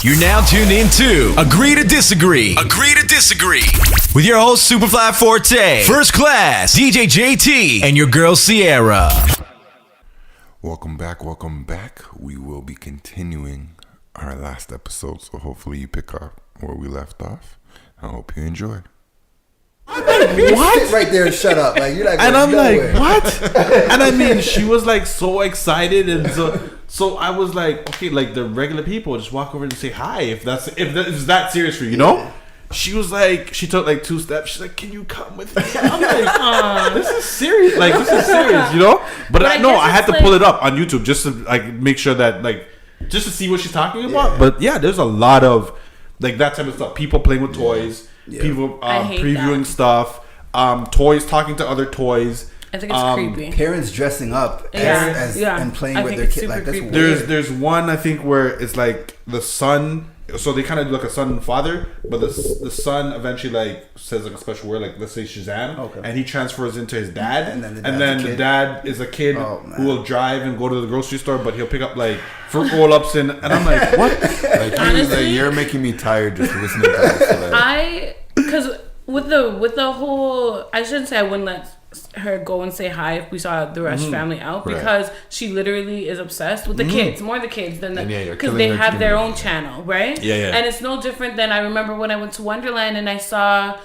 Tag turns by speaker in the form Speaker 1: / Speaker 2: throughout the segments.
Speaker 1: You're now tuned into Agree to Disagree. Agree to Disagree. With your host, Superfly Forte, First Class, DJ JT, and your girl, Sierra.
Speaker 2: Welcome back. We will be continuing our last episode, so hopefully you pick up where we left off. I hope you enjoyed.
Speaker 3: What? Sit right there and shut up. Like, you're not
Speaker 4: and I'm
Speaker 3: nowhere.
Speaker 4: like, what? And I mean, she was like so excited, and so I was like, okay, like the regular people just walk over and say hi if it's that serious for you, you know? She was like, she took like 2 steps. She's like, can you come with me? I'm like, this is serious. Like, this is serious, you know? But I had to pull it up on YouTube just to like make sure that like just to see what she's talking about. But yeah, there's a lot of like that type of stuff. People playing with toys. Yeah. People previewing stuff, toys talking to other toys.
Speaker 5: I think it's creepy.
Speaker 3: Parents dressing up and playing with their kids. Like, that's weird.
Speaker 4: There's one I think where it's like the son. So they kind of look like a son and father, but the son eventually like says like a special word, like let's say Shazam, and he transfers into his dad, and then the dad is a kid who will drive and go to the grocery store, but he'll pick up like fruit roll-ups and I'm like, what?
Speaker 2: Honestly, you're making me tired just listening to this.
Speaker 5: Because with the whole, I shouldn't say I wouldn't let her go and say hi if we saw the Rush family out, because she literally is obsessed with the kids, more the kids than because they have their own channel, right? And it's no different than I remember when I went to Wonderland and I saw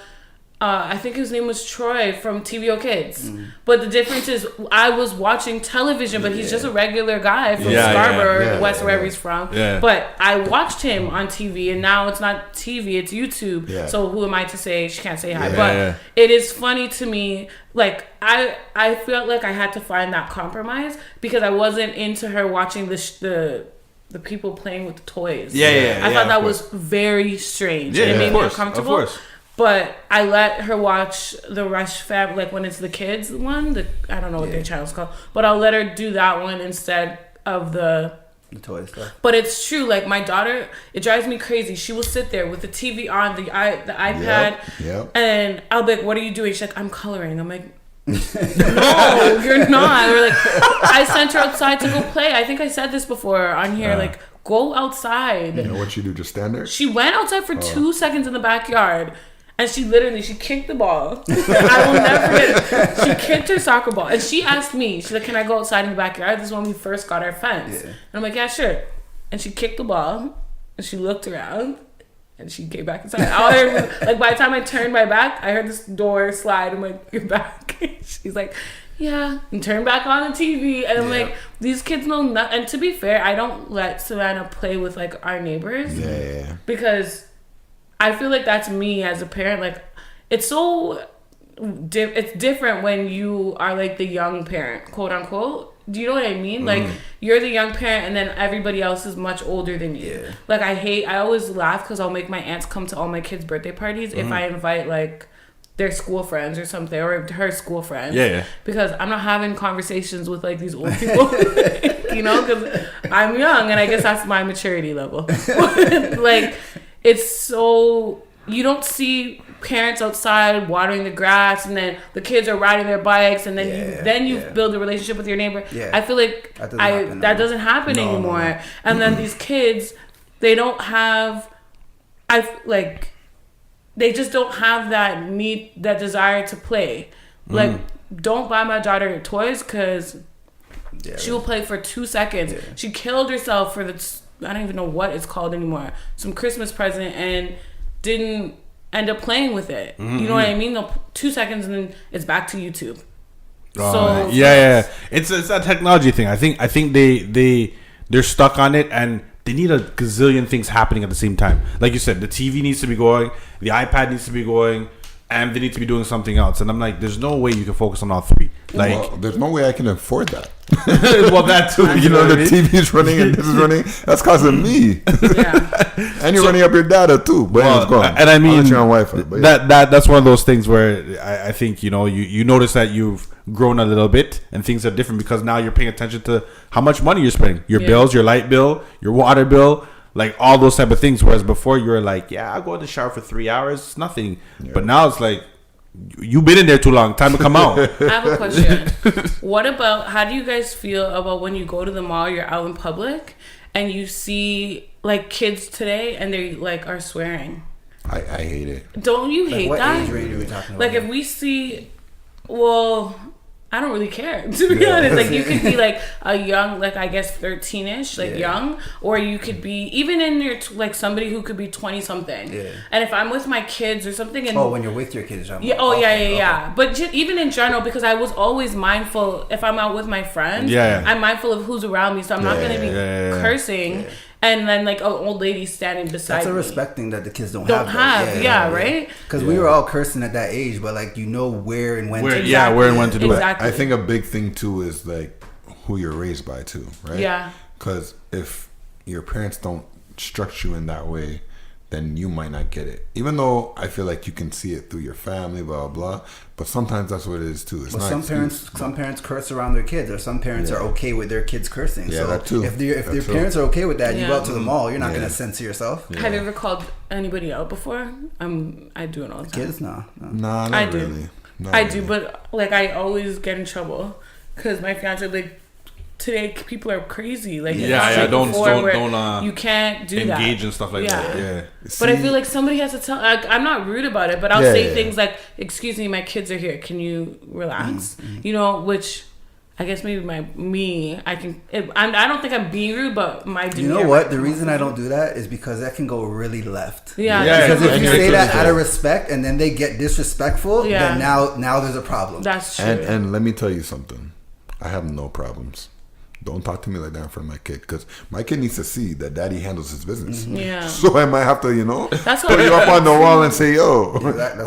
Speaker 5: I think his name was Troy from TVO Kids, but the difference is I was watching television, but he's just a regular guy from Scarborough, West, wherever he's from. But I watched him on TV, and now it's not TV, it's YouTube. So who am I to say she can't say hi? But it is funny to me. Like I felt like I had to find that compromise because I wasn't into her watching the people playing with the toys. I thought that was very strange. And it made me uncomfortable. Of course. But I let her watch the Rush Fab, like when it's the kids one. I don't know what their channel's called, but I'll let her do that one instead of the
Speaker 3: toy stuff.
Speaker 5: But it's true, like my daughter, it drives me crazy. She will sit there with the TV on, the iPad, and I'll be like, "What are you doing?" She's like, "I'm coloring." I'm like, "No, you're not." Or like, I sent her outside to go play. I think I said this before on here, like. Go outside.
Speaker 2: You know what she do? Just stand there?
Speaker 5: She went outside for 2 seconds in the backyard. And she kicked the ball. I will never forget it. She kicked her soccer ball. And she asked me, she's like, can I go outside in the backyard? This is when we first got our fence. And I'm like, yeah, sure. And she kicked the ball. And she looked around. And she came back inside. Like, by the time I turned my back, I heard this door slide. I'm like, you're back. She's like, yeah. And turn back on the TV. And I'm like, these kids know nothing. And to be fair, I don't let Savannah play with, like, our neighbors. Because I feel like that's me as a parent. Like, it's so... it's different when you are, like, the young parent, quote unquote. Do you know what I mean? Like, you're the young parent and then everybody else is much older than you. Like, I always laugh because I'll make my aunts come to all my kids' birthday parties if I invite, like, their school friends or something, or her school friends. Because I'm not having conversations with, like, these old people, you know, because I'm young and I guess that's my maturity level. Like, it's so... You don't see parents outside watering the grass and then the kids are riding their bikes and then you build a relationship with your neighbor. I feel like that doesn't happen anymore. No. And then these kids, they don't have... they just don't have that need, that desire to play. Like, don't buy my daughter toys because she will play for 2 seconds. She killed herself for I don't even know what it's called anymore. Some Christmas present and didn't end up playing with it. You know what I mean? No, 2 seconds and then it's back to YouTube.
Speaker 4: It's a technology thing. I think they're stuck on it and they need a gazillion things happening at the same time. Like you said, the TV needs to be going, the iPad needs to be going, and they need to be doing something else. And I'm like, there's no way you can focus on all three. Like,
Speaker 2: well, there's no way I can afford that.
Speaker 4: Well, that too.
Speaker 2: You know, the TV's running and this is running. That's costing me. And you're running up your data too. But
Speaker 4: and I mean,
Speaker 2: you're on Wi-Fi. But
Speaker 4: that's one of those things where I think, you know, you notice that you've grown a little bit and things are different because now you're paying attention to how much money you're spending. Your bills, your light bill, your water bill. Like all those type of things. Whereas before you were like, I'll go in the shower for 3 hours. It's nothing. Yeah. But now it's like, you've been in there too long. Time to come out.
Speaker 5: I have a question. How do you guys feel about when you go to the mall, you're out in public, and you see like kids today, and they like are swearing.
Speaker 2: I hate it.
Speaker 5: Don't you hate
Speaker 3: what
Speaker 5: that?
Speaker 3: Age range are we talking about?
Speaker 5: Like if we see, well, I don't really care, to be honest. Like you could be like a young, like I guess 13ish, like young, or you could be even in your like somebody who could be 20 something. Yeah. And if I'm with my kids or something, and
Speaker 3: when you're with your kids,
Speaker 5: yeah. But just, even in general, because I was always mindful if I'm out with my friends, I'm mindful of who's around me, so I'm not going to be cursing. Yeah. And then like an old lady standing beside me.
Speaker 3: That's a respect thing that the kids don't have.
Speaker 5: Right?
Speaker 3: Because we were all cursing at that age, but like where and when to do it.
Speaker 4: Yeah, where and when to do it.
Speaker 2: I think a big thing too is like who you're raised by too, right?
Speaker 5: Yeah.
Speaker 2: Because if your parents don't structure you in that way, then you might not get it. Even though I feel like you can see it through your family, blah blah. But sometimes that's what it is too.
Speaker 3: Some parents curse around their kids, or some parents are okay with their kids cursing.
Speaker 2: Yeah,
Speaker 3: so
Speaker 2: that too.
Speaker 3: If their parents are okay with that, you go out to the mall, you're not going to censor yourself.
Speaker 5: Have you ever called anybody out before? I do it all the time.
Speaker 3: Kids, no.
Speaker 2: Nah, not really.
Speaker 5: I do, but like I always get in trouble because my fiance like. Today people are crazy. Like don't you can't do that.
Speaker 4: Engage in stuff like that. Yeah.
Speaker 5: But I feel like somebody has to tell. Like, I'm not rude about it, but I'll say things like, "Excuse me, my kids are here. Can you relax?" You know, which I guess maybe I don't think I'm being rude, but my demeanor.
Speaker 3: You know what? The reason I don't do that is because that can go really left.
Speaker 5: Yeah.
Speaker 3: Because if you say that out of respect and then they get disrespectful, then now there's a problem.
Speaker 5: That's true.
Speaker 2: And let me tell you something. I have no problems. Don't talk to me like that in front of my kid, because my kid needs to see that daddy handles his business.
Speaker 5: Yeah.
Speaker 2: So I might have to,
Speaker 5: that's
Speaker 2: put you up on the wall and say, yo,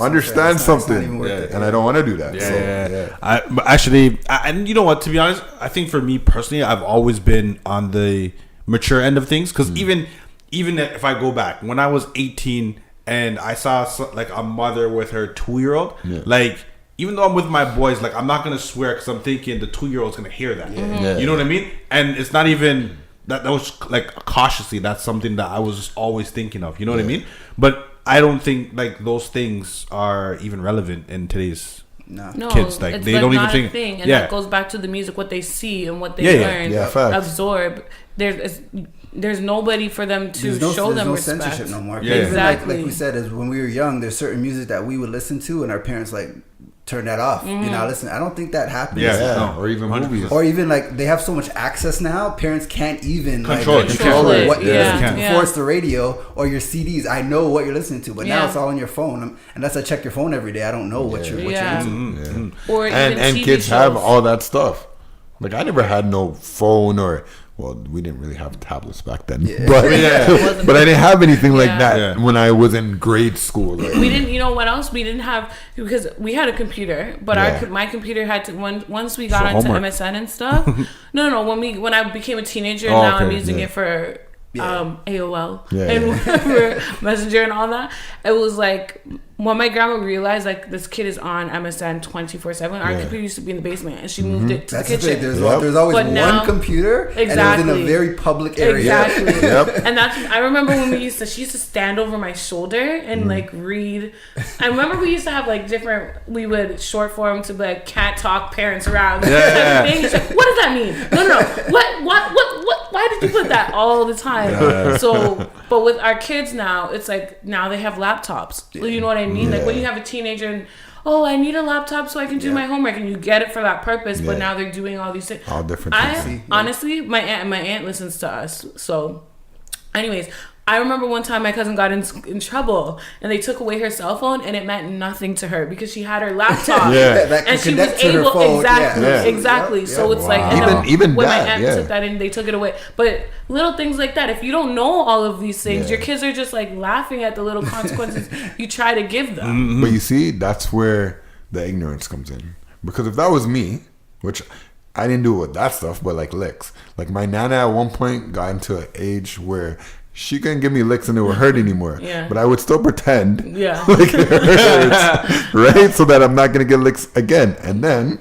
Speaker 2: understand something.
Speaker 3: And
Speaker 2: I don't want to do that.
Speaker 4: But actually, and you know what, to be honest, I think for me personally, I've always been on the mature end of things, because even if I go back, when I was 18 and I saw like a mother with her 2-year-old, like, even though I'm with my boys, like I'm not gonna swear because I'm thinking the 2-year-old's gonna hear that. You know what I mean? And it's not even that was like cautiously. That's something that I was just always thinking of. You know what I mean? But I don't think like those things are even relevant in today's kids. Like they don't even think.
Speaker 5: Thing. And that goes back to the music, what they see and what they learn, absorb. There's nobody for them to show them respect.
Speaker 3: There's no censorship no more.
Speaker 5: Yeah. Exactly.
Speaker 3: Like we said, is when we were young, there's certain music that we would listen to, and our parents like turn that off. Listen, I don't think that happens.
Speaker 2: Or even movies.
Speaker 3: Or even like they have so much access now, parents can't even
Speaker 5: control it.
Speaker 3: What you're listening to. Before it's the radio or your CDs, I know what you're listening to, but now it's all on your phone. Unless I check your phone every day, I don't know what you're into.
Speaker 5: Or
Speaker 2: and kids have all that stuff. Like I never had no phone or. Well, we didn't really have tablets back then, but I didn't have anything like that when I was in grade school. Like.
Speaker 5: We didn't, what else? We didn't have, because we had a computer, but my computer had to, once we got onto MSN and stuff. No, when I became a teenager, and now I'm using it for AOL and Messenger and all that. It was like when my grandma realized like this kid is on MSN 24/7. Our computer used to be in the basement, and she moved it to the kitchen.
Speaker 3: There's always one computer, and it was in a very public area.
Speaker 5: And I remember when she used to stand over my shoulder and like read. I remember we used to have like we would short form to be like can't talk parents around. She's like, what does that mean? No. What? Why did you put that all the time? So, but with our kids now, it's like now they have laptops. You know what I mean? Like when you have a teenager and I need a laptop so I can do my homework, and you get it for that purpose. But now they're doing all these things.
Speaker 2: All different things.
Speaker 5: Honestly, my aunt listens to us. So, anyways. I remember one time my cousin got in trouble, and they took away her cell phone, and it meant nothing to her because she had her laptop, and she was able exactly. So it's like
Speaker 2: even
Speaker 5: when my aunt took that in, they took it away. But little things like that, if you don't know all of these things, your kids are just like laughing at the little consequences you try to give them.
Speaker 2: But you see, that's where the ignorance comes in. Because if that was me, which I didn't do with that stuff, but like licks, like my nana at one point got into an age where she couldn't give me licks and it would hurt anymore. But I would still pretend like it hurts, right? So that I'm not going to get licks again. And then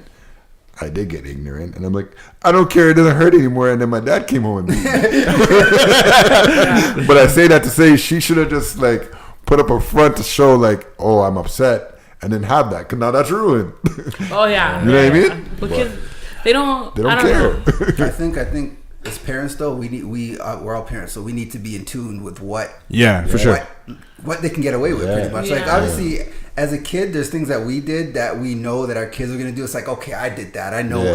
Speaker 2: I did get ignorant. And I'm like, I don't care. It doesn't hurt anymore. And then my dad came home and beat me. But I say that to say she should have just like put up a front to show like, oh, I'm upset. And then have that. Because now that's ruined.
Speaker 5: Oh, yeah.
Speaker 2: You know what I mean?
Speaker 5: Because they don't
Speaker 2: care.
Speaker 3: I think as parents though, we're all parents, so we need to be in tune with what
Speaker 4: sure
Speaker 3: what they can get away with pretty much. Like obviously as a kid there's things that we did that we know that our kids are going to do. It's like, okay, I did that, I know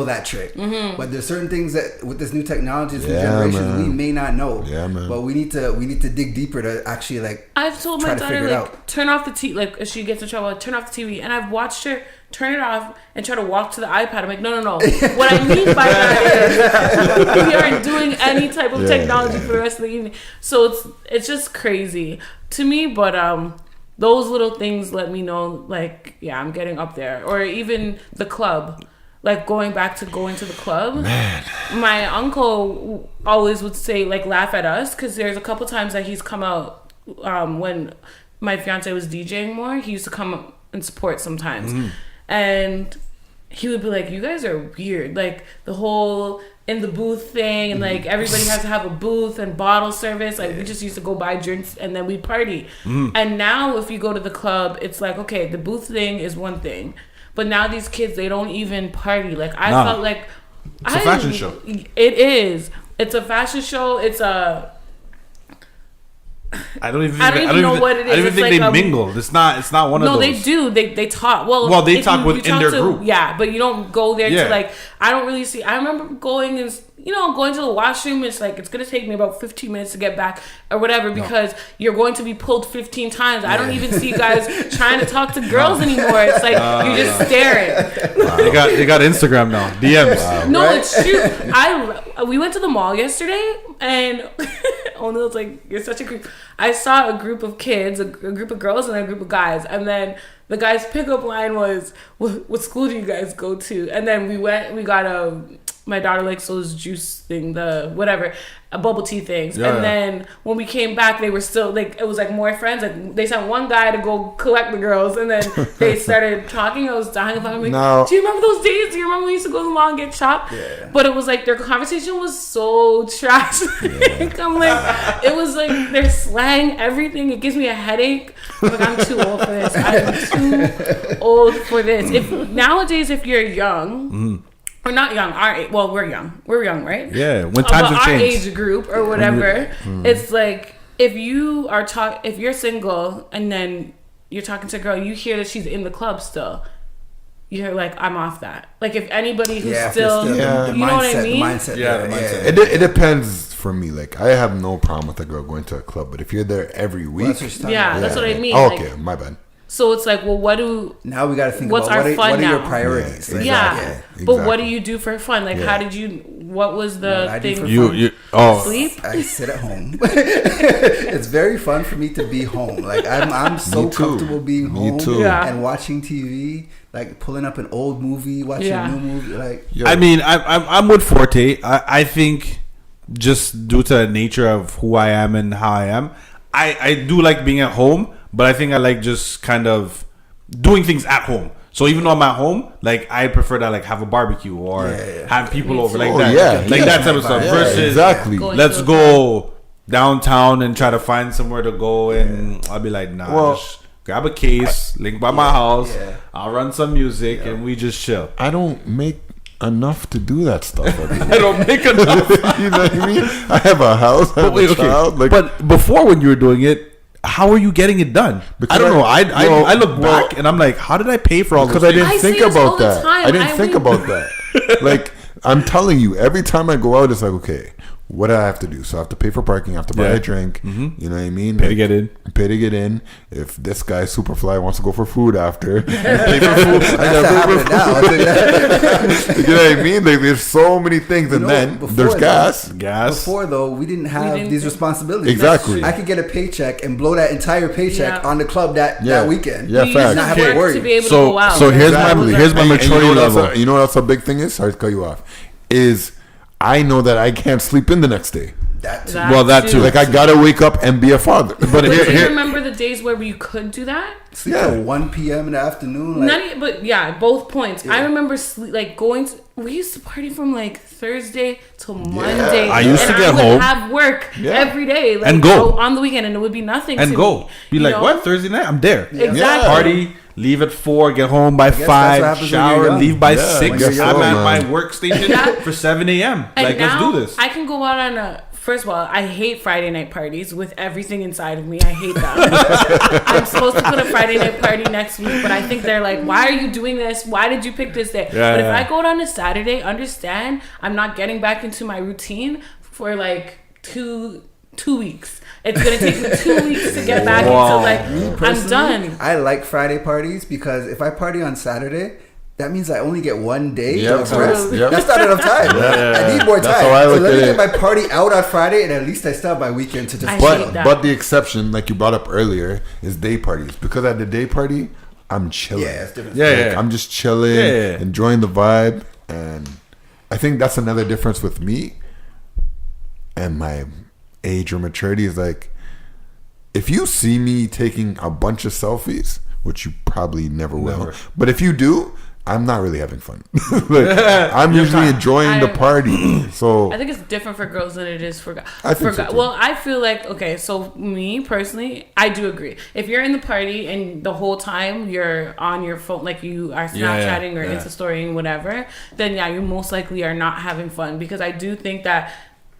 Speaker 3: that trick. But there's certain things that with this new technology, this new generation, we may not know. But we need to dig deeper to actually like
Speaker 5: I've told my daughter like turn off the TV, like if she gets in trouble, turn off the TV, and I've watched her turn it off and try to walk to the iPad. I'm like, no. What I mean by that is we aren't doing any type of technology for the rest of the evening. So it's just crazy to me. But those little things let me know, like, yeah, I'm getting up there. Or even the club. Like going to the club. Man. My uncle always would say, like, laugh at us, because there's a couple times that he's come out when my fiance was DJing more. He used to come and support sometimes. And he would be like, you guys are weird. Like the whole in the booth thing, and like everybody has to have a booth and bottle service. Like we just used to go buy drinks and then we party. And now if you go to the club, it's like, okay, the booth thing is one thing, but now these kids, they don't even party. Like I felt like
Speaker 4: it's a fashion show.
Speaker 5: It is. It's a fashion show. It's a I don't even know what it is.
Speaker 4: I don't even think they mingle. It's not one of those.
Speaker 5: No, they do. They talk. Well,
Speaker 4: they talk within their group.
Speaker 5: Yeah, but you don't go there to like. I don't really see. I remember going and going to the washroom. It's like it's gonna take me about 15 minutes to get back or whatever, because you're going to be pulled 15 times. I don't even see guys trying to talk to girls anymore. It's like you're just staring.
Speaker 4: Wow. They got Instagram now. DMs.
Speaker 5: Wow. No, right? It's true. We went to the mall yesterday, and O'Neill's like, you're such a creep. I saw a group of kids, a group of girls and a group of guys, and then the guy's pickup line was, what school do you guys go to? And then we got my daughter likes those juice thing, a bubble tea things. And then when we came back, they were still like, it was like more friends. Like they sent one guy to go collect the girls, and then they started talking. I was dying. I'm like, do you remember those days? Do you remember we used to go to the mall and get chopped? Yeah. But it was like their conversation was so trash. I'm like, it was like their slang, everything. It gives me a headache. I'm like, I'm too old for this. I'm too old for this. Nowadays, if you're young. We're not young. We're young. We're young, right?
Speaker 4: Yeah. When times have changed.
Speaker 5: Our age group or whatever, it's like if you're single and then you're talking to a girl, you hear that she's in the club still. You're like, I'm off that. Like if anybody who's still you know what I mean?
Speaker 3: The mindset.
Speaker 2: It depends for me. Like I have no problem with a girl going to a club, but if you're there every week,
Speaker 5: that's what I mean.
Speaker 2: Oh, okay, my bad.
Speaker 5: So it's like, well,
Speaker 3: now we got to think
Speaker 5: what's
Speaker 3: about
Speaker 5: what
Speaker 3: are your priorities?
Speaker 5: Exactly. But what do you do for fun? Like, what was the thing?
Speaker 3: You sleep? I sit at home. It's very fun for me to be home. Like I'm so comfortable being home and watching TV, like pulling up an old movie, watching a new movie. Like,
Speaker 4: I mean, I'm with Forte. I think just due to the nature of who I am and how I am, I do like being at home. But I think I like just kind of doing things at home. So even though I'm at home, like I prefer to like have a barbecue or have people over like that. That type of stuff. Versus let's go downtown and try to find somewhere to go, and I'll be like, just grab a case, link by my house, I'll run some music and we just chill.
Speaker 2: I don't make enough to do that stuff.
Speaker 4: I don't make enough.
Speaker 2: You know what I mean? I have a house, I have a child. Like,
Speaker 4: but before when you were doing it, how are you getting it done? Because I don't know. I look back and I'm like, how did I pay for all this?
Speaker 2: Because I didn't think about that. I didn't think about that. Like, I'm telling you, every time I go out, it's like, okay, what do I have to do? So I have to pay for parking. I have to buy a drink. You know what I mean?
Speaker 4: Pay to get in.
Speaker 2: Pay to get in. If this guy Superfly wants to go for food after, pay for food. I got to pay for food. You know what I mean? Like, there's so many things, and then there's gas.
Speaker 3: Before though, we didn't have these responsibilities.
Speaker 2: Exactly.
Speaker 3: I could get a paycheck and blow that entire paycheck on the club that weekend.
Speaker 2: Yeah, facts.
Speaker 5: Not have to worry. To be able to go out.
Speaker 2: So here's my maturity level. You know what else a big thing is? Sorry to cut you off. Is I know that I can't sleep in the next day.
Speaker 3: That too.
Speaker 4: That too.
Speaker 2: Like I gotta wake up and be a father.
Speaker 4: But
Speaker 5: But do you
Speaker 4: here,
Speaker 5: remember the days where you could do that?
Speaker 3: Sleep till 1 p.m. in the afternoon. Like,
Speaker 5: Not even, but yeah, both points. I remember going to. We used to party from like Thursday till Monday.
Speaker 4: I used to
Speaker 5: and
Speaker 4: get
Speaker 5: I would
Speaker 4: home.
Speaker 5: have work every day, like,
Speaker 4: And go.
Speaker 5: on the weekend, and it would be nothing.
Speaker 4: and
Speaker 5: to
Speaker 4: go.
Speaker 5: me,
Speaker 4: Be
Speaker 5: you
Speaker 4: like,
Speaker 5: know?
Speaker 4: what? Thursday night? I'm there.
Speaker 5: Exactly.
Speaker 4: Party, leave at 4, get home by
Speaker 3: guess that's
Speaker 4: 5,
Speaker 3: what happens when
Speaker 4: shower,
Speaker 3: you're young.
Speaker 4: leave by
Speaker 2: Yeah,
Speaker 4: 6.
Speaker 2: when you're
Speaker 4: I'm
Speaker 2: young,
Speaker 4: at my
Speaker 2: man.
Speaker 4: workstation
Speaker 5: Yeah.
Speaker 4: for 7 a.m.
Speaker 5: And
Speaker 4: Like,
Speaker 5: now
Speaker 4: let's do this.
Speaker 5: I can go out on a. First of all, I hate Friday night parties with everything inside of me. I hate that. I'm supposed to put a Friday night party next week, but I think they're like, why are you doing this? Why did you pick this day?
Speaker 4: Yeah,
Speaker 5: but if
Speaker 4: yeah.
Speaker 5: I go out on a Saturday, understand I'm not getting back into my routine for like two weeks. It's gonna take me 2 weeks to get back
Speaker 4: Wow.
Speaker 5: into like I'm
Speaker 3: personally,
Speaker 5: done.
Speaker 3: I like Friday parties because if I party on Saturday, that means I only get 1 day
Speaker 2: Yep.
Speaker 3: to rest.
Speaker 2: Yep.
Speaker 3: That's not enough time. I need more time.
Speaker 2: That's how I
Speaker 3: so
Speaker 2: look
Speaker 3: let
Speaker 2: at
Speaker 3: me
Speaker 2: it.
Speaker 3: get my party out on Friday, and at least I still have my weekend to just.
Speaker 5: I
Speaker 3: chill.
Speaker 5: hate that.
Speaker 2: But the exception, like you brought up earlier, is day parties. Because at the day party, I'm chilling.
Speaker 3: Yeah, it's different.
Speaker 4: Yeah,
Speaker 2: Like,
Speaker 4: yeah.
Speaker 2: I'm just chilling,
Speaker 4: Yeah.
Speaker 2: enjoying the vibe, and I think that's another difference with me and my age or maturity is like, if you see me taking a bunch of selfies, which you probably never will, but if you do, I'm not really having fun. Like, I'm usually enjoying the party. So
Speaker 5: I think it's different for girls than it is for guys.
Speaker 2: I think so, too.
Speaker 5: Well, I feel like, okay, so me personally, I do agree. If you're in the party and the whole time you're on your phone, like you are Snapchatting or Insta storying, whatever, then yeah, you most likely are not having fun, because I do think that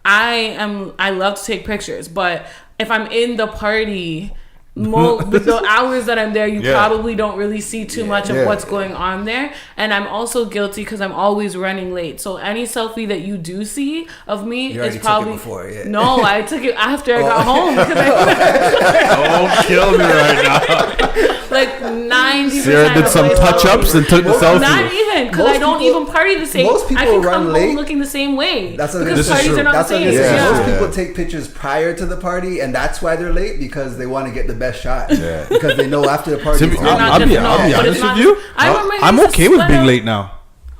Speaker 5: I love to take pictures, but if I'm in the party, the hours that I'm there, you probably don't really see too much of what's going on there. And I'm also guilty because I'm always running late. So any selfie that you do see of me
Speaker 3: You
Speaker 5: is
Speaker 3: already
Speaker 5: probably
Speaker 3: took it before, yeah.
Speaker 5: No, I took it after I got home, because
Speaker 4: Don't kill me right now.
Speaker 5: like 90%.
Speaker 4: Sarah did
Speaker 5: of
Speaker 4: some
Speaker 5: my
Speaker 4: touch-ups and took the
Speaker 5: Not
Speaker 4: selfie.
Speaker 5: even, because
Speaker 3: Most
Speaker 5: I don't
Speaker 3: people-
Speaker 5: even party the same.
Speaker 3: most people
Speaker 5: I can
Speaker 3: run
Speaker 5: come
Speaker 3: late.
Speaker 5: home looking the same way.
Speaker 3: That's what
Speaker 5: because
Speaker 3: this is
Speaker 5: parties
Speaker 4: true.
Speaker 5: are not
Speaker 3: That's
Speaker 5: the
Speaker 3: what
Speaker 5: same.
Speaker 3: I'm saying.
Speaker 2: Yeah.
Speaker 3: Most people take pictures prior to the party, and that's why they're late, because they want to get the best shot. Because they know after the party.
Speaker 4: To be-
Speaker 3: it's
Speaker 5: They're
Speaker 3: on.
Speaker 5: not
Speaker 4: I'll be
Speaker 5: different, no, but
Speaker 4: honest
Speaker 5: it's not-
Speaker 4: with you.
Speaker 5: I remember I
Speaker 4: I'm
Speaker 5: used to
Speaker 4: okay with
Speaker 5: sweat
Speaker 4: being
Speaker 5: out.
Speaker 4: late now.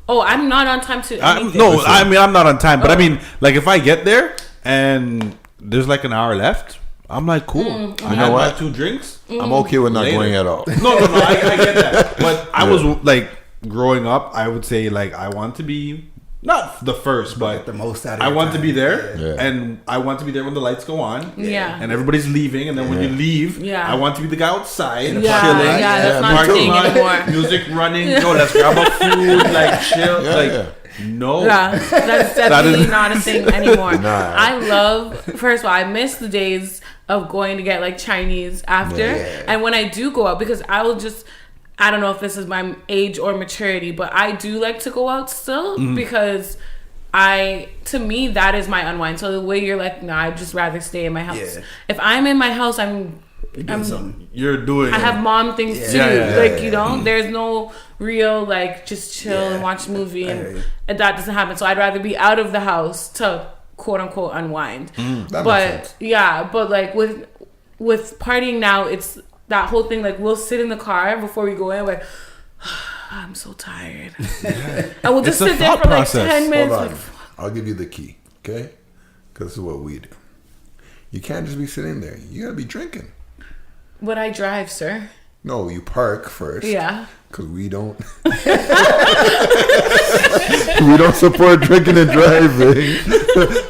Speaker 5: Oh, I'm not on time to anything.
Speaker 4: No, I mean I'm not on time, but I mean, like if I get there and there's like an hour left, I'm like, cool. I
Speaker 2: You
Speaker 4: had
Speaker 2: know
Speaker 4: my
Speaker 2: what?
Speaker 4: 2 drinks.
Speaker 2: I'm okay with not
Speaker 4: Later.
Speaker 2: going at all.
Speaker 4: No, I get that. But I was like growing up, I would say like I want to be not the first, but
Speaker 3: Get the most out of
Speaker 4: I
Speaker 3: your
Speaker 4: want to
Speaker 3: time.
Speaker 4: be there,
Speaker 2: Yeah.
Speaker 4: and I want to be there when the lights go on.
Speaker 5: Yeah.
Speaker 4: And everybody's leaving, and then when you leave,
Speaker 5: Yeah.
Speaker 4: I want to be the guy outside,
Speaker 5: Yeah,
Speaker 4: chilling,
Speaker 5: yeah, that's not a
Speaker 4: parking
Speaker 5: thing
Speaker 4: lot,
Speaker 5: anymore.
Speaker 4: music running. Yo, let's grab a food, like chill,
Speaker 2: Yeah,
Speaker 4: like
Speaker 2: yeah.
Speaker 4: no.
Speaker 5: Yeah, that's definitely
Speaker 4: is-
Speaker 5: not a thing anymore.
Speaker 2: Nah.
Speaker 5: I love, first of all, I miss the days of going to get like Chinese after.
Speaker 3: Yeah.
Speaker 5: And when I do go out, because I will just, I don't know if this is my age or maturity, but I do like to go out still, because to me, that is my unwind. So the way you're like, no, I'd just rather stay in my house.
Speaker 3: Yeah.
Speaker 5: If I'm in my house, I'm
Speaker 3: Something.
Speaker 4: You're doing.
Speaker 5: I have mom things too.
Speaker 4: Yeah,
Speaker 5: like, you know, there's no real like just chill and watch a movie, and that doesn't happen. So I'd rather be out of the house to quote unquote unwind.
Speaker 2: That makes
Speaker 5: But
Speaker 2: sense.
Speaker 5: yeah, but like with partying now, it's that whole thing. Like we'll sit in the car before we go in, like I'm so tired, and we'll just
Speaker 4: It's a
Speaker 5: sit there
Speaker 4: thought
Speaker 5: for like
Speaker 4: process.
Speaker 5: 10 minutes.
Speaker 2: Hold on.
Speaker 5: Like,
Speaker 2: I'll give you the key, okay? Because this is what we do. You can't just be sitting there. You gotta be drinking.
Speaker 5: would I drive, sir?
Speaker 2: No, you park first.
Speaker 5: Yeah.
Speaker 2: Because we don't. We don't support drinking and driving.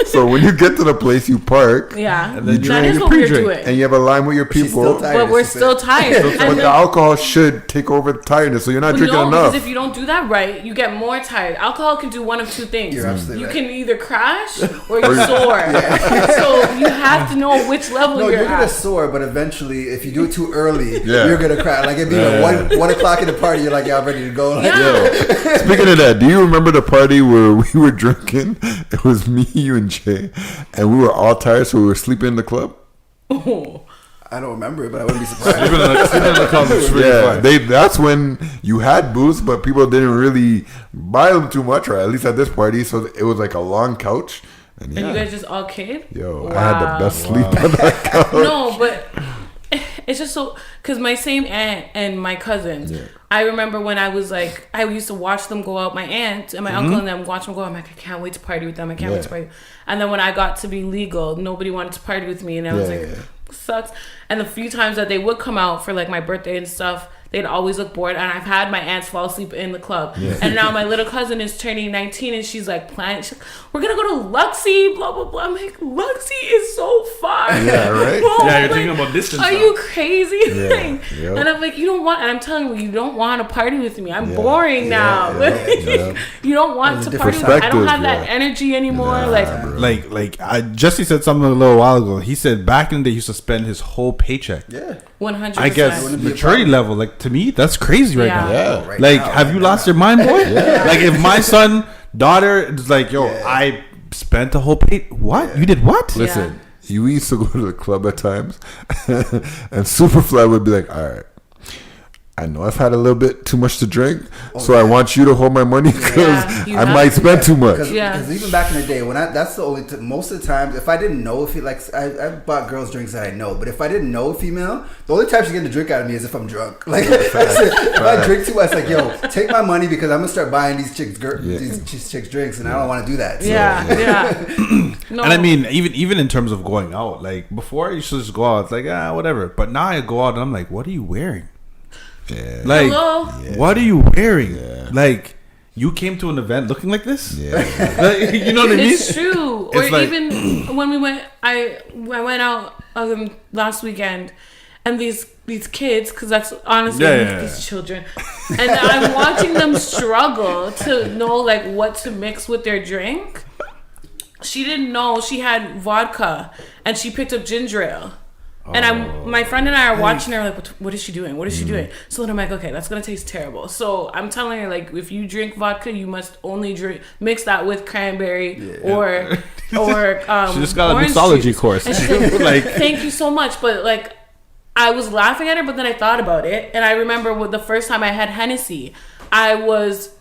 Speaker 2: So when you get to the place, you park.
Speaker 5: Yeah,
Speaker 4: then you
Speaker 5: that
Speaker 4: drink
Speaker 5: is
Speaker 4: a
Speaker 5: what we're
Speaker 4: pre-drink.
Speaker 5: doing.
Speaker 2: And you have a line with your
Speaker 3: She's
Speaker 2: people.
Speaker 3: still tired.
Speaker 5: But we're
Speaker 3: she said.
Speaker 5: still tired.
Speaker 2: But
Speaker 5: And
Speaker 2: the
Speaker 5: then-
Speaker 2: alcohol should take over the tiredness, so you're not drinking
Speaker 5: no,
Speaker 2: enough.
Speaker 5: because if you don't do that right, you get more tired. Alcohol can do one of two things.
Speaker 3: You're absolutely
Speaker 5: You
Speaker 3: right.
Speaker 5: can either crash or you're sore. So you have to know which level
Speaker 3: No,
Speaker 5: you're
Speaker 3: you're gonna
Speaker 5: at.
Speaker 3: soar, but eventually, if you do it too early,
Speaker 2: Yeah.
Speaker 3: you're gonna cry. Like it'd be like 1 o'clock in the party, you're like, yeah, I'm ready to go. Like,
Speaker 5: Yeah.
Speaker 2: Speaking of that, do you remember the party where we were drinking? It was me, you, and Jay, and we were all tired, so we were sleeping in the club.
Speaker 3: I don't remember it, but I wouldn't be surprised.
Speaker 4: Sleeping in the club is really
Speaker 2: Yeah,
Speaker 4: fun.
Speaker 2: that's when you had booze, but people didn't really buy them too much, or at least at this party. So it was like a long couch, and
Speaker 5: And you guys just all kid?
Speaker 2: yo,
Speaker 5: Wow.
Speaker 2: I had the best sleep on that couch.
Speaker 5: No, but It's just so, because my same aunt and my cousins, I remember when I was like, I used to watch them go out, my aunt and my uncle and them watch them go out. I'm like, I can't wait to party with them. I can't wait to party. And then when I got to be legal, nobody wanted to party with me. And I was like, sucks. And the few times that they would come out for like my birthday and stuff, they'd always look bored, and I've had my aunts fall asleep in the club. And now my little cousin is turning 19, and she's like, we're gonna go to Luxie, blah blah blah. I'm like, Luxie is so far.
Speaker 2: Yeah, right.
Speaker 5: Bro,
Speaker 4: Yeah, you're thinking about distance.
Speaker 5: Are
Speaker 4: now.
Speaker 5: you crazy?
Speaker 2: Yep.
Speaker 5: And I'm like, you don't want. And I'm telling you, you don't want to party with me. I'm boring now.
Speaker 2: Yeah.
Speaker 5: You don't want to party with me. I don't have that energy anymore.
Speaker 4: Like Jesse said something a little while ago. He said back in the day, he used to spend his whole paycheck.
Speaker 5: 100%.
Speaker 4: I guess maturity level, like to me, that's crazy right now.
Speaker 2: Yeah.
Speaker 3: Right
Speaker 4: Like,
Speaker 3: now,
Speaker 4: have you lost your mind, boy? Like, if my son, daughter is like, yo, I spent the whole pay. What? You did what?
Speaker 2: Listen, you used to go to the club at times, and Superfly would be like, all right, I know I've had a little bit too much to drink, so I want you to hold my money because
Speaker 5: you
Speaker 2: I
Speaker 5: have
Speaker 2: might
Speaker 5: to.
Speaker 2: spend too much.
Speaker 3: Because even back in the day, that's the only most of the times, if I didn't know if he likes, I bought girls drinks that I know, but if I didn't know a female, the only time she get a drink out of me is if I'm drunk. Like, if I drink too much, like, yo, take my money because I'm gonna start buying these chicks drinks, and I don't want to do that. So.
Speaker 5: No.
Speaker 4: And I mean, even in terms of going out, like before, you should just go out. It's like, whatever. But now I go out and I'm like, what are you wearing?
Speaker 2: Yeah.
Speaker 4: Like,
Speaker 5: Hello?
Speaker 4: what are you wearing? Like, you came to an event looking like this?
Speaker 2: Yeah.
Speaker 4: Like, you know what I mean?
Speaker 5: It's true. Or
Speaker 4: It's like-
Speaker 5: even when we went, I went out last weekend, and these kids, because that's honestly these children, and I'm watching them struggle to know like what to mix with their drink. She didn't know she had vodka, and she picked up ginger ale. And my friend and I are watching her like, what is she doing? What is she doing? So then I'm like, okay, that's gonna taste terrible. So I'm telling her like, if you drink vodka, you must only mix that with cranberry or
Speaker 4: She just got a
Speaker 5: orange
Speaker 4: mixology
Speaker 5: juice.
Speaker 4: course.
Speaker 5: And she's like,
Speaker 4: Like-
Speaker 5: thank you so much, but like, I was laughing at her, but then I thought about it, and I remember the first time I had Hennessy, I was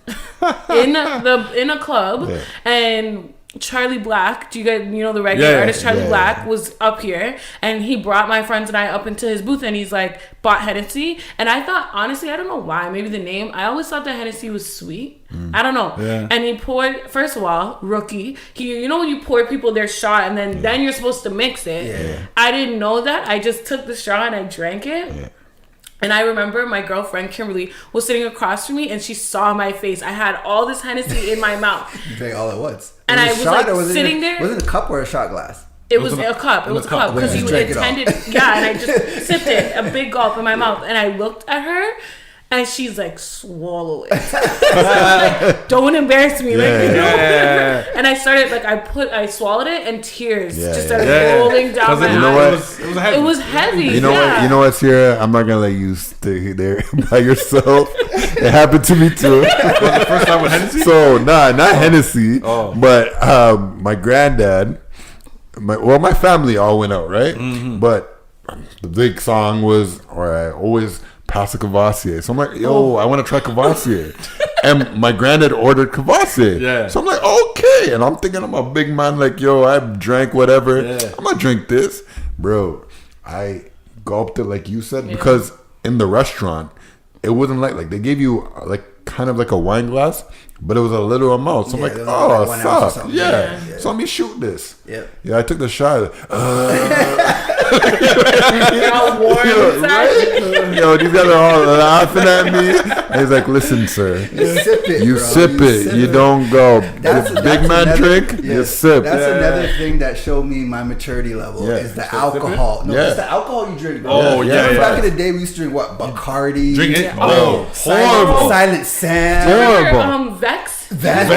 Speaker 5: in a club and Charlie Black, do you guys know the regular artist Charlie Black was up here, and he brought my friends and I up into his booth, and he's like bought Hennessy, and I thought, honestly, I don't know why, maybe the name, I always thought that Hennessy was sweet. I don't know. And he poured, first of all, rookie, you know when you pour people their shot and then you're supposed to mix it. I didn't know that. I just took the shot and I drank it. And I remember my girlfriend Kimberly was sitting across from me, and she saw my face. I had all this Hennessy in my mouth.
Speaker 3: You drank all at once.
Speaker 5: And I was
Speaker 3: shot,
Speaker 5: like
Speaker 3: or
Speaker 5: sitting there.
Speaker 3: Was it a cup or a shot glass?
Speaker 5: It was a cup. It was a cup because you
Speaker 3: drank it all.
Speaker 5: intended. Yeah, and I just sipped it, a big gulp in my mouth, and I looked at her, and she's like, "Swallow it." So I was like, "Don't embarrass me," like you know. And I started like I swallowed it, and tears just started rolling down my eyes.
Speaker 2: You know what?
Speaker 4: It was heavy.
Speaker 5: It was heavy.
Speaker 2: You know what? You know what, Sierra? I'm not gonna let you stay there by yourself. It happened to me too.
Speaker 4: The first time with Hennessy?
Speaker 2: So not Hennessy, but my granddad, my family all went out, right? But the big song was, or I always pass a Cavassier. So I'm like, yo, I want to try Cavassier. And my granddad ordered Cavassier.
Speaker 4: Yeah.
Speaker 2: So I'm like, okay. And I'm thinking I'm a big man, like, yo, I drank whatever. I'm gonna drink this. Bro, I gulped it like you said, because in the restaurant, it wasn't like they gave you like kind of like a wine glass, but it was a little amount. So I'm like,
Speaker 3: it was like 1 ounce or
Speaker 2: fuck.
Speaker 3: something.
Speaker 2: Yeah. So let me shoot this.
Speaker 3: Yeah.
Speaker 2: I took the shot.
Speaker 5: You're all warm inside.
Speaker 2: Yo, these guys are all laughing at me. And he's like, listen, sir.
Speaker 3: You sip it.
Speaker 2: You
Speaker 3: bro.
Speaker 2: sip it. You don't go.
Speaker 3: That's
Speaker 2: Big man
Speaker 3: another-
Speaker 2: drink, you sip.
Speaker 3: That's another thing that showed me my maturity level is the alcohol. No,
Speaker 2: Yeah.
Speaker 3: it's the alcohol you drink. Bro.
Speaker 4: Oh, yeah, yeah.
Speaker 3: Back in the day, we used to drink what? Bacardi.
Speaker 4: Drink it?
Speaker 2: Oh,
Speaker 3: Silent, Silent Sam.
Speaker 2: Horrible.
Speaker 5: Vex.
Speaker 3: Vex.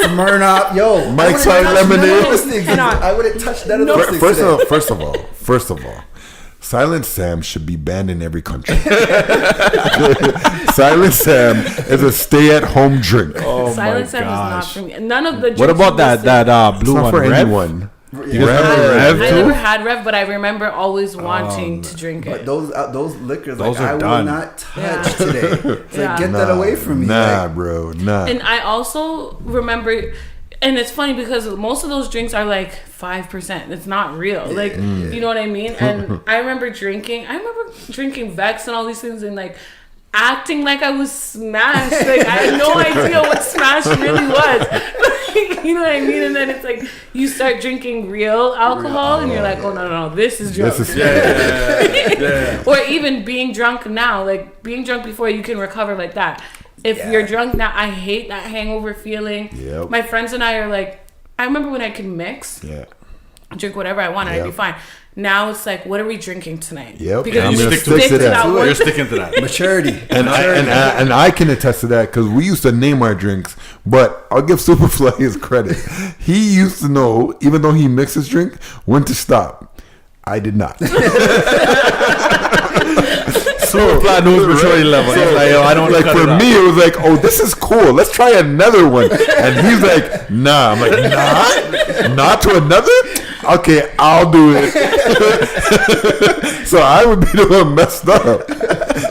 Speaker 3: Smirnoff. Yo.
Speaker 2: Mike's
Speaker 3: I wouldn't
Speaker 2: Hard
Speaker 3: touch none of
Speaker 2: Lemonade.
Speaker 3: those things.
Speaker 5: Cannot.
Speaker 3: I wouldn't touch none of those things.
Speaker 2: First of all, Silent Sam should be banned in every country. Silent Sam is a stay-at-home drink.
Speaker 5: Silent Sam is not for me. None of the.
Speaker 4: What about that
Speaker 2: It's
Speaker 4: blue
Speaker 2: not
Speaker 4: one?
Speaker 2: for
Speaker 4: Rev?
Speaker 2: anyone.
Speaker 4: You guys remember Rev
Speaker 5: I
Speaker 4: too?
Speaker 5: never had Rev, but I remember always wanting to drink
Speaker 3: But
Speaker 5: it.
Speaker 3: those liquors,
Speaker 4: Those
Speaker 3: like,
Speaker 4: are
Speaker 3: I
Speaker 4: done.
Speaker 3: will not touch today. It's
Speaker 5: Yeah.
Speaker 3: like, get that away from me.
Speaker 2: Nah,
Speaker 3: Like,
Speaker 2: bro. Nah.
Speaker 5: And I also remember, And it's funny because most of those drinks are like 5%. It's not real. Like, you know what I mean? And I remember drinking Vex and all these things and like acting like I was smashed. Like, I had no idea what smash really was. Like, you know what I mean? And then it's like you start drinking real alcohol and you're like, oh, no, this is drunk. Or even being drunk now. Like, being drunk before you can recover like that. If you're drunk now, I hate that hangover feeling.
Speaker 2: Yep.
Speaker 5: My friends and I are like, I remember when I could mix, drink whatever I wanted, I'd be fine. Now it's like, what are we drinking tonight?
Speaker 2: Yep.
Speaker 5: Because
Speaker 2: I'm
Speaker 5: you
Speaker 2: gonna
Speaker 5: stick to that one.
Speaker 4: You're sticking to that.
Speaker 3: Maturity.
Speaker 2: And I can attest to that because we used to name our drinks, but I'll give Superfly his credit. He used to know, even though he mixed his drink, when to stop. I did not.
Speaker 4: Superfly knows maturity level.
Speaker 2: So,
Speaker 4: He's like, yo, I don't
Speaker 2: like
Speaker 4: cut
Speaker 2: for
Speaker 4: it out.
Speaker 2: me, it was like, oh, this is cool. Let's try another one. And he's like, nah. I'm like, nah, not to another. Okay, I'll do it. So I would be the one messed up.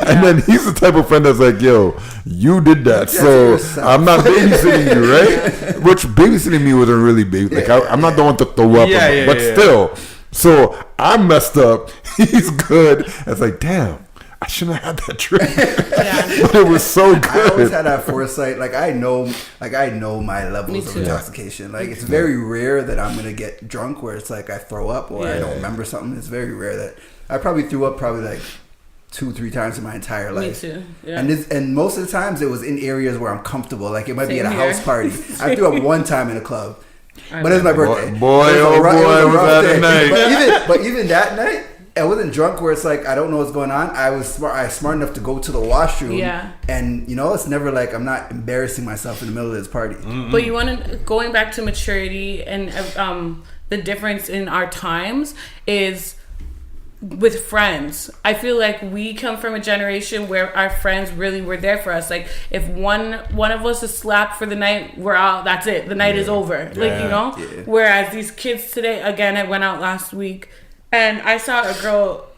Speaker 2: And then he's the type of friend that's like, yo, you did that, so I'm not babysitting you, right? Which babysitting me wasn't really baby. Like I'm not the one to throw up, but still. So I'm messed up. He's good. It's like, damn, I shouldn't have had that drink. But it was so good.
Speaker 3: I always had that foresight. Like I know my levels of intoxication. Like it's very rare that I'm gonna get drunk where it's like I throw up or I don't remember something. It's very rare that I probably threw up like 2-3 times in my entire life.
Speaker 5: Me too. Yeah.
Speaker 3: And most of the times it was in areas where I'm comfortable. Like it might be at a house party. I threw up one time in a club. But it was my birthday.
Speaker 2: Boy, was that a night.
Speaker 3: But even that night, I wasn't drunk where it's like I don't know what's going on. I was smart enough to go to the washroom.
Speaker 5: Yeah.
Speaker 3: And it's never like I'm not embarrassing myself in the middle of this party.
Speaker 2: Mm-hmm.
Speaker 5: But you want to going back to maturity and the difference in our times is with friends. I feel like we come from a generation where our friends really were there for us. Like if one of us is slapped for the night, we're out. That's it. The night is over. Like Whereas these kids today, again, I went out last week and I saw a girl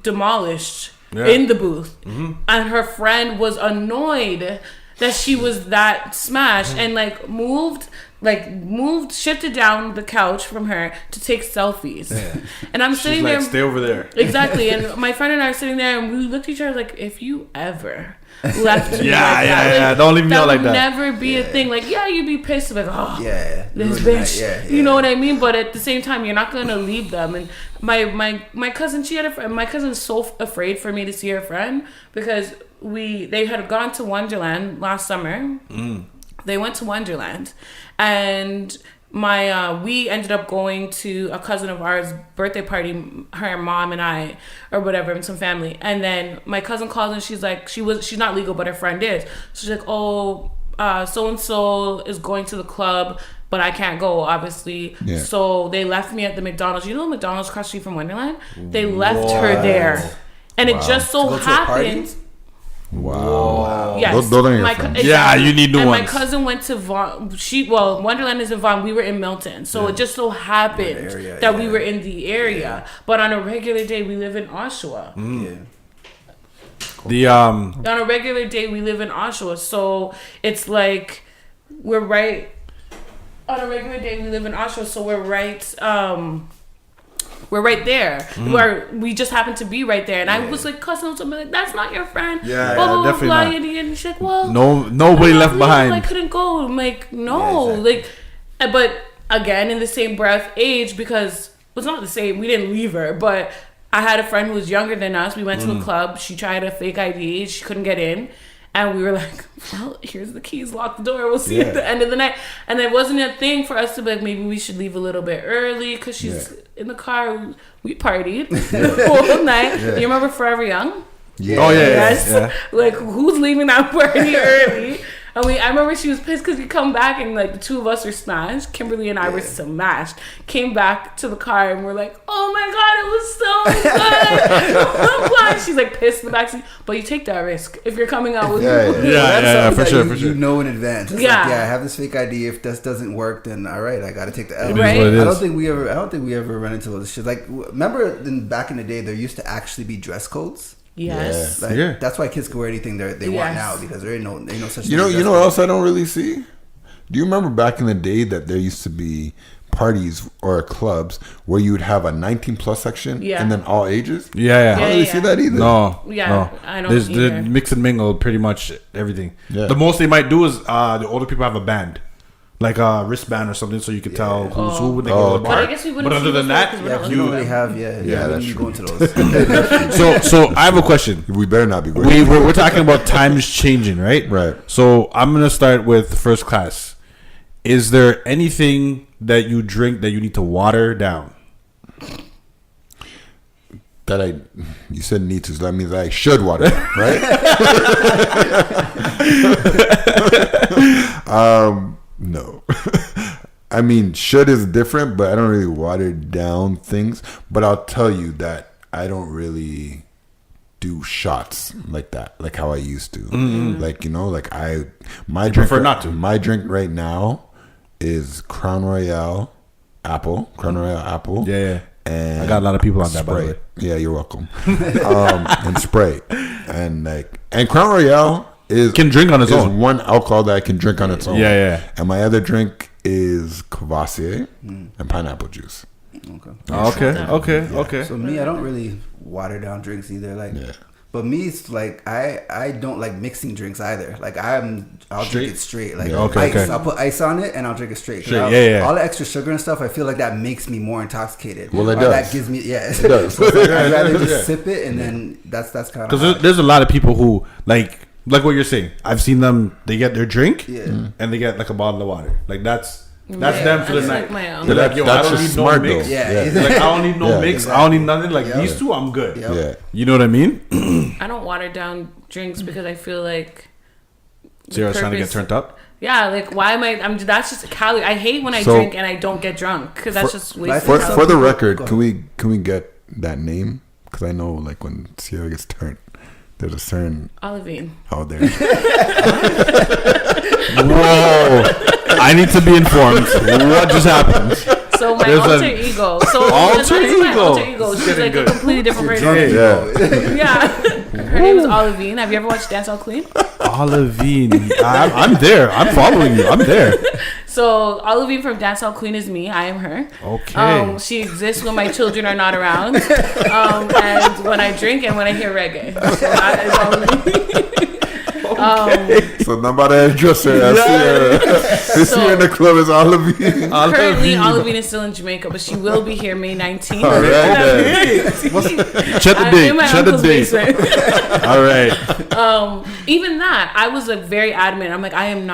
Speaker 5: demolished in the booth, and her friend was annoyed that she was that smashed and shifted down the couch from her to take selfies. And I'm sitting there.
Speaker 4: Stay over there.
Speaker 5: Exactly. And my friend and I are sitting there and we looked at each other like, if you ever left me like that.
Speaker 4: Don't leave me out like that.
Speaker 5: That would never be a thing. Like, you'd be pissed. Like, this bitch.
Speaker 3: Yeah.
Speaker 5: You know what I mean? But at the same time, you're not going to leave them. And my cousin, she had a friend. My cousin's so afraid for me to see her friend because they had gone to Wonderland last summer. They went to Wonderland, and we ended up going to a cousin of ours' birthday party, her mom and I, or whatever, and some family. And then my cousin called and she's like, she's not legal, but her friend is. So she's like, so and so is going to the club, but I can't go, obviously. Yeah. So they left me at the McDonald's. You know, McDonald's across the street from Wonderland. They left her there, and it just so happened.
Speaker 2: Wow.
Speaker 5: Yes.
Speaker 2: Those are your friends.
Speaker 5: Exactly.
Speaker 4: Yeah, you need new
Speaker 5: and
Speaker 4: ones.
Speaker 5: My cousin went to Vaughan. Wonderland is in Vaughan. We were in Milton. So it just so happened that we were in the area. Yeah. But on a regular day, we live in Oshawa. On a regular day, we live in Oshawa. So it's like we're right. On a regular day, we live in Oshawa. So we're right. We're right there. Where we just happen to be right there. And I was like cussing something like, that's not your friend.
Speaker 4: Definitely not.
Speaker 5: And she's like, well,
Speaker 4: nobody left behind.
Speaker 5: I couldn't go. I'm like, no. But again, in the same breath, age, because it's not the same. We didn't leave her, but I had a friend who was younger than us. We went to a club. She tried a fake ID. She couldn't get in. And we were like, well, here's the keys, lock the door. We'll see at the end of the night. And it wasn't a thing for us to be like, maybe we should leave a little bit early because she's in the car. We partied the whole night. You remember Forever Young?
Speaker 2: Yeah.
Speaker 4: Oh, yeah.
Speaker 5: Like, who's leaving that party early? And I remember she was pissed because we come back and like the two of us are smashed. Kimberly and I were smashed. Came back to the car and we're like, oh my God, it was so good. I'm glad. She's like pissed in the backseat. But you take that risk if you're coming out with
Speaker 4: for sure.
Speaker 3: You know in advance. It's
Speaker 5: yeah.
Speaker 3: Like, I have this fake ID. If this doesn't work, then all right, I got to take the L.
Speaker 5: Right.
Speaker 3: I don't think we ever run into those shit. Like, remember back in the day, there used to actually be dress codes.
Speaker 5: Yes.
Speaker 3: That's why kids can wear anything they want now because there ain't no such.
Speaker 2: You know what else I don't really see? Do you remember back in the day that there used to be parties or clubs where you would have a 19 plus section
Speaker 5: Yeah.
Speaker 2: and then all ages?
Speaker 4: Yeah.
Speaker 2: I don't really see that either.
Speaker 4: No.
Speaker 5: Yeah,
Speaker 4: no.
Speaker 5: I don't
Speaker 4: There's
Speaker 5: either.
Speaker 4: the mix and mingle pretty much everything.
Speaker 2: Yeah.
Speaker 4: The most they might do is the older people have a band. Like a wristband or something, so you can tell who's who when they go to the
Speaker 5: But
Speaker 4: bar.
Speaker 5: I guess we wouldn't
Speaker 4: But other
Speaker 5: see
Speaker 4: than
Speaker 5: those
Speaker 4: that,
Speaker 5: because we're
Speaker 3: Yeah,
Speaker 5: not
Speaker 3: we
Speaker 5: looking
Speaker 3: don't
Speaker 5: at
Speaker 3: really
Speaker 5: them.
Speaker 3: have. Yeah,
Speaker 2: Yeah,
Speaker 3: we
Speaker 2: that's
Speaker 3: need to go
Speaker 2: true.
Speaker 3: into those.
Speaker 4: so I have a question.
Speaker 2: We better not be going.
Speaker 4: We're talking about times changing, right?
Speaker 2: Right.
Speaker 4: So I'm gonna start with first class. Is there anything that you drink that you need to water down?
Speaker 2: You said need to, so that means I should water, right? No. I mean, should is different, but I don't really water down things. But I'll tell you that I don't really do shots like that, like how I used to. Like, like my drink.
Speaker 4: prefer not to.
Speaker 2: My drink right now is Crown Royale apple.
Speaker 4: Yeah.
Speaker 2: And
Speaker 4: I got a lot of people on that, by the
Speaker 2: Sprite.
Speaker 4: way.
Speaker 2: Yeah, you're welcome. And Sprite. And Crown Royale
Speaker 4: Can drink on its
Speaker 2: is
Speaker 4: own.
Speaker 2: one alcohol that I can drink on its own.
Speaker 4: Yeah.
Speaker 2: And my other drink is Cavassier and pineapple juice.
Speaker 4: Okay.
Speaker 3: So me, I don't really water down drinks either. Like,
Speaker 2: Yeah.
Speaker 3: but me, it's like I don't like mixing drinks either. Like I'll drink it straight. Like
Speaker 2: Yeah.
Speaker 4: Okay,
Speaker 3: ice,
Speaker 4: okay.
Speaker 3: I'll put ice on it and I'll drink it straight. 'Cause
Speaker 4: Straight, yeah.
Speaker 3: All the extra sugar and stuff, I feel like that makes me more intoxicated.
Speaker 2: Well, it
Speaker 3: Or
Speaker 2: does.
Speaker 3: That gives me
Speaker 2: It does.
Speaker 3: So it's like, I'd rather just sip it and then that's kind of.
Speaker 4: Because there's a lot of people who like what you're saying. I've seen them. They get their drink and they get like a bottle of water. Like that's
Speaker 5: Yeah,
Speaker 4: them for the
Speaker 5: that's
Speaker 4: night.
Speaker 5: like my own.
Speaker 4: They're like, yo, I
Speaker 2: That's
Speaker 4: don't
Speaker 2: just
Speaker 4: need
Speaker 2: smart,
Speaker 4: no mix.
Speaker 2: though.
Speaker 3: Yeah.
Speaker 4: Like, I don't need no
Speaker 2: Yeah.
Speaker 4: mix. I don't need nothing. Like these two, I'm good.
Speaker 3: Yeah.
Speaker 2: Yeah.
Speaker 4: You know what I mean?
Speaker 5: I don't water down drinks because I feel like
Speaker 4: Sarah's trying to get
Speaker 5: purpose-
Speaker 4: turned up.
Speaker 5: Yeah, like why am I? That's just a calorie. I hate when I
Speaker 2: So-
Speaker 5: drink and I don't get drunk because that's just wasting
Speaker 2: For
Speaker 5: calories.
Speaker 2: the record, can we get that name? Because I know, like, when Sierra gets turned, there's a certain
Speaker 5: Olivine.
Speaker 2: out there.
Speaker 4: Whoa! I need to be informed. What just happened?
Speaker 5: So my
Speaker 4: There's
Speaker 5: alter
Speaker 4: a-
Speaker 5: ego. So
Speaker 4: Alter
Speaker 5: it's not even my
Speaker 4: ego.
Speaker 5: alter ego.
Speaker 4: It's
Speaker 5: She's
Speaker 4: getting
Speaker 5: like
Speaker 4: good.
Speaker 5: a completely different person.
Speaker 2: Yeah.
Speaker 5: Yeah. Her name is Olivine. Have you ever watched Dance All Clean?
Speaker 4: Olivine. I'm there. I'm following you. I'm there.
Speaker 5: So Olivine from Dance All Clean is me. I am her.
Speaker 4: Okay.
Speaker 5: She exists when my children are not around, and when I drink and when I hear reggae. So that is Olivine.
Speaker 2: So nobody address her as Sierra. This
Speaker 5: So-
Speaker 2: year in the club is Olivine.
Speaker 5: Currently, Olivine is still in Jamaica, but she will be here May 19th.
Speaker 2: All right.
Speaker 4: Check the
Speaker 5: I'm
Speaker 4: date.
Speaker 5: in my
Speaker 4: Check the
Speaker 5: uncle's
Speaker 4: date.
Speaker 5: basement.
Speaker 4: All right.
Speaker 5: Even that, I was like very adamant. I'm like, I am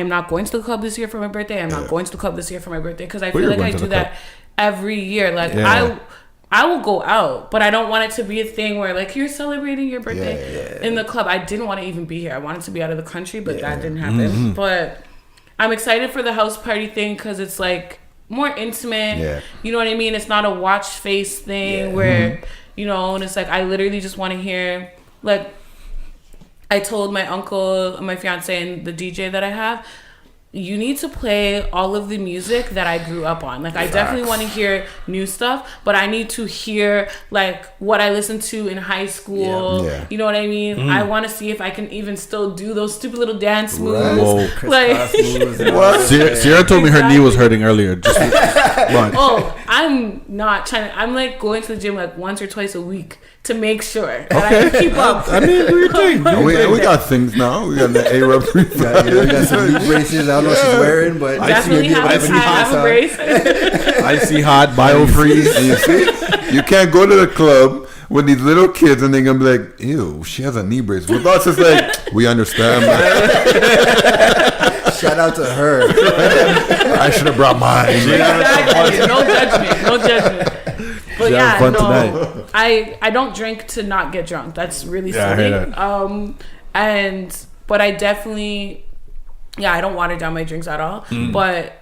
Speaker 5: not going to the club this year for my birthday. I'm not going to the club this year for my birthday because I
Speaker 4: Well,
Speaker 5: feel
Speaker 4: you're
Speaker 5: like I
Speaker 4: going to
Speaker 5: do
Speaker 4: the club.
Speaker 5: that every year. Like
Speaker 4: Yeah.
Speaker 5: I will go out, but I don't want it to be a thing where like you're celebrating your birthday in the club. I didn't want to even be here. I wanted to be out of the country, but that didn't happen.
Speaker 4: Mm-hmm.
Speaker 5: But I'm excited for the house party thing because it's like more intimate.
Speaker 2: Yeah.
Speaker 5: You know what I mean? It's not a watch face thing where and it's like I literally just want to hear like. I told my uncle, my fiance, and the DJ that I have, you need to play all of the music that I grew up on. Like, I definitely want to hear new stuff, but I need to hear, like, what I listened to in high school.
Speaker 2: Yeah.
Speaker 5: You know what I mean? I want to see if I can even still do those stupid little dance moves.
Speaker 4: Whoa.
Speaker 5: Like,
Speaker 4: Sierra told me her knee was hurting earlier. Just lunch.
Speaker 5: oh, I'm not trying to, I'm, like, going to the gym, like, once or twice a week to make sure that I can keep up.
Speaker 4: I mean, do your thing.
Speaker 2: And we got things now. We got the A-Rub 35.
Speaker 3: We got some knee braces. I don't know what she's wearing, but
Speaker 5: Definitely
Speaker 3: maybe
Speaker 5: have
Speaker 3: whatever
Speaker 5: a,
Speaker 3: knee
Speaker 5: I have a
Speaker 3: brace
Speaker 5: brace.
Speaker 4: Icy hot, biofreeze.
Speaker 2: And you see, you can't go to the club with these little kids and they're gonna be like, "Ew, she has a knee brace." With us, it's like, we understand.
Speaker 3: Shout out to her.
Speaker 2: I should have brought mine.
Speaker 5: Exactly. No judgment. No judgment. But
Speaker 4: Should have
Speaker 5: yeah,
Speaker 4: fun
Speaker 5: no,
Speaker 4: tonight.
Speaker 5: I don't drink to not get drunk. That's really
Speaker 4: Yeah, I
Speaker 5: silly.
Speaker 4: hear that.
Speaker 5: But I definitely, I don't water down my drinks at all.
Speaker 4: Mm.
Speaker 5: But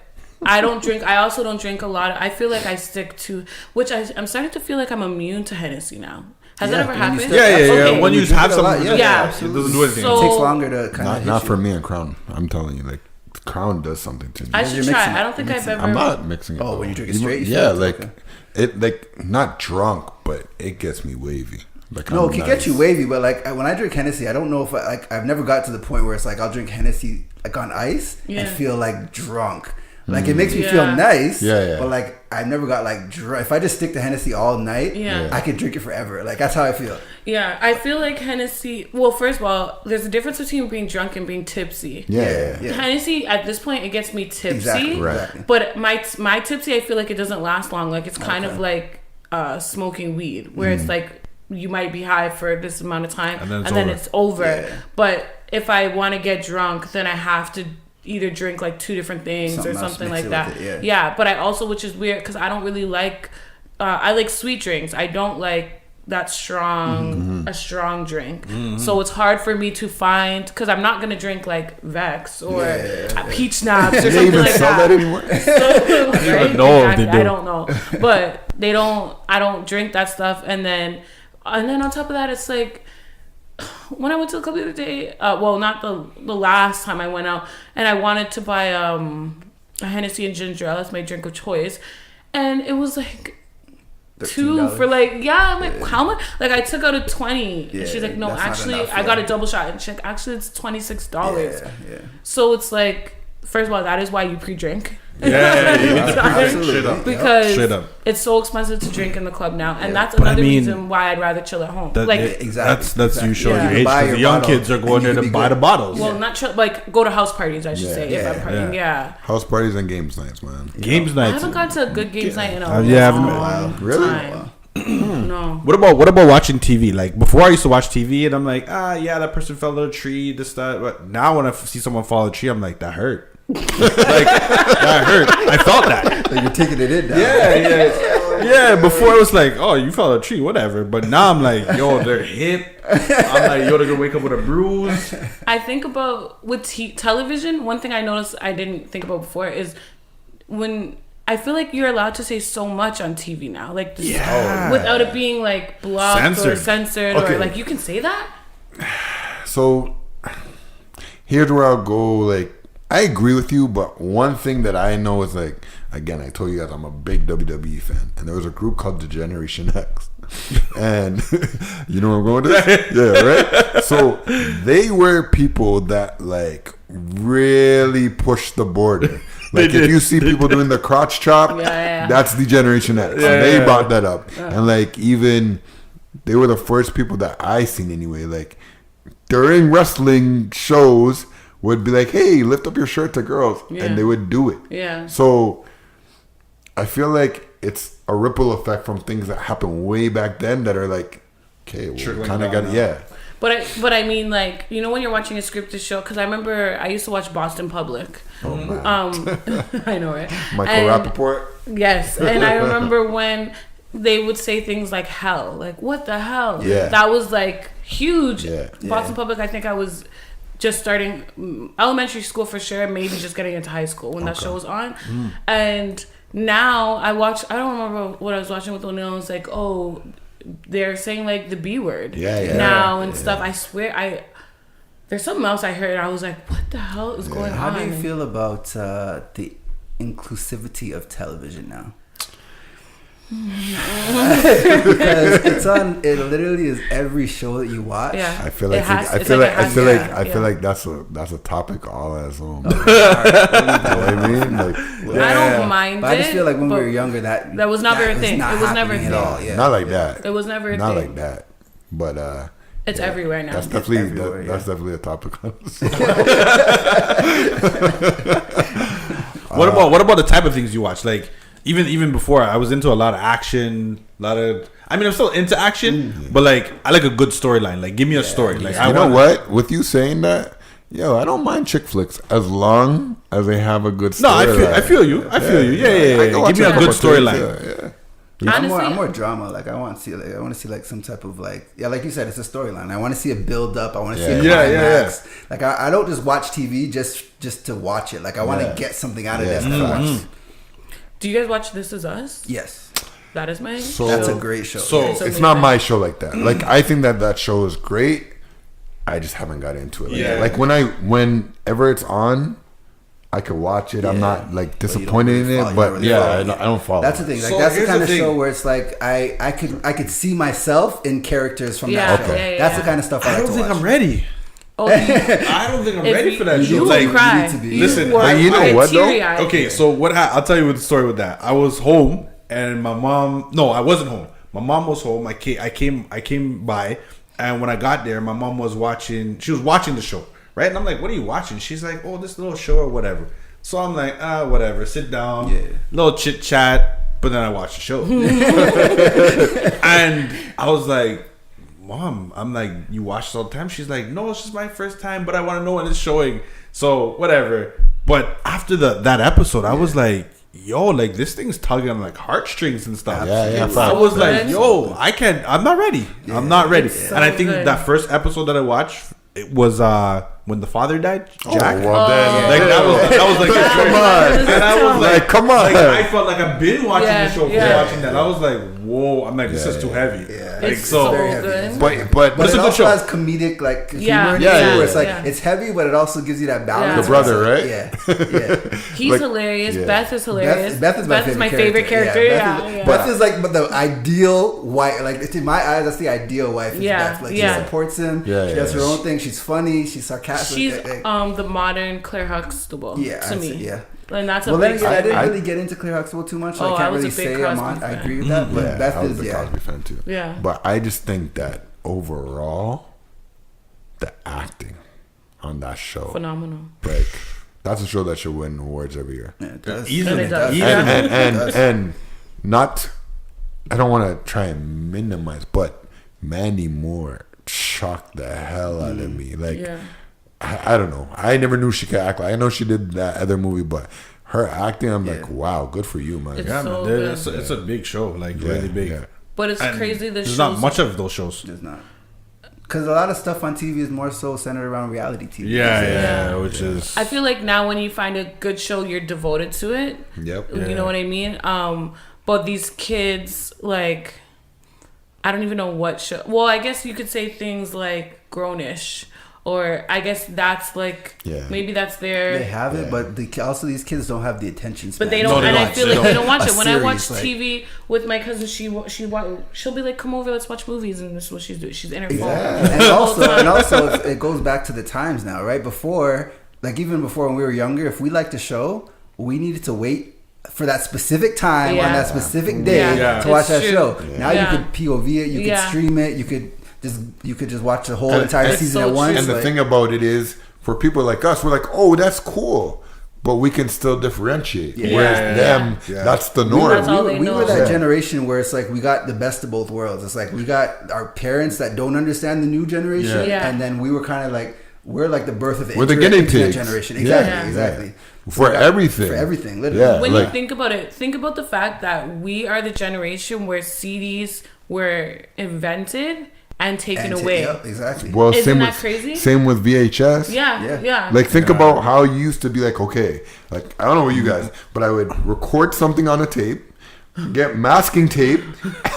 Speaker 5: I don't drink. I also don't drink a lot. I feel like I stick to, I'm starting to feel like I'm immune to Hennessy now. Has that ever
Speaker 3: when you
Speaker 5: happened?
Speaker 3: start-
Speaker 5: Okay.
Speaker 4: When you
Speaker 3: drink
Speaker 4: have
Speaker 3: it a
Speaker 4: some,
Speaker 3: lot,
Speaker 5: Yeah.
Speaker 4: it doesn't do anything.
Speaker 5: So-
Speaker 3: It takes longer to kind of
Speaker 2: Not for me and Crown. I'm telling you, like, Crown does something to me.
Speaker 5: I
Speaker 3: You're
Speaker 5: should
Speaker 3: mixing
Speaker 5: try.
Speaker 3: it.
Speaker 5: I don't think I've ever.
Speaker 2: I'm not mixing it.
Speaker 3: When you drink it
Speaker 2: Even-
Speaker 3: straight, you
Speaker 2: yeah,
Speaker 3: feel it?
Speaker 2: like
Speaker 3: Okay.
Speaker 2: it, like not drunk, but it gets me wavy. Like,
Speaker 3: No,
Speaker 2: I'm
Speaker 3: it can
Speaker 2: nice.
Speaker 3: get you wavy, but like when I drink Hennessy, I don't know if I've never got to the point where it's like I'll drink Hennessy like on ice
Speaker 5: Yeah.
Speaker 3: and feel like drunk. Like it makes me feel
Speaker 5: Yeah.
Speaker 3: nice,
Speaker 2: Yeah.
Speaker 3: but like I've never got like drunk. If I just stick to Hennessy all night,
Speaker 5: Yeah.
Speaker 3: I can drink it forever. Like that's how I feel.
Speaker 5: Yeah, I feel like Hennessy. Well, first of all, there's a difference between being drunk and being tipsy.
Speaker 2: Yeah.
Speaker 3: Yeah.
Speaker 5: Hennessy at this point it gets me tipsy.
Speaker 3: Exactly.
Speaker 2: Right.
Speaker 3: Exactly.
Speaker 5: But my tipsy, I feel like it doesn't last long. Like it's kind of like smoking weed, where it's like you might be high for this amount of time
Speaker 4: And then it's
Speaker 5: over.
Speaker 3: Yeah.
Speaker 5: But if I want to get drunk, then I have to either drink like two different things
Speaker 3: Something
Speaker 5: or
Speaker 3: else,
Speaker 5: something
Speaker 3: mix
Speaker 5: like
Speaker 3: it
Speaker 5: that.
Speaker 3: with it,
Speaker 5: Yeah, but I also, which is weird because I don't really like. I like sweet drinks. I don't like that strong a strong drink. So it's hard for me to find because I'm not gonna drink like Vex or peach schnapps or
Speaker 2: They
Speaker 5: something
Speaker 2: even
Speaker 5: like
Speaker 2: sell that
Speaker 5: that.
Speaker 2: anymore?
Speaker 5: Right?
Speaker 4: know if they
Speaker 5: Exactly. I
Speaker 4: do.
Speaker 5: don't know, but they don't. I don't drink that stuff, and then on top of that, it's like when I went to the club the other day. Well, not the last time I went out, and I wanted to buy a Hennessy and ginger ale. That's my drink of choice, and it was like. $2
Speaker 3: $13.
Speaker 5: for like I'm like how much like I took out a 20 and she's like no
Speaker 3: that's not
Speaker 5: actually
Speaker 3: enough,
Speaker 5: I got
Speaker 3: yeah.
Speaker 5: a double shot and she's like actually it's $26
Speaker 3: Yeah.
Speaker 5: so it's like first of all that is why you pre-drink
Speaker 3: Absolutely.
Speaker 5: because
Speaker 4: Straight up.
Speaker 5: it's so expensive to drink in the club now and that's
Speaker 4: But I
Speaker 5: another
Speaker 4: mean,
Speaker 5: reason why I'd rather chill at home
Speaker 4: That,
Speaker 5: like
Speaker 3: exactly.
Speaker 4: That's you showing
Speaker 5: Yeah.
Speaker 4: your age
Speaker 3: Buy
Speaker 4: because
Speaker 3: your
Speaker 4: the young
Speaker 3: bottle
Speaker 4: kids are
Speaker 3: and
Speaker 4: going
Speaker 3: you
Speaker 4: there
Speaker 3: can
Speaker 4: to
Speaker 3: be
Speaker 4: buy
Speaker 3: good.
Speaker 4: the bottles.
Speaker 5: well not chill like go to house parties I should
Speaker 2: Yeah.
Speaker 5: say if I'm partying yeah
Speaker 2: House parties and games nights, man.
Speaker 4: Games
Speaker 5: I
Speaker 4: nights.
Speaker 5: haven't gone to a good games night in a
Speaker 4: yeah, I
Speaker 5: long
Speaker 4: haven't-
Speaker 2: Really?
Speaker 5: time. No.
Speaker 4: What about watching TV? Like before, I used to watch TV, and I'm like, yeah, that person fell in a tree, this that. But now, when I see someone fall in a tree, I'm like, that hurt. Like that hurt. I felt that.
Speaker 3: Like you're taking it in now.
Speaker 4: Yeah. Before it was like, oh, you fell in a tree, whatever. But now I'm like, yo, they're hip. I'm like, yo, they're gonna wake up with a bruise.
Speaker 5: I think about with television. One thing I noticed I didn't think about before is when I feel like you're allowed to say so much on TV now, like this, without it being like blocked or censored
Speaker 2: Okay.
Speaker 5: or like you can say that.
Speaker 2: So here's where I'll go. Like, I agree with you, but one thing that I know is like, again, I told you guys I'm a big WWE fan, and there was a group called the Generation X, and you know where I'm going with this? Yeah, right. So they were people that like really pushed the border. Like if you see people doing the crotch chop,
Speaker 5: Yeah.
Speaker 2: that's the Generation X. And they brought that up, and like even they were the first people that I seen anyway. Like during wrestling shows, would be like, "Hey, lift up your shirt to girls,"
Speaker 5: Yeah.
Speaker 2: and they would do it.
Speaker 5: Yeah.
Speaker 2: So I feel like it's a ripple effect from things that happened way back then that are like, okay, well,
Speaker 4: Trickling
Speaker 2: kind of
Speaker 4: down
Speaker 2: got
Speaker 4: now.
Speaker 2: yeah.
Speaker 5: But I mean, like, you know, when you're watching a scripted show, because I remember I used to watch Boston Public.
Speaker 2: Oh man,
Speaker 5: I know, right?
Speaker 2: Michael
Speaker 5: And-
Speaker 2: Rappaport.
Speaker 5: Yes, and I remember when they would say things like "hell," like "what the hell?"
Speaker 2: Yeah.
Speaker 5: That was like huge.
Speaker 2: Yeah.
Speaker 5: Boston Public. I think I was just starting elementary school for sure, maybe just getting into high school when that show was on, and now I watch. I don't remember what I was watching with O'Neill. It's like, oh, they're saying like the B word
Speaker 2: Yeah.
Speaker 5: now and stuff. I swear, there's something else I heard. I was like, what the hell is going
Speaker 3: How
Speaker 5: on?
Speaker 3: do you feel about the inclusivity of television now? Because it's on. It literally is every show that you watch.
Speaker 5: Yeah.
Speaker 2: I feel like
Speaker 5: It has-
Speaker 2: I
Speaker 5: it's
Speaker 2: feel
Speaker 5: like
Speaker 2: like
Speaker 5: it
Speaker 2: I
Speaker 5: has
Speaker 2: feel
Speaker 5: to,
Speaker 2: like
Speaker 5: yeah.
Speaker 2: I feel
Speaker 5: Yeah.
Speaker 2: like that's a topic all as own. You know what I mean? Like,
Speaker 5: I don't mind
Speaker 3: But I just
Speaker 5: it,
Speaker 3: feel like when we
Speaker 5: but
Speaker 3: were younger, that
Speaker 5: was never a thing.
Speaker 3: not
Speaker 5: It was never a
Speaker 3: happening at
Speaker 5: thing.
Speaker 3: all. Yeah.
Speaker 2: not like that.
Speaker 5: It was never a
Speaker 2: Not
Speaker 5: thing.
Speaker 2: like that. But
Speaker 5: It's everywhere now.
Speaker 2: that's definitely
Speaker 3: everywhere,
Speaker 2: that's definitely a topic.
Speaker 4: What about the type of things you watch? Like even before, I was into a lot of action, I mean, I'm still into action, but like I like a good storyline. Like, give me a story. Like,
Speaker 2: You know what? With you saying that, yo, I don't mind chick flicks as long as they have a good
Speaker 4: No,
Speaker 2: story.
Speaker 4: I feel you. I feel you. Yeah.
Speaker 2: I can watch
Speaker 4: Give me a
Speaker 2: couple
Speaker 4: good
Speaker 2: things,
Speaker 4: storyline.
Speaker 2: yeah.
Speaker 5: Honestly,
Speaker 3: I'm more drama. Like I want to see like some type of like like you said, it's a storyline. I want to see a build up. I want to see a
Speaker 2: Yeah.
Speaker 3: climax. Like I don't just watch TV just to watch it. Like I want to get something out of this.
Speaker 2: Yeah.
Speaker 3: that I watch.
Speaker 5: do you guys watch This Is Us?
Speaker 3: Yes,
Speaker 5: That is my.
Speaker 2: So-
Speaker 3: that's a
Speaker 5: show.
Speaker 3: great show.
Speaker 4: So-
Speaker 3: Yeah.
Speaker 5: It's
Speaker 2: It's not
Speaker 5: amazing.
Speaker 2: my show like that. Like I think that show is great. I just haven't got into it. Like,
Speaker 4: Yeah.
Speaker 2: that. Like whenever it's on, I could watch it. I'm
Speaker 3: Yeah.
Speaker 2: not like
Speaker 3: But you don't
Speaker 2: disappointed
Speaker 3: really
Speaker 2: in
Speaker 3: follow-
Speaker 2: it,
Speaker 3: you
Speaker 2: but
Speaker 3: don't really
Speaker 2: yeah,
Speaker 3: follow.
Speaker 2: I don't follow.
Speaker 3: That's the thing. Like
Speaker 4: So
Speaker 3: that's the
Speaker 4: here's
Speaker 3: kind
Speaker 4: the
Speaker 3: of show
Speaker 4: thing.
Speaker 3: where it's like I could see myself in characters from
Speaker 5: Yeah,
Speaker 3: that show.
Speaker 5: yeah, yeah,
Speaker 3: That's the
Speaker 5: yeah.
Speaker 3: kind of stuff I
Speaker 4: I
Speaker 3: like
Speaker 4: don't
Speaker 3: to
Speaker 4: think
Speaker 3: watch.
Speaker 4: I'm ready.
Speaker 5: Oh,
Speaker 4: I don't think I'm
Speaker 5: if
Speaker 4: ready for that
Speaker 5: you
Speaker 4: show.
Speaker 5: will
Speaker 4: Like,
Speaker 5: cry.
Speaker 3: you need to be.
Speaker 4: Listen,
Speaker 5: will
Speaker 2: you know
Speaker 5: get
Speaker 2: what, though?
Speaker 5: teary-eyed.
Speaker 4: okay, so I'll tell you the story with that. I was home and my mom. No, I wasn't home. My mom was home. I came by, and when I got there, my mom was watching. She was watching the show, right? And I'm like, "What are you watching?" She's like, "Oh, this little show or whatever." So I'm like, whatever. Sit down,
Speaker 3: Yeah.
Speaker 4: little chit chat. But then I watched the show, and I was like, "Mom," I'm like, "You watch this all the time?" She's like, "No, it's just my first time, but I want to know when it's showing." So whatever. But after that episode, I was like, "Yo, like this thing's tugging on like heartstrings and stuff."
Speaker 2: Yeah,
Speaker 4: I was like,
Speaker 5: good.
Speaker 4: "Yo, I'm not ready. I'm not ready."
Speaker 5: It's
Speaker 4: And I
Speaker 5: so
Speaker 4: think
Speaker 5: good.
Speaker 4: that first episode that I watched, it was when the father died,
Speaker 2: Oh,
Speaker 4: Jack.
Speaker 2: well, then,
Speaker 4: Like that was like
Speaker 2: come on.
Speaker 4: and I was like,
Speaker 2: Like, come on.
Speaker 4: Like, I felt like I've been watching
Speaker 5: Yeah,
Speaker 4: the show,
Speaker 5: yeah.
Speaker 4: watching that. I was like, whoa! I'm like, this is too heavy.
Speaker 3: Yeah.
Speaker 4: Like
Speaker 5: It's
Speaker 4: so.
Speaker 5: so
Speaker 3: very heavy.
Speaker 5: good.
Speaker 2: but
Speaker 3: But
Speaker 4: it's
Speaker 3: it
Speaker 4: a good
Speaker 3: also
Speaker 4: show.
Speaker 3: has comedic like humor
Speaker 5: Yeah,
Speaker 3: in it,
Speaker 2: yeah,
Speaker 3: too,
Speaker 2: yeah,
Speaker 3: where it's like
Speaker 5: yeah.
Speaker 3: it's heavy, but it also gives you that balance.
Speaker 5: The
Speaker 2: brother,
Speaker 3: It's
Speaker 2: right?
Speaker 3: like- Yeah,
Speaker 5: He's
Speaker 2: Like,
Speaker 5: hilarious.
Speaker 2: yeah.
Speaker 5: Beth is hilarious.
Speaker 3: Beth is my
Speaker 5: favorite character.
Speaker 3: Yeah,
Speaker 5: Yeah,
Speaker 3: Beth is like the ideal wife. Like in my eyes, that's the ideal wife. Is
Speaker 5: Yeah,
Speaker 3: Beth. Like
Speaker 5: yeah.
Speaker 3: she supports him.
Speaker 2: Yeah,
Speaker 3: she does
Speaker 2: yeah.
Speaker 3: her own thing. She's funny. She's sarcastic.
Speaker 5: She's
Speaker 3: like,
Speaker 5: the modern Claire Huxtable.
Speaker 3: yeah,
Speaker 5: to
Speaker 3: I'd
Speaker 5: me.
Speaker 3: say, yeah.
Speaker 5: And that's a
Speaker 3: Well, then
Speaker 5: big
Speaker 3: again, I didn't
Speaker 2: I-
Speaker 3: really get into Claire Huxtable too much. So
Speaker 5: Oh,
Speaker 3: I
Speaker 5: I
Speaker 3: can't
Speaker 5: was a
Speaker 3: really
Speaker 5: big
Speaker 3: say
Speaker 5: Cosby
Speaker 3: I
Speaker 5: fan.
Speaker 3: agree with that. But
Speaker 2: Yeah,
Speaker 3: Beth
Speaker 2: I was
Speaker 3: is
Speaker 2: a big Cosby fan too.
Speaker 5: Yeah.
Speaker 2: But I just think that overall, the acting on that show,
Speaker 5: phenomenal.
Speaker 2: like that's a show that should win awards every year.
Speaker 3: Yeah, it does.
Speaker 4: Easily.
Speaker 5: And it does.
Speaker 4: Easily.
Speaker 2: And not, I don't want to try and minimize, but Mandy Moore shocked the hell out of me. Like,
Speaker 5: Yeah.
Speaker 2: I don't know. I never knew she could act. Like, I know she did that other movie, but her acting, I'm like, wow, good for you, man.
Speaker 5: It's
Speaker 4: Yeah,
Speaker 5: so
Speaker 4: man,
Speaker 5: good.
Speaker 4: it's a big show, like
Speaker 2: Yeah,
Speaker 4: really big.
Speaker 2: yeah.
Speaker 5: But it's
Speaker 4: And
Speaker 5: crazy. The
Speaker 4: there's
Speaker 5: shows.
Speaker 4: not much of those shows.
Speaker 3: It's not. Because a lot of stuff on TV is more so centered around reality TV.
Speaker 4: Yeah, which is
Speaker 5: I feel like now when you find a good show, you're devoted to it.
Speaker 2: Yep.
Speaker 5: You know what I mean? But these kids, like, I don't even know what show. Well, I guess you could say things like Grownish, or I guess that's like,
Speaker 2: Yeah.
Speaker 5: maybe that's their.
Speaker 3: They have it, but also these kids don't have the attention span.
Speaker 5: But they don't,
Speaker 4: No, they
Speaker 5: and I
Speaker 4: don't.
Speaker 5: feel
Speaker 4: They
Speaker 5: like they
Speaker 4: don't.
Speaker 5: don't watch
Speaker 3: A
Speaker 5: it. When I watch
Speaker 3: series, like-
Speaker 5: TV with my cousin, she'll be like, "Come over, let's watch movies," and this is what she's doing. She's in her phone.
Speaker 3: Exactly. And also, it goes back to the times now, right? Before, like even before when we were younger, if we liked a show, we needed to wait for that specific time on
Speaker 5: Yeah.
Speaker 3: that specific day
Speaker 5: Yeah.
Speaker 3: to watch
Speaker 5: It's
Speaker 3: that
Speaker 5: true.
Speaker 3: show. Now
Speaker 5: Yeah.
Speaker 3: you could POV it, you could
Speaker 5: Yeah.
Speaker 3: stream it, you could just watch the whole entire
Speaker 2: and-
Speaker 3: season
Speaker 5: so
Speaker 3: at once.
Speaker 2: And the
Speaker 3: like-
Speaker 2: thing about it is, for people like us, we're like, oh, that's cool. But we can still differentiate.
Speaker 3: Yeah.
Speaker 2: Whereas
Speaker 4: Yeah.
Speaker 2: them,
Speaker 4: Yeah.
Speaker 2: that's the
Speaker 3: we
Speaker 2: norm.
Speaker 5: That's all they
Speaker 3: we
Speaker 5: know.
Speaker 3: were that
Speaker 2: Yeah.
Speaker 3: generation where it's like we got the best of both worlds. It's like we got our parents that don't understand the new generation,
Speaker 4: Yeah.
Speaker 5: Yeah.
Speaker 3: and then we were kind of like we're like the birth of the
Speaker 2: We're the guinea
Speaker 3: internet
Speaker 2: pigs.
Speaker 3: generation.
Speaker 2: Yeah.
Speaker 3: Exactly,
Speaker 5: Yeah.
Speaker 3: exactly.
Speaker 2: For
Speaker 3: We got-
Speaker 2: everything.
Speaker 3: for everything, literally.
Speaker 2: Yeah.
Speaker 5: When
Speaker 2: like-
Speaker 5: you think about it, think about the fact that we are the generation where CDs were invented and taken
Speaker 3: And
Speaker 5: away.
Speaker 3: yep, exactly.
Speaker 2: Well,
Speaker 5: Isn't
Speaker 2: same
Speaker 5: that
Speaker 2: with,
Speaker 5: crazy?
Speaker 2: Same with VHS.
Speaker 5: Yeah,
Speaker 3: Yeah.
Speaker 5: yeah.
Speaker 2: Like, think about how you used to be like, okay, like, I don't know what you guys, but I would record something on a tape, get masking tape,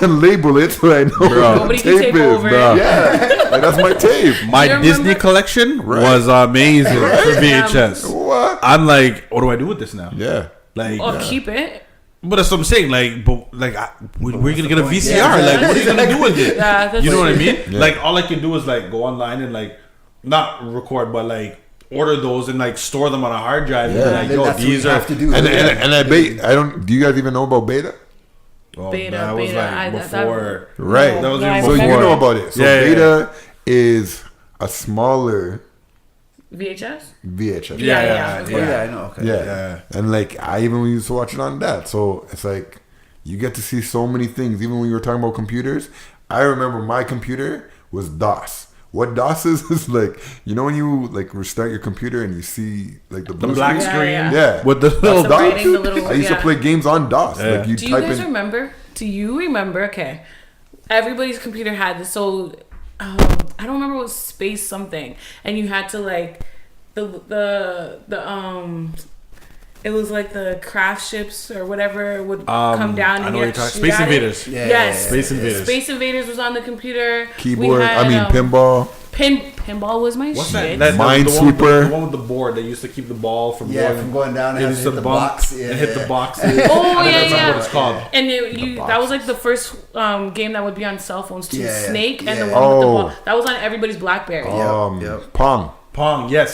Speaker 2: and label it so I know what
Speaker 5: Nobody
Speaker 2: the
Speaker 5: can
Speaker 2: tape
Speaker 5: tape
Speaker 2: is.
Speaker 5: over it.
Speaker 2: Yeah, like, that's my tape.
Speaker 4: my
Speaker 5: You remember-
Speaker 4: Disney collection was amazing for VHS.
Speaker 2: What?
Speaker 4: I'm like, what do I do with this now?
Speaker 2: Yeah.
Speaker 4: Like,
Speaker 5: or keep it.
Speaker 4: but that's what I'm saying. We're gonna get a VCR.
Speaker 3: Yeah.
Speaker 4: Like, what are you gonna do with it?
Speaker 5: Yeah, that's
Speaker 4: You know what I
Speaker 5: true.
Speaker 4: mean?
Speaker 2: Yeah.
Speaker 4: Like, all I can do is like go online and like not record, but like order those and like store them on a hard drive.
Speaker 2: Yeah.
Speaker 4: And like,
Speaker 3: Then
Speaker 4: yo,
Speaker 3: that's what
Speaker 4: these
Speaker 3: you
Speaker 4: are.
Speaker 3: have to do.
Speaker 2: And I bet, I don't, do you guys even know about beta?
Speaker 4: Oh,
Speaker 5: Beta,
Speaker 4: that was
Speaker 5: beta,
Speaker 4: like before.
Speaker 2: Right.
Speaker 4: That was
Speaker 5: No,
Speaker 4: even
Speaker 2: So you
Speaker 4: before.
Speaker 2: know about it. So
Speaker 4: Yeah, yeah,
Speaker 2: beta is a smaller
Speaker 5: VHS?
Speaker 2: VHS.
Speaker 5: Yeah,
Speaker 4: Yeah,
Speaker 5: of
Speaker 3: Oh,
Speaker 5: course.
Speaker 3: yeah, I know. Okay.
Speaker 2: Yeah.
Speaker 4: Yeah.
Speaker 2: And like I even used to watch it on that. So it's like you get to see so many things. Even when you were talking about computers, I remember my computer was DOS. What DOS is like, you know when you like restart your computer and you see like the blue
Speaker 4: black
Speaker 2: screen?
Speaker 4: screen.
Speaker 5: Yeah.
Speaker 2: Yeah.
Speaker 4: With the little
Speaker 5: the
Speaker 2: DOS.
Speaker 5: writing, the little-
Speaker 2: I used to
Speaker 5: yeah.
Speaker 2: play games on DOS.
Speaker 4: Yeah.
Speaker 2: Like you
Speaker 5: Do you
Speaker 2: type
Speaker 5: guys
Speaker 2: in
Speaker 5: remember? Do you remember? Okay, everybody's computer had this. So I don't remember what space something, and you had to like the it was like the craft ships or whatever would come down.
Speaker 4: I
Speaker 5: and
Speaker 4: know
Speaker 5: you
Speaker 4: what you're
Speaker 5: had to
Speaker 4: talking.
Speaker 5: shoot
Speaker 4: Space
Speaker 5: at it.
Speaker 4: Invaders.
Speaker 3: Yeah,
Speaker 5: Yes,
Speaker 3: yeah,
Speaker 4: Space Invaders.
Speaker 5: Space Invaders was on the computer.
Speaker 2: keyboard.
Speaker 5: We had,
Speaker 2: pinball.
Speaker 5: Pinball was my
Speaker 4: What's
Speaker 5: shit.
Speaker 4: that?
Speaker 2: Minesweeper.
Speaker 4: The one with the board that used to keep the ball from
Speaker 3: going down and
Speaker 4: used
Speaker 3: hit
Speaker 4: to
Speaker 3: the
Speaker 4: bump
Speaker 3: box.
Speaker 4: and
Speaker 3: Yeah,
Speaker 4: hit
Speaker 3: yeah.
Speaker 4: the boxes.
Speaker 5: Oh,
Speaker 4: I don't
Speaker 5: yeah,
Speaker 4: remember
Speaker 5: yeah.
Speaker 4: what it's called.
Speaker 5: And that was like the first game that would be on cell phones too.
Speaker 3: Yeah, yeah.
Speaker 5: Snake and the
Speaker 3: Yeah.
Speaker 5: one with the
Speaker 2: Oh.
Speaker 5: ball. That was on everybody's BlackBerry.
Speaker 3: Yep.
Speaker 2: Pong.
Speaker 4: Pong. Yes.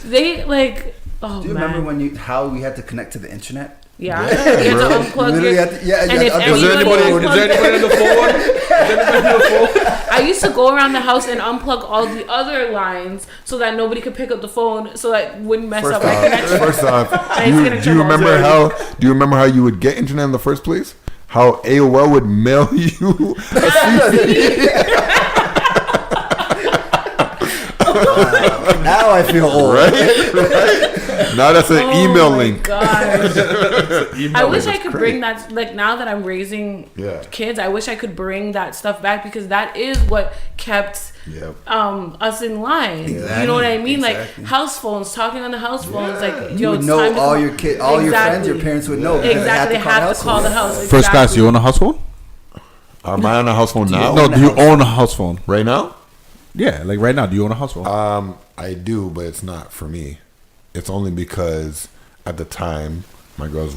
Speaker 5: They like. Oh
Speaker 3: Do you
Speaker 5: man.
Speaker 3: remember how we had to connect to the internet?
Speaker 5: Yeah. You had to unplug
Speaker 3: Literally
Speaker 5: your.
Speaker 3: had to- yeah,
Speaker 5: and
Speaker 3: yeah,
Speaker 5: if
Speaker 3: was
Speaker 4: Is there
Speaker 5: anybody
Speaker 4: anybody? Is there
Speaker 5: unplugged
Speaker 4: anybody on the phone? Is there anybody on the phone?
Speaker 5: I used to go around the house and unplug all the other lines so that nobody could pick up the phone, so that it wouldn't mess up my connection.
Speaker 2: First off,
Speaker 5: I used to get in
Speaker 2: do you
Speaker 5: trouble.
Speaker 2: remember how? Do you remember how you would get internet in the first place? How AOL would mail you a CD.
Speaker 3: Now I feel old.
Speaker 2: Right? Now that's an email link.
Speaker 5: Gosh. I wish I could
Speaker 2: crazy.
Speaker 5: bring that. Like now that I'm raising
Speaker 2: Yeah.
Speaker 5: kids, I wish I could bring that stuff back because that is what kept
Speaker 2: Yep.
Speaker 5: us in line.
Speaker 3: Exactly.
Speaker 5: You know what I mean?
Speaker 3: Exactly.
Speaker 5: Like house phones, talking on the house phones. Like
Speaker 3: You
Speaker 5: yo,
Speaker 3: would
Speaker 5: it's
Speaker 3: know
Speaker 5: time to
Speaker 3: all
Speaker 5: call-
Speaker 3: your kids, all your friends, your
Speaker 5: Exactly.
Speaker 3: parents would know. because
Speaker 5: Exactly, they have to call the house.
Speaker 4: First class,
Speaker 5: Exactly.
Speaker 4: you own a house phone?
Speaker 2: Am I on a house phone now?
Speaker 4: No, do you own a house phone?
Speaker 2: Right now?
Speaker 4: Yeah, like right now, do you own a house phone?
Speaker 2: I do, but it's not for me. It's only because at the time my girl's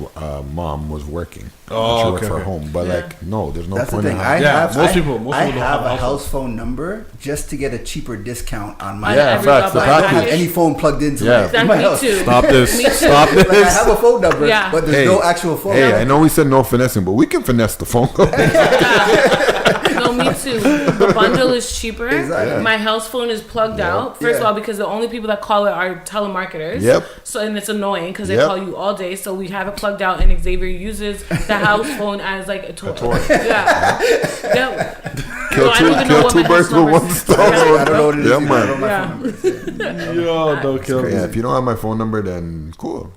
Speaker 2: mom was working.
Speaker 4: Oh,
Speaker 2: she
Speaker 4: okay,
Speaker 2: worked for
Speaker 4: okay.
Speaker 2: home, but like no, there's no
Speaker 3: That's the
Speaker 2: point in
Speaker 3: thing.
Speaker 2: having.
Speaker 4: most people don't
Speaker 3: I
Speaker 4: have
Speaker 3: have a
Speaker 4: house
Speaker 3: house phone number just to get a cheaper discount on my.
Speaker 5: On
Speaker 2: Yeah,
Speaker 5: every
Speaker 2: facts,
Speaker 5: level.
Speaker 2: the
Speaker 3: I don't have
Speaker 2: package.
Speaker 3: any phone plugged into
Speaker 2: Yeah.
Speaker 3: my,
Speaker 5: Exactly,
Speaker 3: my
Speaker 5: me
Speaker 3: house.
Speaker 5: too.
Speaker 4: Stop this.
Speaker 5: Me too.
Speaker 4: Stop
Speaker 3: Like I
Speaker 4: this.
Speaker 3: have a phone number,
Speaker 5: Yeah.
Speaker 3: but there's
Speaker 2: Hey,
Speaker 3: no actual phone.
Speaker 2: Hey,
Speaker 3: number.
Speaker 2: I know we said no finessing, but we can finesse the phone.
Speaker 5: No, me too. The bundle is cheaper.
Speaker 3: Exactly.
Speaker 5: My house phone is plugged out. First of
Speaker 3: Yeah.
Speaker 5: all, because the only people that call it are telemarketers.
Speaker 2: Yep.
Speaker 5: So and it's annoying because they
Speaker 2: Yep.
Speaker 5: call you all day. So we have it plugged out, and Xavier uses the house phone as like a toy. Yeah. Yep.
Speaker 2: Kill
Speaker 5: So I don't even know
Speaker 2: kill
Speaker 5: what
Speaker 2: two
Speaker 5: my
Speaker 2: birds
Speaker 5: house
Speaker 2: with
Speaker 5: number
Speaker 2: one
Speaker 5: is.
Speaker 2: stone.
Speaker 3: I don't know what it is.
Speaker 2: Yeah,
Speaker 3: either.
Speaker 2: man.
Speaker 3: I don't know my phone
Speaker 5: Yeah.
Speaker 3: number.
Speaker 4: Yo, don't kill me.
Speaker 2: Yeah, if you don't have my phone number, then cool.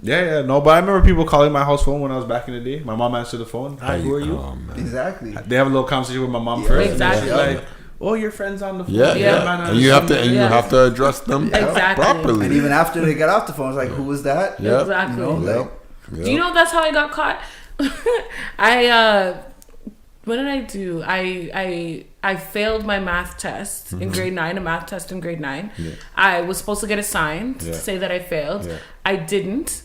Speaker 4: Yeah, no, but I remember people calling my house phone when I was back in the day. My mom answered the phone. Hi, who are you?
Speaker 2: Man.
Speaker 3: Exactly.
Speaker 4: They have a little conversation with my mom first.
Speaker 5: Exactly.
Speaker 4: And she's like, oh, your friend's on the phone.
Speaker 2: Yeah,
Speaker 5: Yeah.
Speaker 2: yeah.
Speaker 4: man,
Speaker 2: And you have to,
Speaker 4: understand.
Speaker 2: you
Speaker 5: Yeah.
Speaker 2: have to address them
Speaker 5: Exactly.
Speaker 2: properly.
Speaker 3: And even after they got off the phone, it's like, who was that?
Speaker 2: Yep.
Speaker 5: Exactly.
Speaker 3: You know, like,
Speaker 2: Yep.
Speaker 5: Do you know that's how I got caught? What did I do? I failed my math test in grade 9, a math test in grade 9.
Speaker 2: Yeah.
Speaker 5: I was supposed to get it signed to
Speaker 2: Yeah.
Speaker 5: say that I failed.
Speaker 2: Yeah.
Speaker 5: I didn't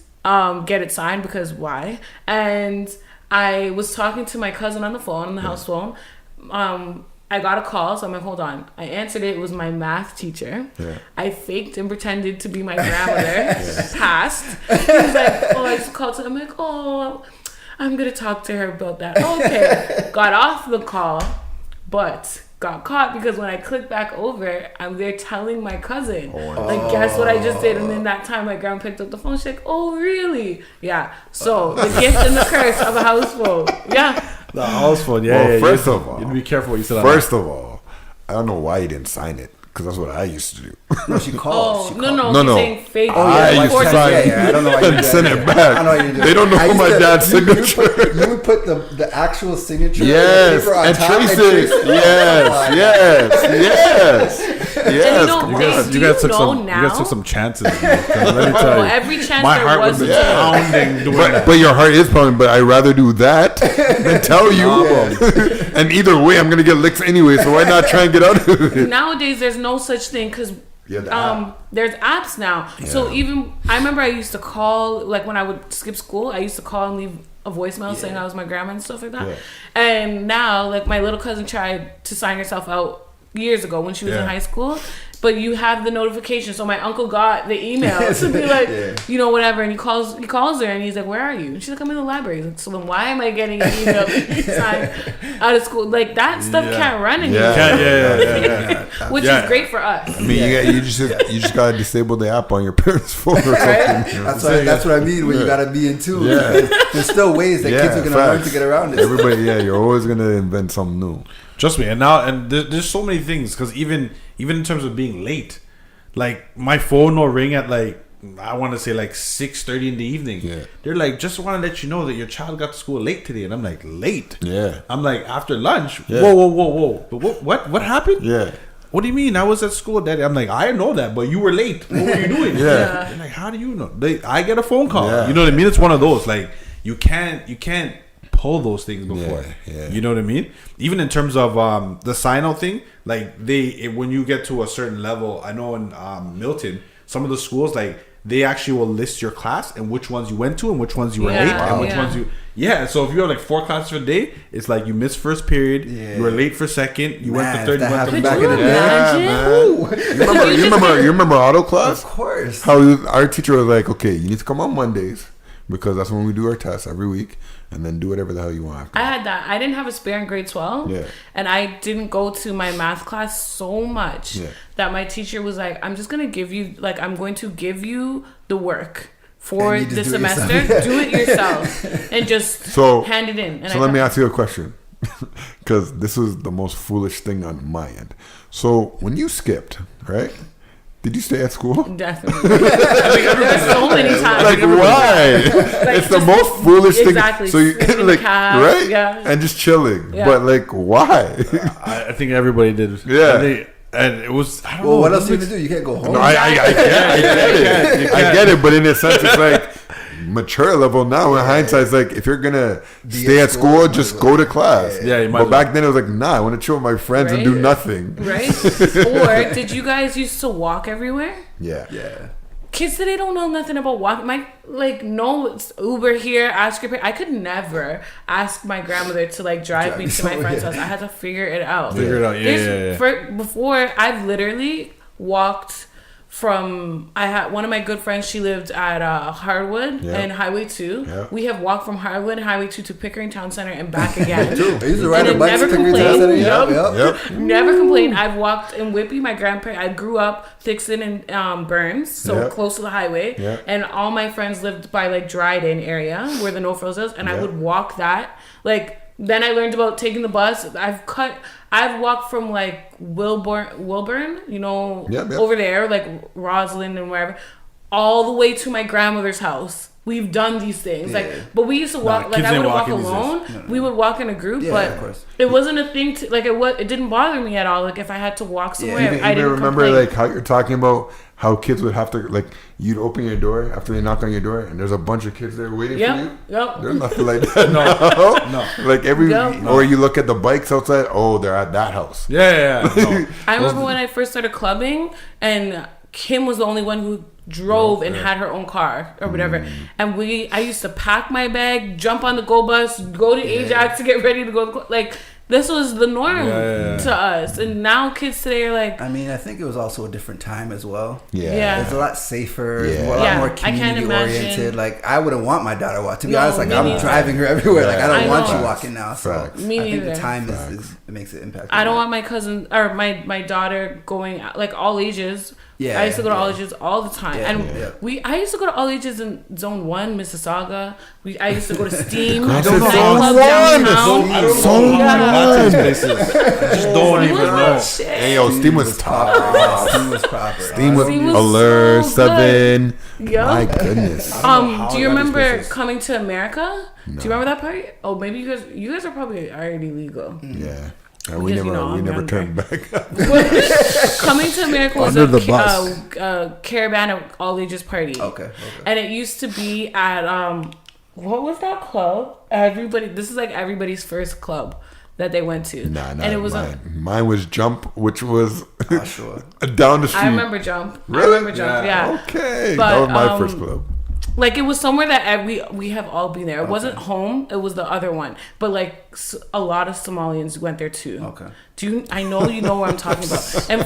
Speaker 5: get it signed because why? And I was talking to my cousin on the phone, on the house phone. I got a call, so I'm like, hold on. I answered it. It was my math teacher.
Speaker 2: Yeah.
Speaker 5: I faked and pretended to be my grandmother. Passed. He was like, oh, I just called. I'm like, oh, I'm going to talk to her about that. Okay. Got off the call, but got caught because when I clicked back over, I'm there telling my cousin, like, guess what I just did? And then that time my grandma picked up the phone. She's like, oh, really? Yeah. So the gift and the curse of a house phone. Yeah.
Speaker 4: The house phone, yeah.
Speaker 2: Well,
Speaker 4: yeah,
Speaker 2: first
Speaker 4: you,
Speaker 2: of all-
Speaker 4: you need to be careful what you said. on
Speaker 2: First of all, I don't know why you didn't sign it because that's what I used to do.
Speaker 3: no, she called.
Speaker 5: Oh,
Speaker 3: She
Speaker 5: no,
Speaker 3: called.
Speaker 5: no.
Speaker 2: No,
Speaker 5: He's
Speaker 2: no.
Speaker 5: saying fake.
Speaker 3: Oh,
Speaker 2: I
Speaker 3: yeah,
Speaker 2: used to
Speaker 3: like,
Speaker 2: sign
Speaker 3: yeah, I don't know why you
Speaker 2: and
Speaker 3: did
Speaker 2: send
Speaker 3: that.
Speaker 2: it back.
Speaker 3: I know why you did
Speaker 2: They don't know
Speaker 3: I used
Speaker 2: my
Speaker 3: to-
Speaker 2: dad's
Speaker 3: you would
Speaker 2: signature.
Speaker 3: You would put the actual signature
Speaker 2: Yes,
Speaker 3: on the paper on
Speaker 2: and
Speaker 3: top
Speaker 2: trace
Speaker 3: and
Speaker 2: it.
Speaker 3: trace it.
Speaker 2: Yes.
Speaker 5: And you
Speaker 2: Yes.
Speaker 5: know,
Speaker 4: You
Speaker 5: Hey,
Speaker 4: guys,
Speaker 5: do
Speaker 4: you guys
Speaker 5: you
Speaker 4: took
Speaker 5: know
Speaker 4: some.
Speaker 5: now?
Speaker 4: You guys took some chances. Man, 'cause let me tell you,
Speaker 5: Every chance
Speaker 4: my
Speaker 5: there
Speaker 4: heart
Speaker 5: was
Speaker 4: would be
Speaker 5: to-
Speaker 4: pounding doing that.
Speaker 2: But your heart is pounding. But I'd rather do that than tell you. And either way, I'm gonna get licks anyway. So why not try and get out of it?
Speaker 5: Nowadays, there's no such thing because
Speaker 2: Yeah, the app.
Speaker 5: there's apps now. So even I remember I used to call, like when I would skip school, I used to call and leave a voicemail saying I was my grandma and stuff like that.
Speaker 2: Yeah.
Speaker 5: And now, like my little cousin tried to sign herself out years ago when she was in
Speaker 2: Yeah.
Speaker 5: high school. But you have the notification, so my uncle got the email to be like, you know, whatever. And he calls her, and he's like, "Where are you?" And she's like, "I'm in the library." He's like, so then why am I getting an email signed out of school? Like that stuff can't run anymore,
Speaker 2: Yeah.
Speaker 5: which
Speaker 4: Yeah.
Speaker 5: is great for us.
Speaker 2: I mean, you just gotta disable the app on your parents' phone or something.
Speaker 3: Right? That's what I mean when you gotta be in tune.
Speaker 2: Yeah.
Speaker 3: There's still ways that kids are gonna learn to get around it.
Speaker 2: Everybody, you're always gonna invent something new.
Speaker 4: Trust me, and there's so many things because even in terms of being late, like my phone will ring at like I want to say like 6:30 in the evening.
Speaker 2: Yeah.
Speaker 4: They're like, just want to let you know that your child got to school late today, and I'm like, late?
Speaker 2: Yeah.
Speaker 4: I'm like, after lunch.
Speaker 2: Yeah.
Speaker 4: Whoa! But what happened?
Speaker 2: Yeah.
Speaker 4: What do you mean? I was at school, Daddy. I'm like, I know that, but you were late. What were you doing?
Speaker 2: Yeah.
Speaker 4: They're like, how do you know? I get a phone call.
Speaker 2: Yeah.
Speaker 4: You know what I mean? It's one of those like you can't pull those things before.
Speaker 2: Yeah.
Speaker 4: You know what I mean? Even in terms of the sign-out thing, like when you get to a certain level, I know in Milton, some of the schools, like, they actually will list your class and which ones you went to and which ones you were late and which ones you... Yeah, so if you have like 4 classes a day, it's like you missed first period, you were late for second, you went to third, you went to
Speaker 3: back in the
Speaker 5: Could
Speaker 3: day.
Speaker 5: you imagine?
Speaker 2: You remember auto class?
Speaker 3: Of course.
Speaker 2: How our teacher was like, okay, you need to come on Mondays because that's when we do our tests every week, and then do whatever the hell you want after.
Speaker 5: I had that. I didn't have a spare in grade 12.
Speaker 2: Yeah.
Speaker 5: And I didn't go to my math class so much
Speaker 2: Yeah.
Speaker 5: that my teacher was like, I'm going to give you the work for
Speaker 3: And you
Speaker 5: the
Speaker 3: just do it
Speaker 5: semester.
Speaker 3: yourself.
Speaker 5: Do it yourself and just hand it in. And
Speaker 2: So let me ask you a question, because this was the most foolish thing on my end. So when you skipped, right? Did you stay at school?
Speaker 5: Definitely. There's so many times.
Speaker 2: Like why? It's the
Speaker 5: just-
Speaker 2: most foolish
Speaker 5: exactly,
Speaker 2: thing. So you
Speaker 5: sniffing the
Speaker 2: like
Speaker 5: calf,
Speaker 2: right?
Speaker 5: yeah.
Speaker 2: And just chilling.
Speaker 5: Yeah.
Speaker 2: But like why?
Speaker 4: I think everybody did.
Speaker 2: Yeah.
Speaker 4: And it was, I don't
Speaker 3: Well,
Speaker 4: know.
Speaker 3: what else are you gonna do? You can't go home.
Speaker 2: No, I get it. I get it. But in a sense, it's like mature level now. In hindsight, it's like if you're gonna stay at school, just go to class.
Speaker 4: Yeah, you might
Speaker 2: But
Speaker 4: as well.
Speaker 2: back then, it was like, nah, I want to chill with my friends and do
Speaker 5: Right.
Speaker 2: nothing.
Speaker 5: Right? Or did you guys used to walk everywhere?
Speaker 2: Yeah.
Speaker 3: Yeah.
Speaker 5: Kids today don't know nothing about walking. No, it's Uber here, ask your parents. I could never ask my grandmother to like drive me to my friend's house. I had to figure it out.
Speaker 4: Figure it out. Yeah.
Speaker 5: Before, I've literally walked from, I had one of my good friends, she lived at Hardwood
Speaker 2: Yeah.
Speaker 5: and Highway 2.
Speaker 2: Yeah.
Speaker 5: We have walked from Hardwood and Highway 2 to Pickering Town Center and back again.
Speaker 3: I used to ride
Speaker 5: And
Speaker 3: a
Speaker 5: it
Speaker 3: bike
Speaker 5: never
Speaker 3: to Pickering
Speaker 5: complained.
Speaker 3: Town Center.
Speaker 5: Yup.
Speaker 3: Yep.
Speaker 5: Never complained. I've walked in Whippy, my grandparents. I grew up Dixon and Burns, so
Speaker 2: Yep.
Speaker 5: close to the highway.
Speaker 2: Yep.
Speaker 5: And all my friends lived by like Dryden area where the No Frills is, and I
Speaker 2: Yep.
Speaker 5: would walk that. Like then I learned about taking the bus. I've walked from like Wilburn, you know,
Speaker 2: Yep, yep.
Speaker 5: over there, like Roslyn and wherever, all the way to my grandmother's house. We've done these things,
Speaker 3: Yeah.
Speaker 5: like, but we used to walk. Like
Speaker 4: kids
Speaker 5: I
Speaker 4: ain't
Speaker 5: would walk
Speaker 4: walking these
Speaker 5: alone. We would walk in a group,
Speaker 3: Yeah,
Speaker 5: but
Speaker 3: of course.
Speaker 5: it wasn't a thing to like. It didn't bother me at all. Like if I had to walk somewhere,
Speaker 3: Yeah,
Speaker 5: I
Speaker 2: You
Speaker 5: didn't
Speaker 2: remember
Speaker 5: complain.
Speaker 2: like how you're talking about how kids would have to like you'd open your door after they knock on your door and there's a bunch of kids there waiting for you.
Speaker 5: Yep.
Speaker 2: There's nothing like that. No. Like
Speaker 5: Yep.
Speaker 2: or you look at the bikes outside. Oh, they're at that house.
Speaker 4: Yeah. No.
Speaker 5: I remember when I first started clubbing, and Kim was the only one who drove and had her own car or whatever. And I used to pack my bag, jump on the go bus, go to Ajax to get ready to go to the like. This was the norm to us, and now kids today are like,
Speaker 3: I mean, I think it was also a different time as well.
Speaker 5: Yeah.
Speaker 3: It's a lot safer. It's
Speaker 2: Yeah.
Speaker 3: a lot
Speaker 5: Yeah,
Speaker 3: more
Speaker 5: I can't
Speaker 3: community
Speaker 5: imagine.
Speaker 3: oriented. Like I wouldn't want my daughter walk. To be
Speaker 5: No,
Speaker 3: honest, like
Speaker 5: me
Speaker 3: I'm
Speaker 5: neither.
Speaker 3: driving her everywhere. Like I don't
Speaker 5: I
Speaker 3: want
Speaker 5: know.
Speaker 3: you walking now. So
Speaker 2: Facts.
Speaker 5: Me
Speaker 3: I think the
Speaker 5: neither.
Speaker 3: time is it makes it impact.
Speaker 5: I don't want my cousin or my daughter going like all ages.
Speaker 3: Yeah,
Speaker 5: I used to go to all
Speaker 3: yeah.
Speaker 5: ages all the time,
Speaker 3: Yeah,
Speaker 5: and
Speaker 3: yeah.
Speaker 5: I used to go to all ages in Zone 1, Mississauga. I used to go to Steam.
Speaker 2: I don't know.
Speaker 5: nightclub
Speaker 2: Zone
Speaker 5: downtown.
Speaker 4: I don't
Speaker 2: So
Speaker 4: know
Speaker 2: yeah.
Speaker 4: how to places. I just don't
Speaker 5: Steam
Speaker 4: even
Speaker 5: was my
Speaker 4: know.
Speaker 5: shit.
Speaker 2: Hey yo, Steam was top.
Speaker 3: Steam was proper.
Speaker 2: Steam was
Speaker 5: Steam was
Speaker 2: Allure,
Speaker 5: so
Speaker 2: 7.
Speaker 5: Yup.
Speaker 2: My goodness.
Speaker 5: Do you
Speaker 4: how I got these
Speaker 5: remember
Speaker 4: places.
Speaker 5: coming to America? Do you remember that part? Oh, maybe you guys are probably already legal.
Speaker 2: Yeah. And we
Speaker 5: Because, you know,
Speaker 2: never
Speaker 5: I'm
Speaker 2: never
Speaker 5: younger.
Speaker 2: turned back up.
Speaker 5: Coming to America was
Speaker 3: Under
Speaker 5: a
Speaker 3: the bus.
Speaker 5: caravan of all ages party.
Speaker 3: Okay.
Speaker 5: And it used to be at what was that club? This is like everybody's first club that they went to.
Speaker 2: Nah,
Speaker 5: and it was
Speaker 2: mine was Jump, which was
Speaker 3: Sure.
Speaker 2: down the street.
Speaker 5: I remember Jump.
Speaker 2: Really?
Speaker 5: I remember Jump. Yeah.
Speaker 2: Okay,
Speaker 5: But,
Speaker 2: that was my first club.
Speaker 5: Like it was somewhere that we have all been there. It wasn't home. It was the other one. But like a lot of Somalians went there too.
Speaker 3: Okay.
Speaker 5: I know you know what I'm talking about. And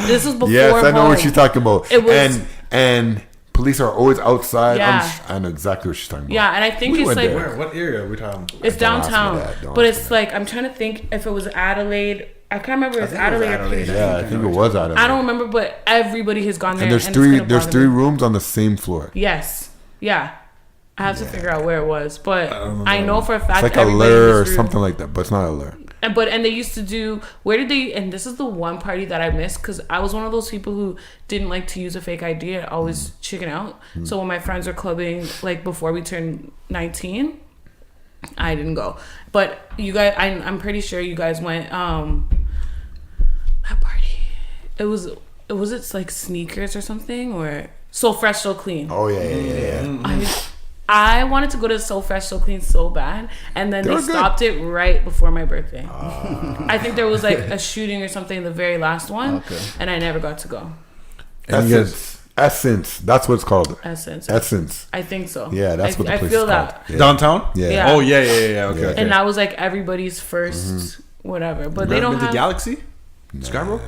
Speaker 5: this is before.
Speaker 2: Yes, I know what
Speaker 5: home.
Speaker 2: she's talking about.
Speaker 5: It was-
Speaker 2: and police are always outside.
Speaker 5: Yeah.
Speaker 2: I know exactly what she's talking about.
Speaker 5: Yeah, and I think
Speaker 2: We
Speaker 5: it's
Speaker 2: went
Speaker 5: like
Speaker 2: there.
Speaker 4: Where? What area are we talking?
Speaker 5: it's
Speaker 2: Don't ask me
Speaker 5: downtown.
Speaker 2: that. Don't
Speaker 5: But
Speaker 2: ask
Speaker 5: it's like I'm trying to think if it was Adelaide. I can't remember if it's
Speaker 3: think it was
Speaker 5: Adelaide or
Speaker 3: Adelaide.
Speaker 5: Peterson.
Speaker 2: Yeah, I think it was out of
Speaker 5: I don't remember, but everybody has gone there.
Speaker 2: And there's
Speaker 5: it's
Speaker 2: three.
Speaker 5: gonna
Speaker 2: There's
Speaker 5: bother
Speaker 2: three
Speaker 5: me.
Speaker 2: rooms on the same floor.
Speaker 5: Yes. Yeah. I have to figure out where it was, but I know for a fact
Speaker 2: It's like a
Speaker 5: everybody
Speaker 2: lure or
Speaker 5: was rude.
Speaker 2: something like that, but it's not a lure.
Speaker 5: And they used to do and this is the one party that I missed because I was one of those people who didn't like to use a fake ID. I always chicken out. So when my friends were clubbing like before we turned 19, I didn't go. But you guys, I'm pretty sure you guys went that party. It's like sneakers or something or So Fresh So Clean.
Speaker 2: Oh yeah.
Speaker 5: I I wanted to go to So Fresh, So Clean so bad, and then they stopped it right before my birthday. I think there was like a shooting or something, the very last one, and I never got to go.
Speaker 2: Essence. That's what it's called.
Speaker 5: Essence. I think so.
Speaker 2: Yeah, that's what the place
Speaker 5: feel
Speaker 2: is called.
Speaker 5: that.
Speaker 2: Yeah.
Speaker 4: Downtown?
Speaker 5: Yeah.
Speaker 4: Oh, yeah. Okay.
Speaker 5: And that was like everybody's first whatever. But they don't
Speaker 4: been
Speaker 5: have...
Speaker 4: to Galaxy? Scarborough?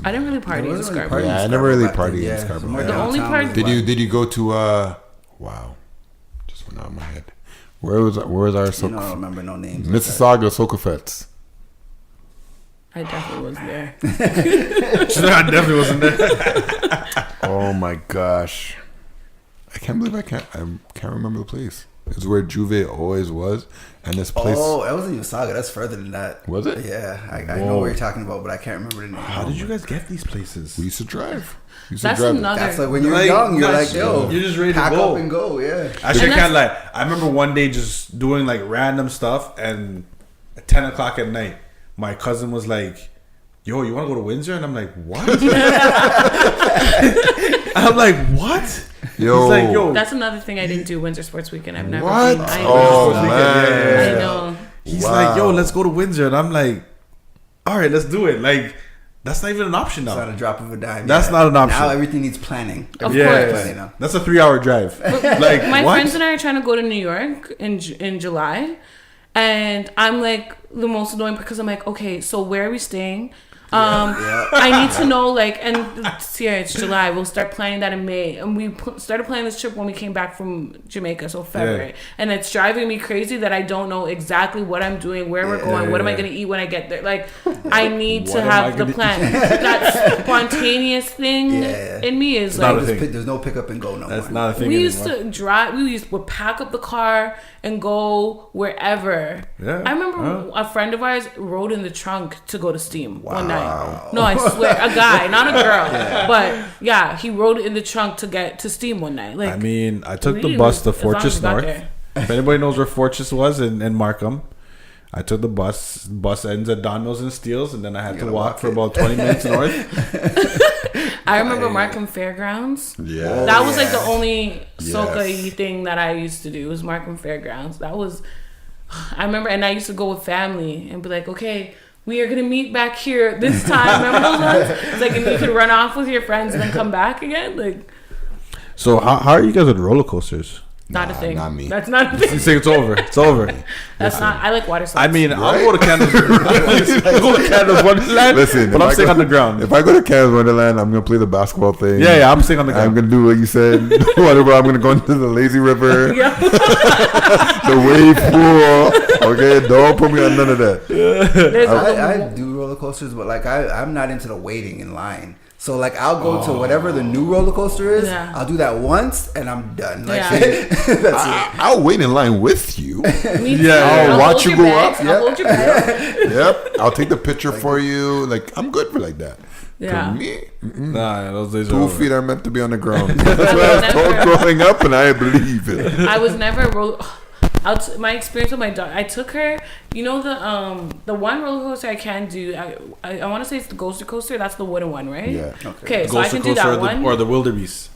Speaker 5: I didn't really party in Scarborough.
Speaker 2: Yeah, I never really partied in Scarborough.
Speaker 5: The only part...
Speaker 2: Did you go to wow, just went out of my head. Where was our
Speaker 3: I don't remember no names.
Speaker 2: Mississauga Soca Fets?
Speaker 5: I definitely was there.
Speaker 4: I definitely wasn't there.
Speaker 2: Oh my gosh, I can't believe I can't remember the place. It's where Juve always was, and this place.
Speaker 3: Oh, that wasn't Mississauga. That's further than that.
Speaker 2: Was it?
Speaker 3: Yeah, I know what you're talking about, but I can't remember the name.
Speaker 4: How did you guys get these places?
Speaker 2: We used to drive.
Speaker 5: That's another.
Speaker 3: That's like when you're young, you're like, yo,
Speaker 4: you're just ready to
Speaker 3: pack
Speaker 4: go.
Speaker 3: up and go. Yeah.
Speaker 4: Actually, I can't lie. I remember one day just doing like random stuff, and at 10 o'clock at night, my cousin was like, yo, you want to go to Windsor? And I'm like, what? I'm like, what?
Speaker 2: Yo.
Speaker 4: He's like, yo.
Speaker 5: That's another thing I didn't do. Winter Sports Weekend. I've never
Speaker 2: What?
Speaker 5: been.
Speaker 2: Oh, man.
Speaker 5: I know.
Speaker 4: He's like, yo, let's go to Windsor. And I'm like, all right, let's do it. Like, that's not even an option now.
Speaker 3: It's not a drop of a dime.
Speaker 4: That's not an option.
Speaker 3: Now everything needs planning.
Speaker 5: Of
Speaker 4: Yeah,
Speaker 5: course.
Speaker 4: that's a 3-hour drive. Like,
Speaker 5: My
Speaker 4: what?
Speaker 5: friends and I are trying to go to New York in July. And I'm like the most annoying because I'm like, okay, so where are we staying? I need to know, like, and it's July. We'll start planning that in May, and we started planning this trip when we came back from Jamaica, so February. And it's driving me crazy that I don't know exactly what I'm doing, where we're going, what am I going to eat when I get there. Like, I need to have the plan. That spontaneous thing in me is
Speaker 4: not
Speaker 5: like,
Speaker 4: a thing.
Speaker 3: There's no pick up and go no
Speaker 4: That's
Speaker 3: more.
Speaker 4: not a thing.
Speaker 5: we used
Speaker 4: anymore.
Speaker 5: to drive. Would pack up the car and go wherever.
Speaker 4: Yeah.
Speaker 5: I remember a friend of ours rode in the trunk to go to Steam one night. No, I swear, a guy, not a girl, but yeah, he rode in the trunk to get to Steam one night. Like,
Speaker 4: I mean, I took the
Speaker 5: really,
Speaker 4: bus to
Speaker 5: as long as
Speaker 4: Fortress
Speaker 5: we got
Speaker 4: North.
Speaker 5: there.
Speaker 4: If anybody knows where Fortress was in Markham, I took the bus. Bus ends at Domino's and Steeles, and then I had to walk for about 20 minutes north.
Speaker 5: I remember Markham Fairgrounds.
Speaker 2: Yeah.
Speaker 5: That was like the only soca-y thing that I used to do was Markham Fairgrounds. That was, I remember, and I used to go with family and be like, okay, we are gonna meet back here this time. Remember those ones? It's like, and you could run off with your friends and then come back again. Like,
Speaker 4: So how are you guys with roller coasters?
Speaker 5: not a thing.
Speaker 2: not me.
Speaker 5: That's not a
Speaker 4: You
Speaker 5: thing.
Speaker 4: say it's over. It's over.
Speaker 5: That's not. I like water slides.
Speaker 4: I mean, I'll go to Canada's. I'll go to Canada's Wonderland.
Speaker 2: Listen,
Speaker 4: but
Speaker 2: if
Speaker 4: I'm
Speaker 2: I
Speaker 4: staying
Speaker 2: go-
Speaker 4: on the ground.
Speaker 2: If I go to Canada's Wonderland, I'm gonna play the basketball thing.
Speaker 4: Yeah, I'm staying on the
Speaker 2: I'm
Speaker 4: ground.
Speaker 2: gonna do what you said. Whatever. I'm gonna go into the lazy river,
Speaker 5: yeah.
Speaker 2: the wave pool. Okay, don't put me on none of that.
Speaker 5: There's
Speaker 3: I do roller coasters, but like I'm not into the waiting in line. So like I'll go to whatever the new roller coaster is.
Speaker 5: Yeah.
Speaker 3: I'll do that once and I'm done. Like
Speaker 5: Yeah.
Speaker 3: that's it.
Speaker 2: I'll wait in line with you.
Speaker 5: Me too.
Speaker 4: Yeah,
Speaker 2: I'll watch
Speaker 5: hold
Speaker 2: you
Speaker 5: your
Speaker 2: go
Speaker 5: bags.
Speaker 2: up,
Speaker 5: I'll hold your bag.
Speaker 2: Yep. I'll take the picture for you. Like I'm good for like that.
Speaker 5: Yeah.
Speaker 2: For me,
Speaker 4: Nah, those days are
Speaker 2: 2
Speaker 4: over.
Speaker 2: feet are meant to be on the ground. That's what I was told growing up, and I believe it.
Speaker 5: I was never a roller. My experience with my dog, I took her. You know the one roller coaster I can do. I want to say it's the Ghoster Coaster. That's the wooden one, right?
Speaker 2: Yeah.
Speaker 5: Okay, so I
Speaker 4: Ghost
Speaker 5: can do
Speaker 4: Coaster
Speaker 5: that one.
Speaker 4: or the Wildebeest.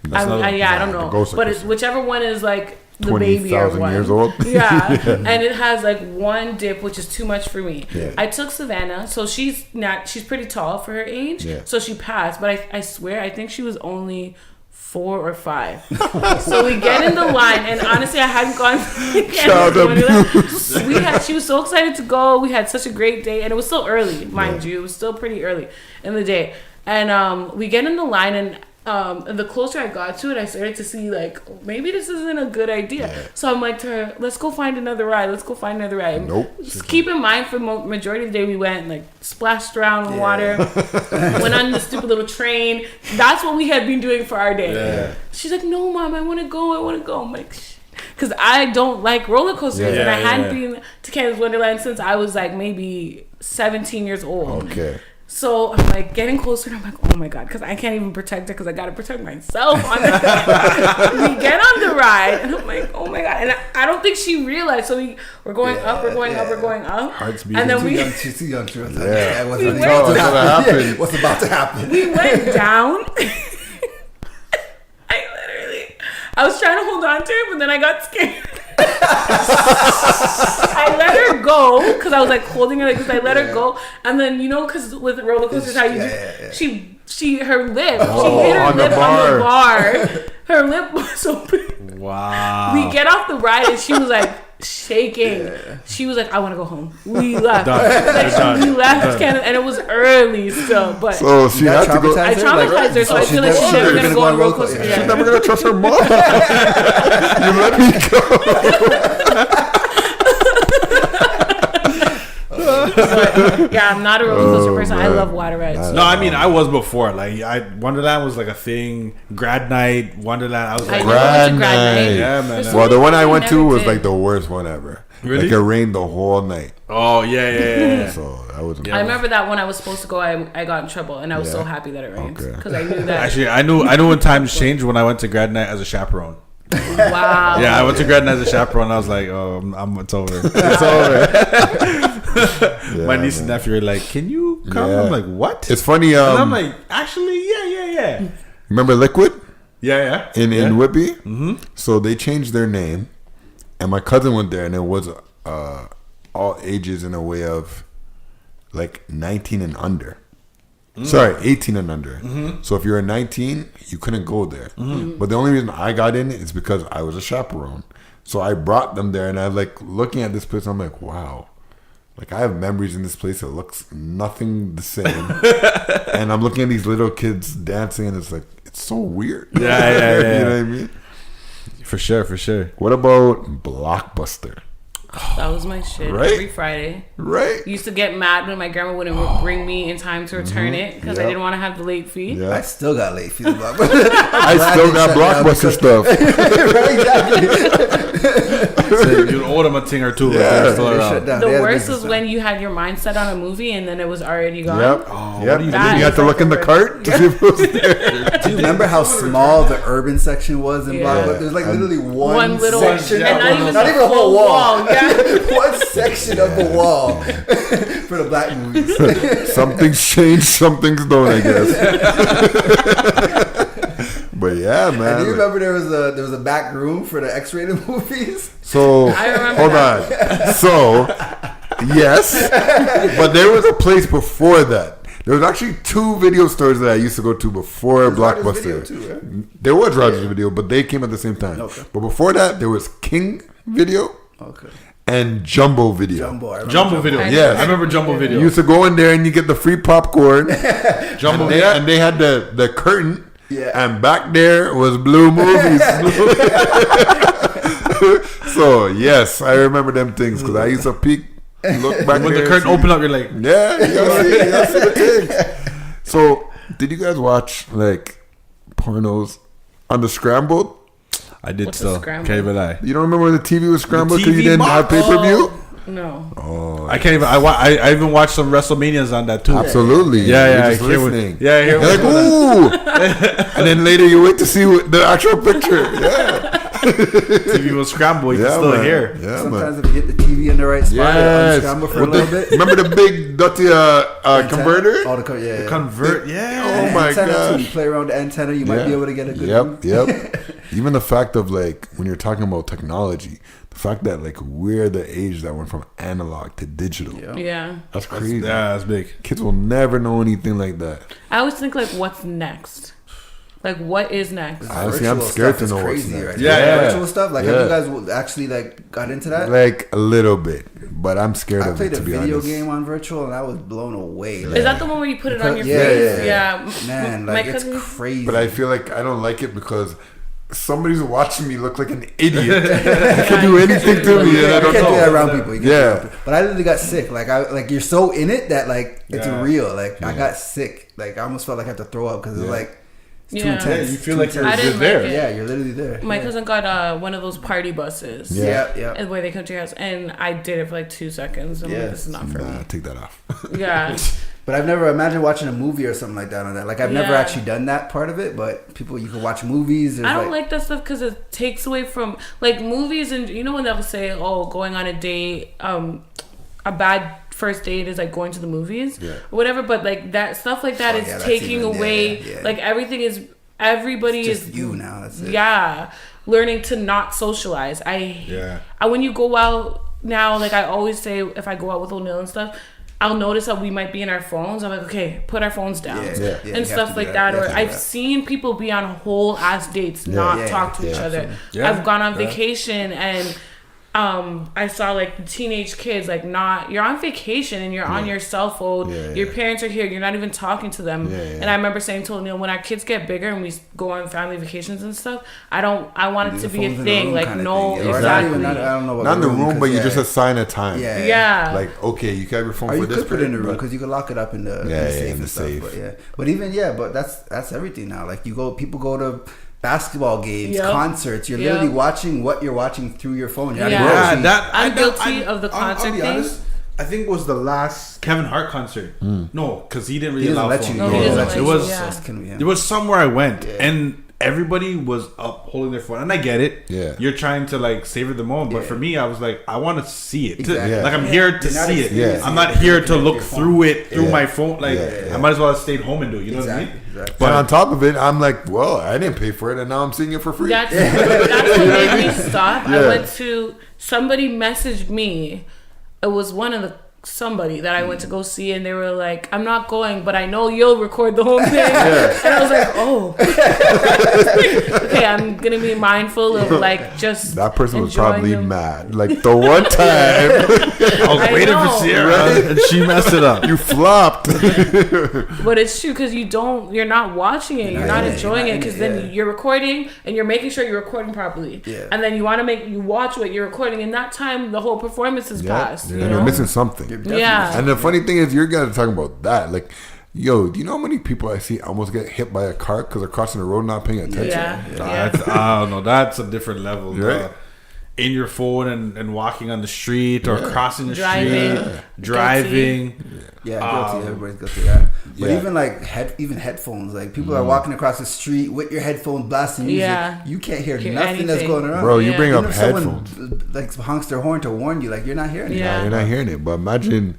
Speaker 4: That's another one.
Speaker 5: I don't
Speaker 2: the
Speaker 5: know,
Speaker 2: Ghoster
Speaker 5: but it's
Speaker 2: Coaster.
Speaker 5: whichever one is like the baby
Speaker 2: 20,000
Speaker 5: one.
Speaker 2: years old.
Speaker 5: Yeah, and it has like one dip, which is too much for me.
Speaker 2: Yeah.
Speaker 5: I took Savannah, so she's pretty tall for her age,
Speaker 2: Yeah.
Speaker 5: so she passed. But I swear, I think she was only 4 or 5. So we get in the line, and honestly, I hadn't gone. She was so excited to go. We had such a great day, and it was still early, mind you. It was still pretty early in the day, and we get in the line, and the closer I got to it, I started to see like maybe this isn't a good idea.
Speaker 2: Yeah.
Speaker 5: So I'm like to her, let's go find another ride. Let's go find another ride.
Speaker 2: Nope.
Speaker 5: Just keep in mind, for majority of the day, we went like splashed around in water, went on the stupid little train. That's what we had been doing for our day.
Speaker 2: Yeah.
Speaker 5: She's like, no, mom, I want to go. I'm like, because I don't like roller coasters, and I hadn't been to Canada's Wonderland since I was like maybe 17 years old.
Speaker 2: Okay.
Speaker 5: So I'm like getting closer, and I'm like, oh my god, because I can't even protect her because I gotta protect myself. On we get on the ride, and I'm like, oh my god, and I don't think she realized. So we're going up, we're going up, we're going up,
Speaker 4: Heart's
Speaker 5: and then
Speaker 3: She's too young to
Speaker 2: Yeah.
Speaker 3: what's
Speaker 5: We
Speaker 3: about
Speaker 5: went-
Speaker 3: to
Speaker 2: happen.
Speaker 3: happen. What's about to happen?
Speaker 5: we went down. I was trying to hold on to it, but then I got scared. I let her go because I was like holding her like this. I let her go, and then because with roller coasters, how you her lip, she hit her
Speaker 2: on the
Speaker 5: lip on the bar. Her lip was open.
Speaker 4: Wow.
Speaker 5: We get off the ride and she was like shaking. She was like, "I want to go home." We left. We left Canada, and it was early still. But
Speaker 2: So she had to go.
Speaker 5: I traumatized her, so I feel like she's never gonna go on a roller coaster again.
Speaker 2: She's never gonna trust her mom. You let me go.
Speaker 5: But, yeah, I'm not a roller coaster person. I love water rides.
Speaker 4: No, I mean I was before. Like Wonderland was like a thing. Grad night, Wonderland. I was
Speaker 5: I
Speaker 4: like,
Speaker 5: never went to grad night.
Speaker 4: yeah, man.
Speaker 5: There's
Speaker 2: Well, the one I
Speaker 5: I
Speaker 2: went to
Speaker 5: never
Speaker 2: was
Speaker 5: did.
Speaker 2: like the worst one ever.
Speaker 4: Really?
Speaker 2: Like it rained the whole night.
Speaker 4: Oh yeah.
Speaker 2: So that was.
Speaker 5: I remember that when I was supposed to go, I got in trouble, and I was so
Speaker 2: Yeah.
Speaker 5: happy that it rained
Speaker 2: Okay.
Speaker 5: because I knew that.
Speaker 4: Actually, I knew when times changed when I went to grad night as a chaperone.
Speaker 5: Wow.
Speaker 4: Yeah, I went to grad night as a chaperone. I was like, oh, it's over. It's over. My niece and nephew were like, can you come?
Speaker 2: Yeah.
Speaker 4: I'm like, what?
Speaker 2: It's funny.
Speaker 4: and I'm like, actually, yeah.
Speaker 2: Remember Liquid
Speaker 4: Yeah.
Speaker 2: in Whitby? Mm-hmm. So they changed their name, and my cousin went there, and it was all ages in a way of like 19 and under. Sorry, 18 and under. So if you were 19, you couldn't go there. But the only reason I got in is because I was a chaperone. So I brought them there, and I like looking at this place. I'm like, wow. Like I have memories in this place that looks nothing the same. And I'm looking at these little kids dancing, and it's like, it's so weird.
Speaker 4: Yeah.
Speaker 2: You know what I mean?
Speaker 4: For sure.
Speaker 2: What about Blockbuster?
Speaker 5: That was my shit.
Speaker 2: Right?
Speaker 5: Every Friday.
Speaker 2: Right?
Speaker 5: Used to get mad when my grandma wouldn't bring me in time to return it because I
Speaker 2: Yep.
Speaker 5: didn't want to have the late fee.
Speaker 2: Yeah.
Speaker 3: I still got late fees. Blockbuster.
Speaker 2: I still got Blockbuster stuff.
Speaker 3: Right, exactly.
Speaker 4: So you owe them a thing or two. but
Speaker 2: Yeah.
Speaker 4: they're still
Speaker 3: They
Speaker 4: around.
Speaker 3: shut down.
Speaker 5: The
Speaker 3: They had a
Speaker 5: worst
Speaker 3: business
Speaker 5: was
Speaker 3: down.
Speaker 5: when you had your mind set on a movie and then it was already gone.
Speaker 2: Yep.
Speaker 4: Oh,
Speaker 2: Yep.
Speaker 4: what do you
Speaker 2: And
Speaker 5: do?
Speaker 2: then you had to look in the cart to see if it was there.
Speaker 3: Do you remember how small the urban section was in
Speaker 5: Yeah.
Speaker 3: Blockbuster? There's like literally
Speaker 5: One little
Speaker 3: section,
Speaker 5: and not even
Speaker 3: not
Speaker 5: the
Speaker 3: even a whole
Speaker 5: full
Speaker 3: wall.
Speaker 5: Yeah.
Speaker 3: One section of the wall for the black movies.
Speaker 2: Something's changed, something's don't, I guess. But yeah, man.
Speaker 3: And do you remember there was a back room for the X-rated movies?
Speaker 2: So
Speaker 5: I remember
Speaker 2: hold on. So yes, but there was a place before that. There was actually 2 video stores that I used to go to before
Speaker 3: Rogers
Speaker 2: Blockbuster.
Speaker 3: Video too, right?
Speaker 2: There was Rogers Video, but they came at the same time.
Speaker 3: Okay.
Speaker 2: But before that, there was King Video
Speaker 3: Okay.
Speaker 2: and Jumbo Video.
Speaker 3: Jumbo. I remember
Speaker 4: Jumbo video.
Speaker 2: Yes.
Speaker 4: I remember Jumbo video.
Speaker 2: You used to go in there and you get the free popcorn.
Speaker 4: Jumbo
Speaker 2: and,
Speaker 4: video.
Speaker 2: and they had the curtain.
Speaker 3: Yeah.
Speaker 2: And back there was Blue Movies. So yes, I remember them things because I used to peek, look back
Speaker 4: When
Speaker 2: there
Speaker 4: the curtain
Speaker 2: see-
Speaker 4: opened up, you're like,
Speaker 2: Yeah, you gotta see the things. So did you guys watch like pornos on the scrambled?
Speaker 4: I did
Speaker 5: What's
Speaker 4: still.
Speaker 5: a scramble?
Speaker 4: Can't even lie.
Speaker 2: You don't remember when the TV was scrambled because you
Speaker 4: TV
Speaker 2: didn't have
Speaker 4: box?
Speaker 2: pay per view?
Speaker 5: No.
Speaker 4: I can't even. I even watched some WrestleManias on that too.
Speaker 2: Absolutely.
Speaker 4: Yeah,
Speaker 2: You're
Speaker 4: I
Speaker 2: just
Speaker 4: hear what.
Speaker 2: listening.
Speaker 4: Yeah, I hear
Speaker 2: You're like,
Speaker 4: what.
Speaker 2: ooh, and then later you wait to see the actual picture. Yeah,
Speaker 4: TV was scrambled. You can still
Speaker 2: man.
Speaker 4: hear.
Speaker 2: Yeah,
Speaker 3: Sometimes
Speaker 2: man.
Speaker 3: if you get the TV in the right spot,
Speaker 2: Yes.
Speaker 3: it'll unscramble for a
Speaker 2: With
Speaker 3: little
Speaker 2: the-
Speaker 3: bit.
Speaker 2: Remember the big dirty converter?
Speaker 3: All the yeah.
Speaker 4: Convert. Yeah.
Speaker 2: Oh my
Speaker 3: Antenna too.
Speaker 2: gosh.
Speaker 3: You play around the antenna, you might be able to get a good view.
Speaker 2: Yep. Even the fact of like when you're talking about technology, the fact that like we're the age that went from analog to digital.
Speaker 5: Yeah.
Speaker 2: That's crazy.
Speaker 4: Yeah, that's big.
Speaker 2: Kids will never know anything like that.
Speaker 5: I always think like, what's next? Like, what is next?
Speaker 2: Honestly, I'm
Speaker 3: Virtual
Speaker 2: scared
Speaker 3: stuff
Speaker 2: to
Speaker 3: is
Speaker 2: know what's
Speaker 3: crazy
Speaker 2: next.
Speaker 3: right
Speaker 4: Yeah,
Speaker 3: now.
Speaker 4: yeah.
Speaker 3: Virtual stuff. Like,
Speaker 2: Yeah.
Speaker 3: have you guys actually like got into that?
Speaker 2: Like a little bit, but I'm scared
Speaker 3: I
Speaker 2: of it
Speaker 3: played
Speaker 2: to
Speaker 3: a
Speaker 2: be
Speaker 3: video
Speaker 2: honest.
Speaker 3: game on virtual and I was blown away. Like,
Speaker 5: Is that the one where you put it on your
Speaker 3: Yeah,
Speaker 5: face?
Speaker 3: yeah.
Speaker 5: Yeah.
Speaker 3: man,
Speaker 5: My
Speaker 3: like it's
Speaker 5: cousin-
Speaker 3: crazy.
Speaker 2: But I feel like I don't like it because somebody's watching me look like an idiot. They can do anything to me, and I
Speaker 3: you
Speaker 2: don't
Speaker 3: can't do that
Speaker 2: know.
Speaker 3: around people. You can't do
Speaker 2: Yeah.
Speaker 3: that around people. But I literally got sick. Like you're so in it that like it's
Speaker 4: Yeah.
Speaker 3: real. Like I got sick. Like I almost felt like I had to throw up because it's like it's too
Speaker 5: Yeah.
Speaker 3: intense.
Speaker 5: Yeah,
Speaker 4: you
Speaker 3: It's
Speaker 4: feel
Speaker 3: too
Speaker 4: like you're
Speaker 5: I
Speaker 3: intense.
Speaker 5: didn't
Speaker 4: there.
Speaker 5: like it.
Speaker 3: Yeah, you're literally there.
Speaker 5: My
Speaker 3: yeah.
Speaker 5: cousin got one of those party buses.
Speaker 2: Yeah.
Speaker 3: Yeah.
Speaker 5: Where they come to your house, and I did it for like 2 seconds. I'm
Speaker 3: Yeah.
Speaker 5: like, this is not for
Speaker 2: Nah,
Speaker 5: me.
Speaker 2: take that off.
Speaker 5: Yeah.
Speaker 3: But I've never imagined watching a movie or something like that on that. Like I've never
Speaker 5: Yeah.
Speaker 3: actually done that part of it. But people, you can watch movies. There's
Speaker 5: I don't like that stuff because it takes away from like movies, and you know when they'll say, "Oh, going on a date, a bad first date is like going to the movies,
Speaker 2: Yeah.
Speaker 5: or whatever." But like that stuff like that
Speaker 3: Oh,
Speaker 5: is
Speaker 3: yeah, that's
Speaker 5: taking
Speaker 3: even-
Speaker 5: away.
Speaker 3: yeah.
Speaker 5: Like everything is everybody
Speaker 3: It's
Speaker 5: is
Speaker 3: just you now. That's it.
Speaker 5: Yeah. learning to not socialize. When you go out now, like I always say, if I go out with O'Neal and stuff, I'll notice that we might be in our phones. I'm like, okay, put our phones down and stuff like that. Or I've seen people be on whole ass dates, not talk to each other. I've gone on vacation and I saw like the teenage kids, like you're on vacation and you're on your cell phone. Your parents are here. You're not even talking to them. And I remember saying to O'Neal, when our kids get bigger and we go on family vacations and stuff, I want it to be a thing. Like, no, exactly.
Speaker 3: I don't know.
Speaker 2: Not in the room, but you just assign a time. Like, okay, you can have your phone for
Speaker 3: this. You could put it in the room because you can lock it up in the safe and stuff. But that's everything now. Like people go to basketball games, concerts. You're literally watching what you're watching through your phone.
Speaker 5: I'm guilty of the concert
Speaker 4: I'll be
Speaker 5: thing.
Speaker 4: Honest, I think it was the last Kevin Hart concert. No, because he didn't really allow
Speaker 3: let
Speaker 4: phone.
Speaker 3: you.
Speaker 4: It was somewhere I went and everybody was up holding their phone, and I get it. You're trying to like savor the moment, but for me, I was like, I want to see it. Like I'm here to see it. I'm not here to look through it through my phone. Like I might as well have stayed home and do it. You know what I mean?
Speaker 2: But on top of it, I'm like, well, I didn't pay for it, and now I'm seeing it for free.
Speaker 5: That's what made me stop. I went to somebody messaged me. It was one of the somebody that I went to go see, and they were like, I'm not going, but I know you'll record the whole thing. And I was like, oh, okay, I'm gonna be mindful of like just
Speaker 2: that person was
Speaker 5: enjoying
Speaker 2: probably
Speaker 5: them.
Speaker 2: mad. Like the one time
Speaker 4: I was waiting for Sierra and she messed it up.
Speaker 2: you flopped.
Speaker 5: But it's true because you're not watching it, you're not enjoying it, because then you're recording and you're making sure you're recording properly, and then you want to you watch what you're recording. In that time, the whole performance has passed. You know?
Speaker 2: You're missing something. And the funny thing is, you're guys talking about that. Like, yo, do you know how many people I see almost get hit by a car because they're crossing the road not paying attention?
Speaker 4: I don't know. That's a different level.
Speaker 2: Right?
Speaker 4: In your phone and walking on the street or crossing the
Speaker 5: Driving.
Speaker 4: street, driving.
Speaker 3: Guilty. Everybody's guilty. Yeah. But even like headphones, like people are walking across the street with your headphones blasting music. You can't hear nothing that's going around.
Speaker 2: Bro, you bring up
Speaker 3: Even if
Speaker 2: headphones.
Speaker 3: someone like honks their horn to warn you, like you're not hearing it.
Speaker 2: You're not hearing it. But imagine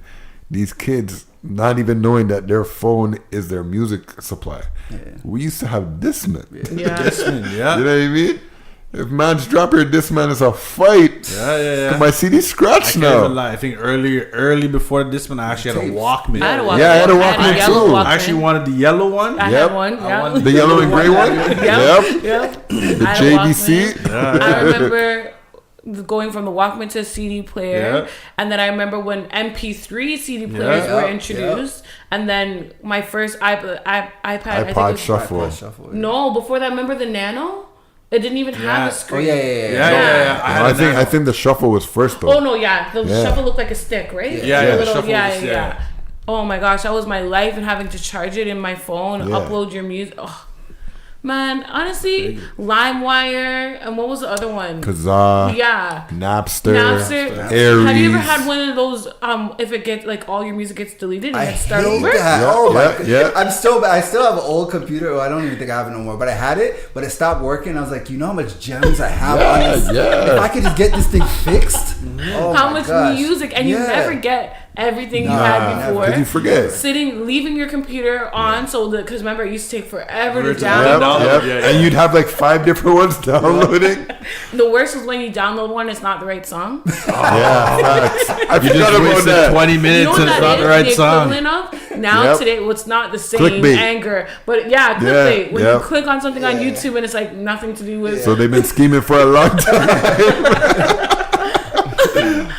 Speaker 2: these kids not even knowing that their phone is their music supply. We used to have Discman.
Speaker 4: Discman,
Speaker 2: You know what I mean? If man's drop your Discman, it's a fight. My CD scratched now.
Speaker 4: I can't even lie. I think early before Discman, I actually had a Walkman.
Speaker 5: I had a Walkman.
Speaker 2: I had a Walkman too.
Speaker 4: I actually wanted the yellow one.
Speaker 5: I had one.
Speaker 2: The yellow and gray one?
Speaker 5: Yep.
Speaker 2: The JVC?
Speaker 5: I remember going from the Walkman to CD player, and then I remember when MP3 CD players were introduced, and then my first iPod I think it was
Speaker 2: Shuffle.
Speaker 5: No, before that, remember the Nano? It didn't even have a screen.
Speaker 2: I think the Shuffle was first though.
Speaker 5: Oh no, the Shuffle looked like a stick, right?
Speaker 4: The Shuffle was.
Speaker 5: Oh my gosh, that was my life, and having to charge it in my phone, upload your music. Oh. Man, honestly, LimeWire, and what was the other one?
Speaker 2: Kazaa. Napster. Aries.
Speaker 5: Have you ever had one of those? If it gets like all your music gets deleted, and you start over.
Speaker 3: I still have an old computer. I don't even think I have it no more. But I had it, but it stopped working. I was like, you know how much gems I have on this? If I could just get this thing fixed.
Speaker 5: How much music, and you never get everything you had before.
Speaker 2: Did you forget?
Speaker 5: Leaving your computer on, because remember, it used to take forever to download.
Speaker 2: And you'd have like 5 different ones downloading.
Speaker 5: The worst was when you download one, it's not the right song.
Speaker 2: I
Speaker 4: You just wasted 20 minutes and it's not the right song.
Speaker 5: Now today, it's not the same
Speaker 2: Clickbait.
Speaker 5: Anger, but clickbait. When you click on something on YouTube and it's like nothing to do with.
Speaker 2: So they've been scheming for a long time.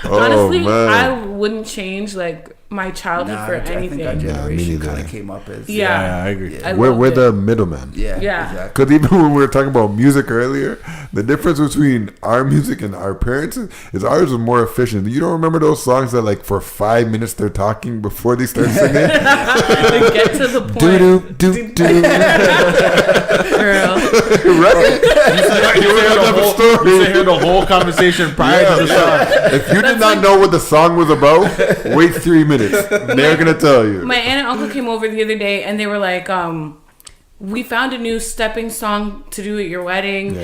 Speaker 5: Honestly, I wouldn't change like my childhood for anything.
Speaker 3: I think our generation kind of came up as
Speaker 4: I agree.
Speaker 2: We're the middleman.
Speaker 5: Exactly.
Speaker 2: Because even when we were talking about music earlier, the difference between our music and our parents is ours was more efficient. You don't remember those songs that like for 5 minutes they're talking before they start singing?
Speaker 5: Get to the point.
Speaker 2: Do.
Speaker 5: Girl.
Speaker 2: Right?
Speaker 4: You hear the whole conversation prior to the song.
Speaker 2: If you did not know what the song was about, wait 3 minutes. They're gonna tell you.
Speaker 5: My aunt and uncle came over the other day, and they were like, "We found a new stepping song to do at your wedding,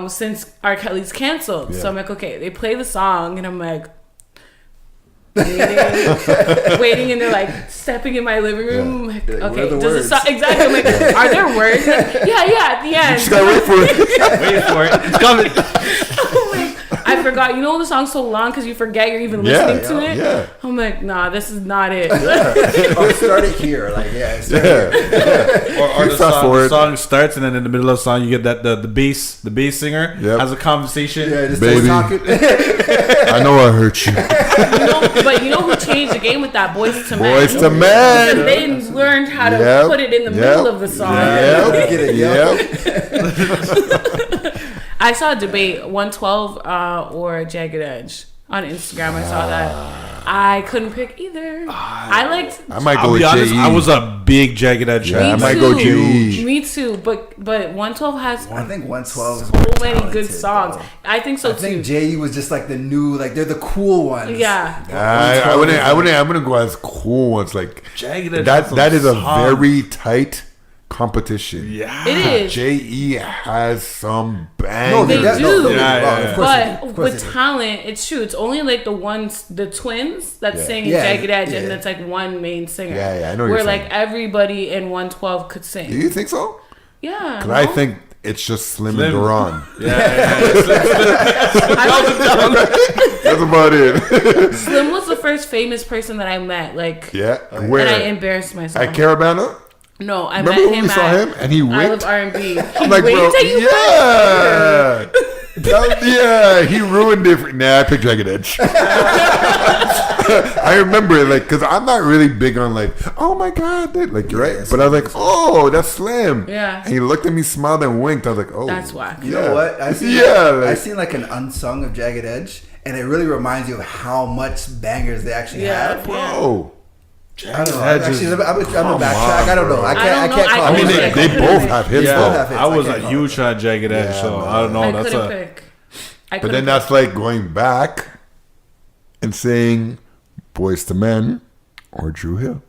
Speaker 5: since R. Kelly's canceled." So I'm like, "Okay." They play the song, and I'm like, waiting, and they're like stepping in my living room.
Speaker 2: Yeah.
Speaker 5: Like,
Speaker 3: Like,
Speaker 5: okay,
Speaker 3: where are the
Speaker 5: does
Speaker 3: words?
Speaker 5: it sound exactly? I'm like, are there words? Like, yeah, at the end.
Speaker 2: Just gotta wait for it.
Speaker 4: Wait for it. It's coming.
Speaker 5: I'm like, I forgot. You know the song's so long because you forget you're even
Speaker 2: Yeah,
Speaker 5: listening to it.
Speaker 2: yeah.
Speaker 5: I'm like, nah, this is not it.
Speaker 3: Or start it here. Like, start here.
Speaker 4: Or
Speaker 2: You
Speaker 4: the
Speaker 2: fast
Speaker 4: song,
Speaker 2: forward.
Speaker 4: the song starts, and then in the middle of the song, you get that the bass singer
Speaker 2: Yep.
Speaker 4: has a conversation.
Speaker 3: Yeah, just
Speaker 2: Baby.
Speaker 3: talking.
Speaker 2: I know I hurt you.
Speaker 5: But you know who changed the game with that? Boys to Men.
Speaker 2: Boys to Men.
Speaker 5: Because they learned how to
Speaker 2: Yep.
Speaker 5: put it in the
Speaker 2: Yep.
Speaker 5: middle of the song.
Speaker 2: Yep.
Speaker 3: Get it,
Speaker 2: Yep.
Speaker 5: I saw a debate 112 or Jagged Edge on Instagram. I saw that. I couldn't pick either. I liked.
Speaker 2: I might go
Speaker 4: I'll
Speaker 2: with
Speaker 4: be honest,
Speaker 2: J.E.
Speaker 4: I was a big Jagged Edge
Speaker 2: Yeah,
Speaker 4: fan.
Speaker 2: I might go J.E.
Speaker 5: Me too. But 112 has
Speaker 3: I think 112 is
Speaker 5: so
Speaker 3: more
Speaker 5: many good
Speaker 3: talented,
Speaker 5: songs.
Speaker 3: though.
Speaker 5: I think so
Speaker 3: I think
Speaker 5: too.
Speaker 3: J.E. was just like the new, like they're the cool ones.
Speaker 5: Yeah.
Speaker 2: I wouldn't go as cool ones like
Speaker 4: Jagged Edge
Speaker 2: that.
Speaker 4: has
Speaker 2: That is a
Speaker 4: some songs.
Speaker 2: very tight competition.
Speaker 4: Yeah.
Speaker 5: It is.
Speaker 2: J.E. has some
Speaker 3: No,
Speaker 2: bangers.
Speaker 5: They
Speaker 3: do.
Speaker 5: do.
Speaker 3: Don't get me
Speaker 4: Yeah,
Speaker 3: wrong.
Speaker 4: yeah.
Speaker 3: Of course they do.
Speaker 5: But
Speaker 3: Of course
Speaker 5: with
Speaker 3: they do.
Speaker 5: talent, it's true. It's only like the twins that
Speaker 2: Yeah.
Speaker 5: sing in
Speaker 3: Yeah,
Speaker 5: Jagged Edge,
Speaker 3: yeah.
Speaker 5: and that's like one main singer.
Speaker 2: Yeah, I know what
Speaker 5: Where
Speaker 2: you're
Speaker 5: like
Speaker 2: saying.
Speaker 5: everybody in 112 could sing.
Speaker 2: Do you think so?
Speaker 5: Yeah.
Speaker 2: Because
Speaker 5: no?
Speaker 2: I think it's just Slim and
Speaker 4: Slim.
Speaker 2: Duran. That's about it.
Speaker 5: Slim was the first famous person that I met. Like,
Speaker 2: Yeah.
Speaker 5: and I
Speaker 2: Where?
Speaker 5: embarrassed myself.
Speaker 2: At Caravana?
Speaker 5: No, I
Speaker 2: Remember
Speaker 5: met
Speaker 2: when
Speaker 5: him
Speaker 2: we saw
Speaker 5: at
Speaker 2: him and he
Speaker 5: I Love
Speaker 2: winked?
Speaker 5: R&B. He
Speaker 2: I'm like, bro,
Speaker 5: winked at you.
Speaker 2: yeah. Yeah, he ruined it. Nah, I picked Jagged Edge. I remember it, like, because I'm not really big on, like, oh my God, that, like, you're right. But I was like, oh, that's Slim.
Speaker 5: Yeah.
Speaker 2: And he looked at me, smiled, and winked. I was like, oh.
Speaker 5: That's whack.
Speaker 3: You know what? I seen I seen like an unsung of Jagged Edge, and it really reminds you of how much bangers they actually
Speaker 5: Yeah.
Speaker 3: have.
Speaker 2: Bro.
Speaker 3: I don't know.
Speaker 4: Edge
Speaker 3: Actually,
Speaker 4: is-
Speaker 3: I'm a
Speaker 2: come
Speaker 3: backtrack.
Speaker 2: on,
Speaker 3: I don't know.
Speaker 2: bro.
Speaker 3: I
Speaker 5: I
Speaker 3: can't. I
Speaker 5: don't
Speaker 3: can't
Speaker 5: know.
Speaker 3: call.
Speaker 2: I mean,
Speaker 3: it.
Speaker 2: they both have hits,
Speaker 4: Yeah,
Speaker 2: though.
Speaker 3: have hits.
Speaker 4: I was
Speaker 3: I
Speaker 4: a
Speaker 3: can't call
Speaker 4: huge fan of Jagged Edge,
Speaker 2: Yeah,
Speaker 4: so
Speaker 2: man.
Speaker 4: I don't know.
Speaker 5: I
Speaker 4: That's
Speaker 5: couldn't
Speaker 4: a
Speaker 5: pick.
Speaker 2: But then that's like going back and saying Boys to Men or Drew Hill.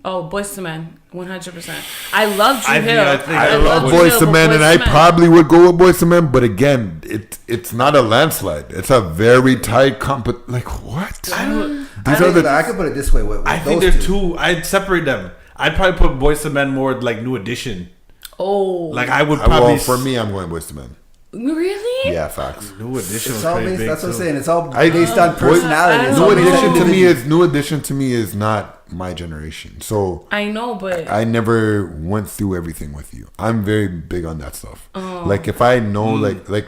Speaker 5: Oh, Boys to Men, 100%. I love Drew
Speaker 4: I think-
Speaker 5: Hill.
Speaker 4: I think
Speaker 2: I love
Speaker 5: Drew
Speaker 2: Boys
Speaker 5: Hill,
Speaker 2: to
Speaker 5: but
Speaker 2: Men,
Speaker 5: Boyz
Speaker 2: and
Speaker 5: II
Speaker 2: I
Speaker 5: Men.
Speaker 2: probably would go with Boys to Men, but again, it's not a landslide. It's a very tight like what?
Speaker 3: I
Speaker 2: These are the
Speaker 3: I could put it this way. With
Speaker 4: I think
Speaker 3: those
Speaker 4: they're two. I'd separate them. I'd probably put Boys to Men more like New Edition.
Speaker 5: Oh,
Speaker 4: Like I would probably
Speaker 2: well, for me, I'm going Boys to Men.
Speaker 5: really?
Speaker 2: Yeah, facts.
Speaker 4: New Edition.
Speaker 3: It's
Speaker 4: was
Speaker 3: all
Speaker 4: pretty
Speaker 3: based.
Speaker 4: big
Speaker 3: That's what I'm
Speaker 4: too.
Speaker 3: saying. It's all
Speaker 2: I-
Speaker 3: based on personality. It's
Speaker 5: I
Speaker 3: all
Speaker 2: New
Speaker 5: don't
Speaker 3: based on
Speaker 2: Edition to me
Speaker 3: individual.
Speaker 2: is New Edition to me is not my generation. So
Speaker 5: I know, but
Speaker 2: I never went through everything with you. I'm very big on that stuff. Like if I know, like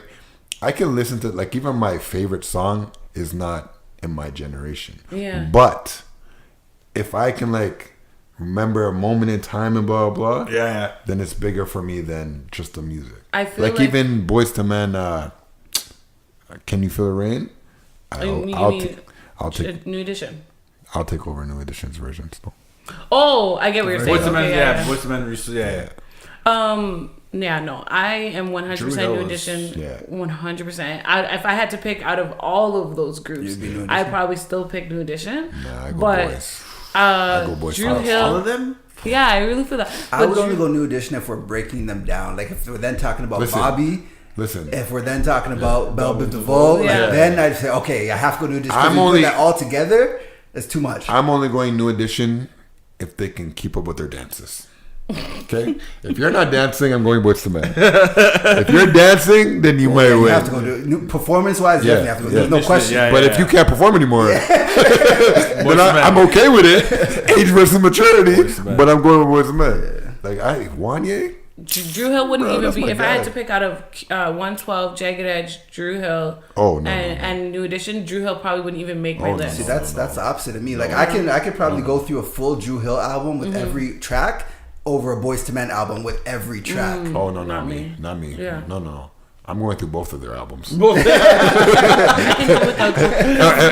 Speaker 2: I can listen to like even my favorite song is not in my generation.
Speaker 5: Yeah.
Speaker 2: But if I can like remember a moment in time and blah blah blah,
Speaker 4: Yeah.
Speaker 2: then it's bigger for me than just the music.
Speaker 5: I feel
Speaker 2: like
Speaker 5: like-
Speaker 2: even Boys to Men. Can you feel the rain?
Speaker 5: You mean
Speaker 2: I'll take
Speaker 5: New Edition.
Speaker 2: I'll take over New Edition's version still.
Speaker 5: Oh, I get what you're saying.
Speaker 4: Boys to Men.
Speaker 5: Okay,
Speaker 4: Yeah. Boys to Men. Yeah.
Speaker 5: Yeah, no, I am 100%
Speaker 2: Drew Hill
Speaker 5: New
Speaker 2: was-
Speaker 5: Edition.
Speaker 2: yeah.
Speaker 5: 100%. If I had to pick out of all of those groups,
Speaker 3: You'd be New
Speaker 5: I'd
Speaker 3: Edition.
Speaker 5: probably still pick New Edition.
Speaker 2: Nah, I go
Speaker 5: but
Speaker 2: Boys. I go Boys
Speaker 5: Drew
Speaker 2: to Men.
Speaker 5: Hill.
Speaker 4: All of them.
Speaker 5: Yeah, I really feel that.
Speaker 3: I
Speaker 5: But
Speaker 3: would only
Speaker 5: Drew-
Speaker 3: go New Edition if we're breaking them down. Like if we're then talking about
Speaker 2: Listen.
Speaker 3: Bobby.
Speaker 2: Listen,
Speaker 3: If we're then talking about Belle Biv DeVoe,
Speaker 5: Yeah.
Speaker 3: like, then I'd say, okay, I have to go New Edition.
Speaker 2: I'm
Speaker 3: I'm
Speaker 2: only-
Speaker 3: only that all together. It's too much.
Speaker 2: I'm only going New Edition if they can keep up with their dances. Okay? If you're not dancing, I'm going Boys to Men. If you're dancing, then you might
Speaker 3: You
Speaker 2: win.
Speaker 3: have to go do performance wise. You
Speaker 2: Yeah,
Speaker 3: definitely have to go.
Speaker 2: yeah.
Speaker 3: There's no question.
Speaker 4: Yeah,
Speaker 2: But if you can't perform anymore, then I'm okay with it. Age versus maturity. But I'm going with Boys to Men. Like Wanye.
Speaker 5: Drew Hill wouldn't
Speaker 2: Bro,
Speaker 5: even
Speaker 2: that's
Speaker 5: be
Speaker 2: my
Speaker 5: if I had
Speaker 2: guy.
Speaker 5: to pick out of 112, Jagged Edge, Drew Hill,
Speaker 2: Oh, no,
Speaker 5: and New Edition. Drew Hill probably wouldn't even make my
Speaker 2: Oh, no,
Speaker 5: list.
Speaker 3: See, that's the opposite of me. Like I could probably go through a full Drew Hill album with every track over a Boyz II Men album with every track.
Speaker 2: Oh no,
Speaker 5: Not
Speaker 2: not me.
Speaker 5: me.
Speaker 2: Not me.
Speaker 5: Yeah.
Speaker 2: No. I'm going through both of their albums.
Speaker 5: I can go without Drew. For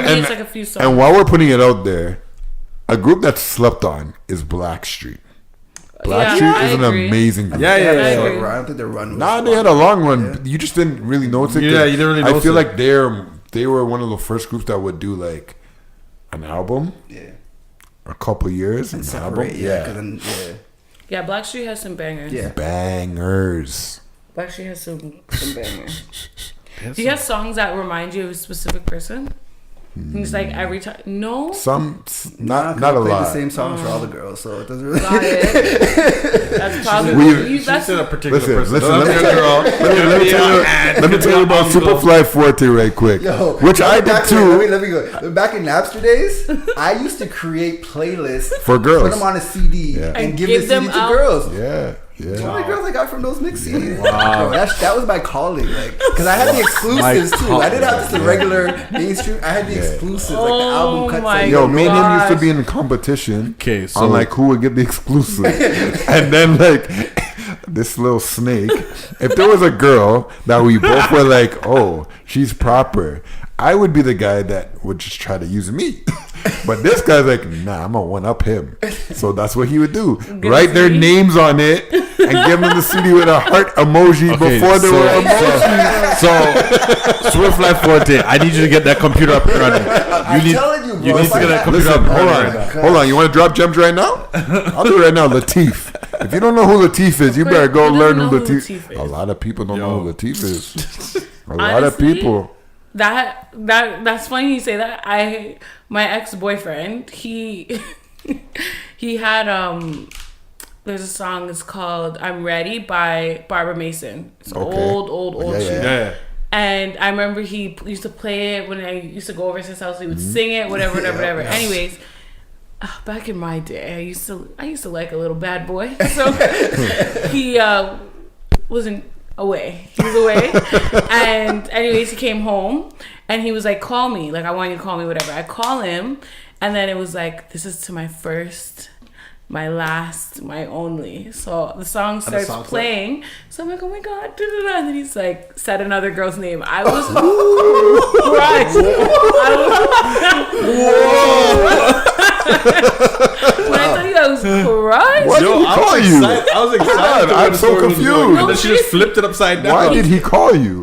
Speaker 5: me, it's like a few songs.
Speaker 2: And while we're putting it out there, a group that's slept on is Blackstreet. Blackstreet
Speaker 5: Yeah, I
Speaker 2: is an
Speaker 5: agree.
Speaker 2: amazing group.
Speaker 4: Yeah, yeah,
Speaker 3: They
Speaker 4: yeah.
Speaker 3: had a
Speaker 5: agree.
Speaker 3: short run. I don't think their run was
Speaker 2: Nah, they had a long run. You just didn't really notice it. 'cause
Speaker 4: Yeah, you didn't really
Speaker 2: I
Speaker 4: notice
Speaker 2: feel
Speaker 4: it.
Speaker 2: like they were one of the first groups that would do like an album,
Speaker 3: Yeah.
Speaker 2: a couple years,
Speaker 3: And
Speaker 2: an
Speaker 3: separate,
Speaker 2: album.
Speaker 3: yeah. 'Cause then,
Speaker 5: Yeah, Blackstreet has some bangers.
Speaker 3: Yeah.
Speaker 2: Bangers.
Speaker 5: Blackstreet has some bangers. Do you have songs that remind you of a specific person? He's like every time. No.
Speaker 2: Not
Speaker 3: I
Speaker 2: a
Speaker 3: play
Speaker 2: lot.
Speaker 3: the same songs for all the girls, so it doesn't really.
Speaker 5: Got it. That's probably.
Speaker 4: She's in a particular
Speaker 2: Listen,
Speaker 4: person.
Speaker 2: listen.
Speaker 4: Let
Speaker 2: Let me tell you about Superfly Forte right quick,
Speaker 3: Yo,
Speaker 2: which I did too.
Speaker 3: Let me go. Back in Napster days, I used to create playlists
Speaker 2: For girls.
Speaker 3: put them on a CD,
Speaker 2: Yeah.
Speaker 3: and
Speaker 5: And
Speaker 3: give
Speaker 5: give
Speaker 3: the
Speaker 5: them
Speaker 3: CD to
Speaker 5: out.
Speaker 3: girls.
Speaker 2: Yeah, yeah.
Speaker 3: How many girls I got from those mix CDs? Bro, that was my calling, like, because I had the exclusives too. I didn't have just the regular mainstream. I had the exclusives, like the album cuts.
Speaker 5: my
Speaker 2: Yo, me and him used to
Speaker 5: gosh.
Speaker 2: be in competition.
Speaker 4: Okay, so-
Speaker 2: on like who would get the exclusive, and then like this little snake. If there was a girl that we both were like, oh, she's proper, I would be the guy that would just try to use me. But this guy's like, nah, I'm gonna one up him. So that's what he would do. Write their
Speaker 5: CD?
Speaker 2: names on it and give them the CD with a heart emoji before they were emojis.
Speaker 4: So, Swift Life Forte, I need you to get that computer up and running.
Speaker 3: I'm telling you, bro.
Speaker 4: You need
Speaker 3: it's
Speaker 4: to get that
Speaker 3: like
Speaker 4: computer
Speaker 2: Listen,
Speaker 4: up and
Speaker 2: hold
Speaker 4: running.
Speaker 2: on. Hold on. You want to drop gems right now? I'll do it right now. Latif. If you don't know who Latif is, you better go
Speaker 5: Who
Speaker 2: learn
Speaker 5: doesn't
Speaker 2: who
Speaker 5: know who
Speaker 2: Latif.
Speaker 5: Latif is?
Speaker 2: A lot of people don't know who Latif is. A lot of
Speaker 5: Honestly,
Speaker 2: people.
Speaker 5: That's funny you say that. My ex-boyfriend, he had there's a song, it's called I'm Ready by Barbara Mason. It's
Speaker 2: Okay.
Speaker 5: old
Speaker 2: Yeah,
Speaker 5: shit.
Speaker 4: Yeah.
Speaker 5: And I remember he used to play it when I used to go over to his house. He would sing it, whatever. Anyways, back in my day, I used to like a little bad boy. So he wasn't away. He was away. And anyways, he came home and he was like, call me. Like, I want you to call me, whatever. I call him. And then it was like, this is to my first, my last, my only. So the song starts
Speaker 4: song
Speaker 5: playing. So I'm like, oh my God. Da-da-da. And then he's like, said another girl's name. I was crushed. When I tell you I was crushed.
Speaker 2: What did he
Speaker 4: I
Speaker 2: call
Speaker 4: was
Speaker 2: you?
Speaker 4: excited. I was excited.
Speaker 2: God,
Speaker 4: to where
Speaker 2: I'm
Speaker 4: the
Speaker 2: so
Speaker 4: story was
Speaker 2: confused.
Speaker 4: going.
Speaker 5: No,
Speaker 4: And then she just
Speaker 5: seriously.
Speaker 4: flipped it upside down.
Speaker 2: Why did he call you?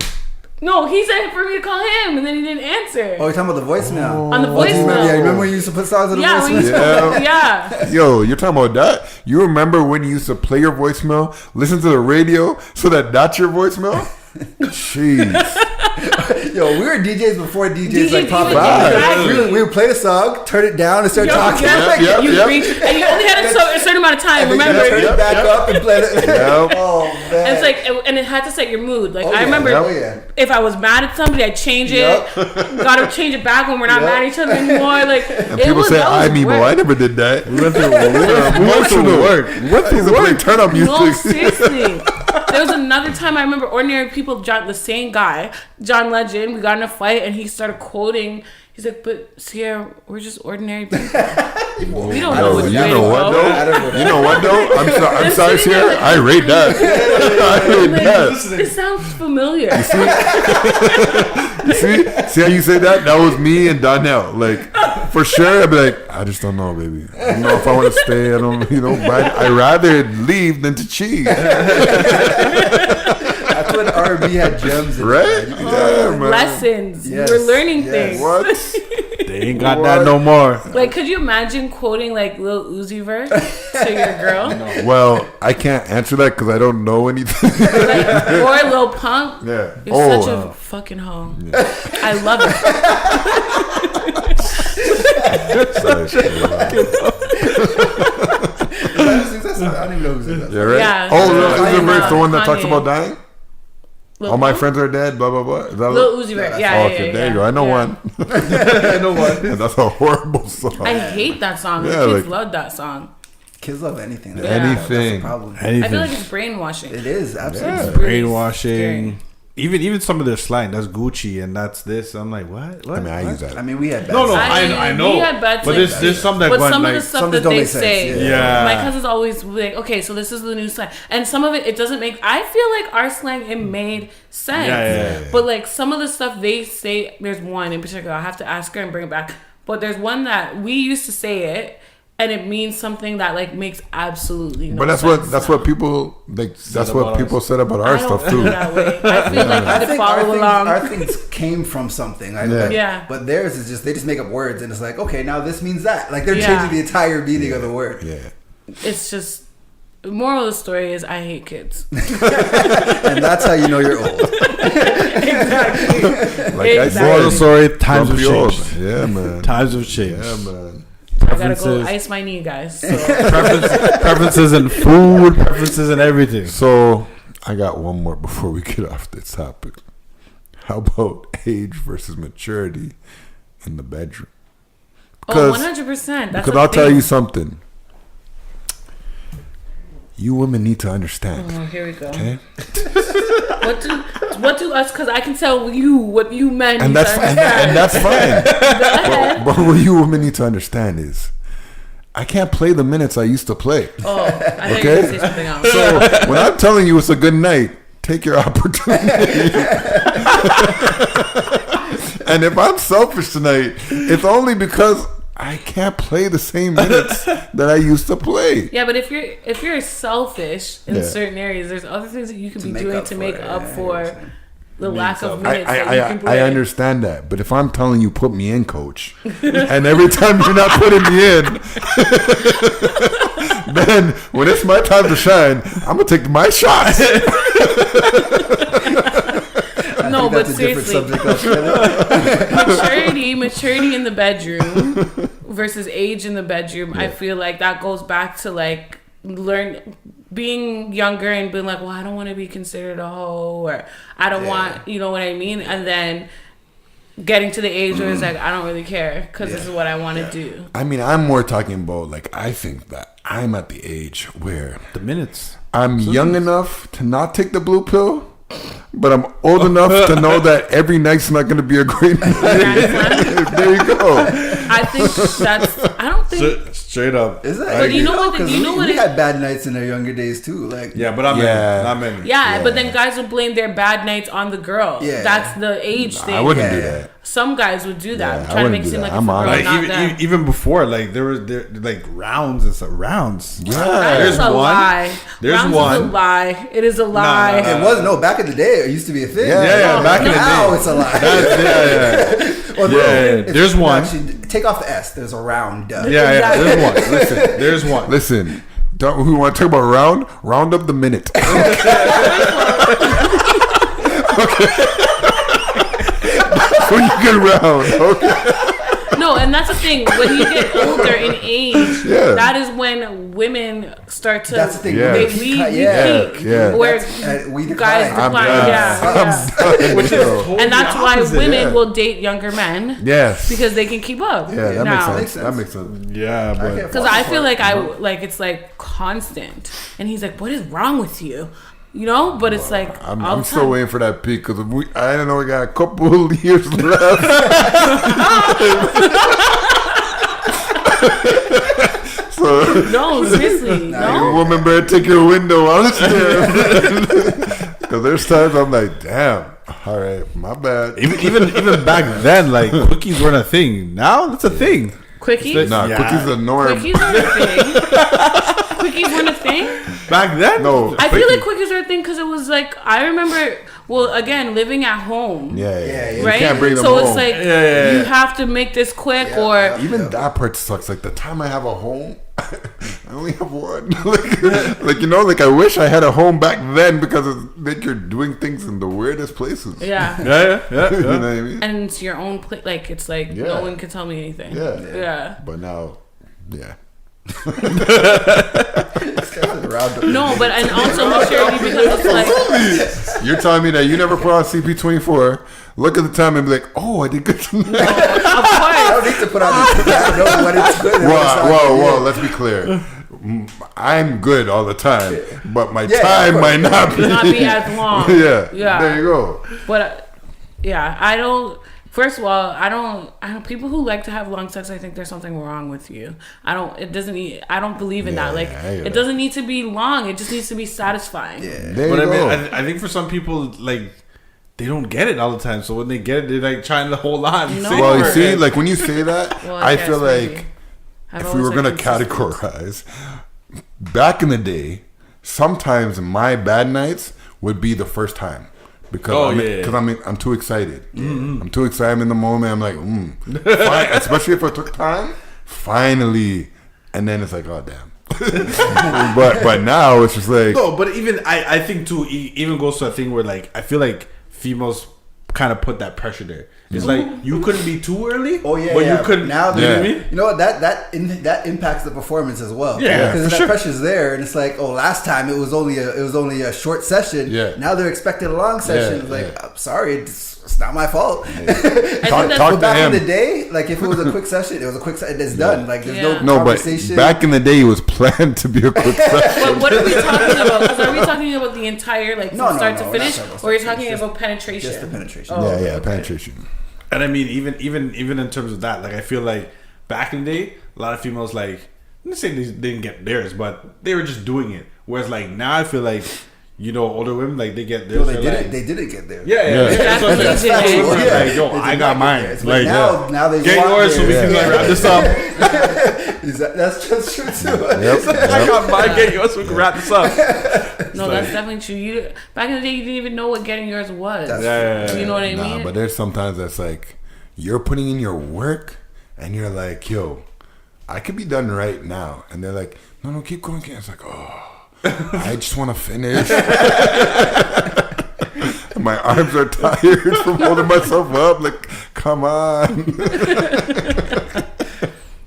Speaker 5: No, he said for me to call him, and then he didn't answer.
Speaker 3: Oh, you're talking about the voicemail.
Speaker 5: On the
Speaker 3: Oh, do you remember,
Speaker 5: voicemail.
Speaker 3: yeah, remember when you used to put songs on the
Speaker 5: Yeah, when you
Speaker 3: voicemail?
Speaker 2: Yeah.
Speaker 5: yeah.
Speaker 2: Yo, you're talking about that? You remember when you used to play your voicemail, listen to the radio, so that's your voicemail? Jeez.
Speaker 3: Yo, we were DJs before DJs
Speaker 5: DJs
Speaker 3: like popping
Speaker 5: even-
Speaker 3: up.
Speaker 5: exactly.
Speaker 3: We would play the song, turn it down, and start
Speaker 5: Yo,
Speaker 3: talking.
Speaker 5: yeah,
Speaker 2: Yep,
Speaker 5: you
Speaker 2: yep.
Speaker 5: reach, and you only had a certain amount of time.
Speaker 3: And then you
Speaker 5: Remember,
Speaker 3: turn it back up and play it.
Speaker 2: Yep.
Speaker 3: Oh man.
Speaker 5: and it's like, and it had to set your mood. Like
Speaker 3: Oh,
Speaker 5: I
Speaker 3: yeah.
Speaker 5: remember,
Speaker 3: Oh, yeah.
Speaker 5: if I was mad at somebody, I'd change it.
Speaker 3: Yep.
Speaker 5: Gotta change it back when we're not
Speaker 3: Yep.
Speaker 5: mad at each other anymore. Like
Speaker 2: And people say, I mean, I never did that. We went through work. We went through work. Turn up music.
Speaker 5: No, seriously. There was another time I remember Ordinary People, the same guy, John Legend, we got in a fight and he started quoting. He's like, but Sierra, we're just ordinary people. We don't know
Speaker 2: Yo,
Speaker 5: which
Speaker 2: you
Speaker 5: way
Speaker 2: know
Speaker 5: to
Speaker 2: what
Speaker 5: go.
Speaker 2: though? You know what though? I'm sorry,
Speaker 5: sitting there
Speaker 2: Sierra.
Speaker 5: like-
Speaker 2: I rate that. I rate
Speaker 5: Like,
Speaker 2: that.
Speaker 5: this sounds familiar.
Speaker 2: See how you say that? That was me and Donnell. Like, for sure, I'd be like, I just don't know, baby. I don't know if I want to stay. I don't, but I'd rather leave than to cheat.
Speaker 3: That's when R&B had gems in
Speaker 2: Right?
Speaker 3: it. man.
Speaker 2: Yeah, man.
Speaker 5: Lessons.
Speaker 3: Yes,
Speaker 5: We're learning
Speaker 3: yes.
Speaker 5: things.
Speaker 2: What?
Speaker 4: They ain't got that no more.
Speaker 5: Like, could you imagine quoting like Lil Uzi Vert to your girl?
Speaker 2: Well, I can't answer that because I don't know anything.
Speaker 5: Like, or Lil Pump?
Speaker 2: Yeah.
Speaker 5: You're
Speaker 2: Oh,
Speaker 5: such a fucking hoe. I love it.
Speaker 3: I don't even know who's in that.
Speaker 2: Yeah, right?
Speaker 5: Yeah.
Speaker 2: Oh, Lil
Speaker 5: Yeah.
Speaker 2: Uzi Vert's the one that talks
Speaker 5: Kanye.
Speaker 2: about dying?
Speaker 5: Lil
Speaker 2: All my
Speaker 5: Pump?
Speaker 2: friends are dead, blah, blah, blah. Is that
Speaker 5: Lil Uzi Vert. Yeah,
Speaker 2: Oh,
Speaker 5: yeah,
Speaker 2: okay,
Speaker 5: yeah,
Speaker 2: there you
Speaker 5: yeah.
Speaker 2: go. I know
Speaker 5: Yeah.
Speaker 2: one.
Speaker 3: I know what.
Speaker 2: And that's a horrible song.
Speaker 5: I hate that song.
Speaker 2: Yeah,
Speaker 5: The kids
Speaker 2: like-
Speaker 5: love that song.
Speaker 3: Kids love anything. That's
Speaker 2: Anything.
Speaker 3: the problem.
Speaker 5: I feel like it's brainwashing.
Speaker 3: It is absolutely.
Speaker 2: Yeah.
Speaker 5: It's really
Speaker 4: Brainwashing.
Speaker 5: scary.
Speaker 4: Even some of their slang. That's Gucci and that's this. I'm like, what?
Speaker 2: I mean, I use that.
Speaker 3: I mean, we had bad
Speaker 4: No,
Speaker 3: songs.
Speaker 4: I know.
Speaker 5: We had bad
Speaker 4: But
Speaker 5: slang.
Speaker 4: there's some that
Speaker 5: But
Speaker 4: went
Speaker 5: some
Speaker 4: like
Speaker 5: of the stuff
Speaker 3: some
Speaker 5: that
Speaker 3: just don't
Speaker 5: they
Speaker 3: make sense,
Speaker 5: say,
Speaker 4: yeah.
Speaker 5: my cousins always be like, okay, so this is the new slang, and some of it doesn't make. I feel like our slang it made sense,
Speaker 4: Yeah.
Speaker 5: but like some of the stuff they say, there's one in particular. I have to ask her and bring it back. But there's one that we used to say it, and it means something that like makes absolutely no
Speaker 2: But that's
Speaker 5: sense.
Speaker 2: what people like. That's what
Speaker 4: about
Speaker 2: people
Speaker 4: ours.
Speaker 2: said about
Speaker 5: I
Speaker 2: our
Speaker 5: don't
Speaker 2: stuff
Speaker 5: feel
Speaker 2: too.
Speaker 5: that way. I feel like
Speaker 3: I
Speaker 5: you could
Speaker 3: think
Speaker 5: follow along.
Speaker 3: our things came from something.
Speaker 2: Yeah.
Speaker 5: Yeah.
Speaker 3: But theirs is just they just make up words and it's like, okay, now this means that. Like they're
Speaker 5: Yeah.
Speaker 3: changing the entire meaning of the word.
Speaker 2: Yeah.
Speaker 5: It's just The moral of the story is I hate kids.
Speaker 3: And that's how you know you're old.
Speaker 5: Exactly.
Speaker 2: Like I said,
Speaker 4: Moral of the story, times have
Speaker 2: grumpy old.
Speaker 4: changed.
Speaker 2: Yeah, man.
Speaker 4: Times have changed.
Speaker 2: Yeah, man.
Speaker 5: I gotta go
Speaker 4: Preferences,
Speaker 5: ice my knee, guys. So.
Speaker 4: preferences in food, preferences in everything.
Speaker 2: So I got one more before we get off this topic. How about age versus maturity in the bedroom?
Speaker 5: Oh, 100%. That's
Speaker 2: Because I'll tell you something. You women need to understand.
Speaker 5: Oh, here we go.
Speaker 2: Okay?
Speaker 5: What do us? Because I can tell you what you men.
Speaker 2: And
Speaker 5: need
Speaker 2: that's
Speaker 5: to
Speaker 2: and
Speaker 5: understand.
Speaker 2: that's fine.
Speaker 5: Go ahead.
Speaker 2: But what you women need to understand is I can't play the minutes I used to play.
Speaker 5: Oh, I thought you were
Speaker 2: Okay?
Speaker 5: gonna say something else.
Speaker 2: So when I'm telling you it's a good night, take your opportunity. And if I'm selfish tonight, it's only because I can't play the same minutes that I used to play.
Speaker 5: Yeah, but if you're selfish in
Speaker 2: Yeah.
Speaker 5: certain areas, there's other things that you could be
Speaker 3: make
Speaker 5: doing
Speaker 3: up
Speaker 5: to
Speaker 3: for
Speaker 5: make
Speaker 3: it.
Speaker 5: up
Speaker 3: Yeah,
Speaker 5: for the lack of
Speaker 2: I,
Speaker 5: minutes that you can
Speaker 2: I
Speaker 5: play.
Speaker 2: understand that, but if I'm telling you put me in, coach, and every time you're not putting me in, then when it's my time to shine, I'm gonna take my shots.
Speaker 5: No, but
Speaker 3: That's a different
Speaker 5: seriously,
Speaker 3: subject altogether.
Speaker 5: maturity in the bedroom versus age in the bedroom. I feel like that goes back to like being younger and being like, well, I don't want to be considered a hoe, or I don't want, you know what I mean? And then getting to the age where it's like, I don't really care because this is what I want to do.
Speaker 2: I mean, I'm more talking about like I think that I'm at the age where
Speaker 4: The minutes.
Speaker 2: I'm young enough to not take the blue pill, but I'm old enough to know that every night's not going to be a great night. There you go.
Speaker 5: I think I don't think.
Speaker 4: Straight up.
Speaker 3: Is that?
Speaker 5: But you know what the-
Speaker 3: 'Cause
Speaker 5: you know what
Speaker 3: we
Speaker 5: it-
Speaker 3: had bad nights in our younger days too. Like
Speaker 4: Yeah, but not
Speaker 2: Yeah.
Speaker 4: many. Not many.
Speaker 5: Yeah, but then guys would blame their bad nights on the girl.
Speaker 3: Yeah.
Speaker 5: That's the age thing.
Speaker 2: I wouldn't
Speaker 3: Yeah.
Speaker 2: do that.
Speaker 5: Some guys would do that,
Speaker 2: Yeah, I
Speaker 5: trying to
Speaker 2: wouldn't
Speaker 5: make
Speaker 2: do
Speaker 5: it seem
Speaker 2: that.
Speaker 5: like
Speaker 2: I'm
Speaker 5: it's a girl,
Speaker 2: honest.
Speaker 5: not
Speaker 4: Like
Speaker 5: them.
Speaker 4: even before, like there like rounds and stuff. Rounds.
Speaker 2: Yeah.
Speaker 4: There's
Speaker 5: That's a
Speaker 4: one.
Speaker 5: lie.
Speaker 4: There's
Speaker 5: Rounds
Speaker 4: one.
Speaker 5: is a lie. It is a lie.
Speaker 3: it was back in the day. It used to be a thing.
Speaker 2: Yeah,
Speaker 4: back in the
Speaker 3: Now
Speaker 4: day.
Speaker 3: it's a lie.
Speaker 4: Yeah.
Speaker 3: Well, no,
Speaker 4: Yeah,
Speaker 3: it's-
Speaker 4: there's
Speaker 3: no,
Speaker 4: one.
Speaker 3: Actually, take off the S. There's a round.
Speaker 4: Yeah. There's one. Listen. There's one.
Speaker 2: Listen, don't we want to talk about round up the minute. That's when you get round. Okay.
Speaker 5: No, and that's the thing. When you get older in age,
Speaker 2: Yeah.
Speaker 5: that is when women start to.
Speaker 3: That's the thing.
Speaker 2: Yeah.
Speaker 5: They
Speaker 3: We
Speaker 5: we
Speaker 3: yeah.
Speaker 5: peak.
Speaker 2: Yeah.
Speaker 5: Where
Speaker 3: we
Speaker 5: guys
Speaker 3: decline.
Speaker 5: decline.
Speaker 2: done.
Speaker 5: Yeah.
Speaker 4: Which is totally
Speaker 5: And that's why
Speaker 4: opposite.
Speaker 5: women
Speaker 2: yeah.
Speaker 5: will date younger men.
Speaker 2: Yes.
Speaker 5: Because they can keep up.
Speaker 2: Yeah, that
Speaker 5: now.
Speaker 2: makes sense. That makes sense.
Speaker 4: Yeah, but
Speaker 5: Because I feel like it's like constant, and he's like, "What is wrong with you?" You know, but it's like all
Speaker 2: I'm
Speaker 5: the
Speaker 2: still
Speaker 5: time.
Speaker 2: waiting for that peak because I don't know. We got a couple of years left. So
Speaker 5: No, seriously, no.
Speaker 2: woman better take your window out because there's times I'm like, damn. All right, my bad.
Speaker 4: even back then, like cookies weren't a thing. Now it's a thing.
Speaker 5: Quickies,
Speaker 2: Nah,
Speaker 4: Yeah.
Speaker 2: cookies are norm.
Speaker 5: quickies are a thing. Quickies weren't a thing.
Speaker 4: Back then,
Speaker 2: No,
Speaker 5: I feel like quickies are a thing because it was like I remember. Well, again, living at home.
Speaker 2: yeah. You
Speaker 5: Right.
Speaker 2: can't bring them
Speaker 5: so
Speaker 2: home.
Speaker 5: it's like
Speaker 4: Yeah.
Speaker 5: you have to make this quick, or
Speaker 2: Even that part sucks. Like the time I have a home, I only have one. like you know, like I wish I had a home back then because like you're doing things in the weirdest places.
Speaker 5: yeah.
Speaker 4: yeah.
Speaker 2: You know what I mean?
Speaker 5: And it's your own place. Like it's like
Speaker 2: Yeah.
Speaker 5: no one can tell me anything.
Speaker 2: Yeah.
Speaker 5: Yeah.
Speaker 2: But now, yeah.
Speaker 5: No, but and also maturity because it's like
Speaker 2: You're telling me that you never put on CP24, look at the time and be like, oh, I did good tonight.
Speaker 5: of
Speaker 3: I don't
Speaker 5: course.
Speaker 3: need to put on the I know when it's good. and when it's not good.
Speaker 2: Whoa, let's be clear. I'm good all the time, but my
Speaker 3: Yeah,
Speaker 2: time
Speaker 3: of course.
Speaker 2: might not be.
Speaker 5: Not be as long.
Speaker 2: Yeah,
Speaker 5: Yeah.
Speaker 2: there you go.
Speaker 5: But yeah, I don't. First of all, I don't. People who like to have long sex, I think there's something wrong with you. I don't. It doesn't. I don't believe in that. Like
Speaker 2: Yeah, I get
Speaker 5: it
Speaker 2: that.
Speaker 5: doesn't need to be long. It just needs to be satisfying.
Speaker 3: Yeah.
Speaker 2: There
Speaker 4: But
Speaker 2: you
Speaker 4: I
Speaker 2: go.
Speaker 4: mean, I think for some people, like they don't get it all the time. So when they get it, they're like trying to hold on.
Speaker 5: No.
Speaker 2: Well, you
Speaker 5: Or-
Speaker 2: see, like when you say that,
Speaker 5: Well,
Speaker 2: I
Speaker 5: yes,
Speaker 2: feel
Speaker 5: maybe.
Speaker 2: like
Speaker 5: I've
Speaker 2: if we
Speaker 5: always
Speaker 2: were
Speaker 5: liked
Speaker 2: gonna
Speaker 5: consistency.
Speaker 2: categorize, back in the day, sometimes my bad nights would be the first time because I'm too excited. I'm too excited in the moment. I'm like, fine. Especially if I took time. Finally, and then it's like, oh damn. but now it's just like
Speaker 4: No, but even I think too, even goes to a thing where like I feel like females kind of put that pressure there. It's like you couldn't be too early.
Speaker 3: Oh yeah,
Speaker 4: but
Speaker 3: yeah.
Speaker 4: you couldn't.
Speaker 3: Now,
Speaker 4: You know what I mean?
Speaker 3: you know what that impacts the performance as well.
Speaker 4: Yeah,
Speaker 3: because
Speaker 4: for
Speaker 3: that
Speaker 4: sure.
Speaker 3: pressure's there, and it's like, oh, last time it was only a short session.
Speaker 2: Yeah.
Speaker 3: Now they're expecting a long session.
Speaker 2: Yeah,
Speaker 3: It's like,
Speaker 2: yeah.
Speaker 3: I'm sorry, it's not my fault.
Speaker 2: talk,
Speaker 3: But
Speaker 2: talk
Speaker 3: back
Speaker 2: to
Speaker 3: in
Speaker 2: him.
Speaker 3: the day, like if it was a quick session, it was a quick session. It's done. Like there's
Speaker 5: Yeah.
Speaker 3: no
Speaker 2: No, but
Speaker 3: conversation.
Speaker 2: back in the day, it was planned to be a quick session.
Speaker 5: But what are we talking about? 'Cause are we talking about the entire, like, from
Speaker 3: No, no,
Speaker 5: start
Speaker 3: no,
Speaker 5: to
Speaker 3: we're not
Speaker 5: finish?
Speaker 3: talking about
Speaker 5: Or are you
Speaker 3: start to
Speaker 5: talking
Speaker 3: finish.
Speaker 5: about penetration?
Speaker 3: Just the penetration.
Speaker 5: Oh.
Speaker 2: Yeah, penetration.
Speaker 4: And I mean, even in terms of that, like I feel like back in the day, a lot of females like I'm not saying they didn't get theirs, but they were just doing it. Whereas like now, I feel like older women like they get theirs.
Speaker 3: No, they
Speaker 4: they're
Speaker 3: didn't.
Speaker 4: like,
Speaker 3: They didn't get there.
Speaker 4: Yeah. That's what I'm
Speaker 5: That's
Speaker 4: saying.
Speaker 5: facts.
Speaker 4: Older women
Speaker 3: Yeah.
Speaker 4: are like, yo,
Speaker 3: They
Speaker 4: I
Speaker 3: did
Speaker 4: got
Speaker 3: not
Speaker 4: mine.
Speaker 3: get there.
Speaker 4: Like,
Speaker 3: now they
Speaker 4: get
Speaker 3: want
Speaker 4: yours so we
Speaker 3: theirs.
Speaker 4: can like wrap this up.
Speaker 3: That's true too.
Speaker 4: I got mine. Get yours so we can wrap this up.
Speaker 5: No, that's definitely true. You back in the day, you didn't even know what getting yours was.
Speaker 4: Yeah.
Speaker 5: You know what I
Speaker 2: Nah,
Speaker 5: mean?
Speaker 2: but there's sometimes that's like you're putting in your work and you're like, yo, I could be done right now. And they're like, no, keep going. It's like, oh, I just want to finish. My arms are tired from holding myself up. Like, come on.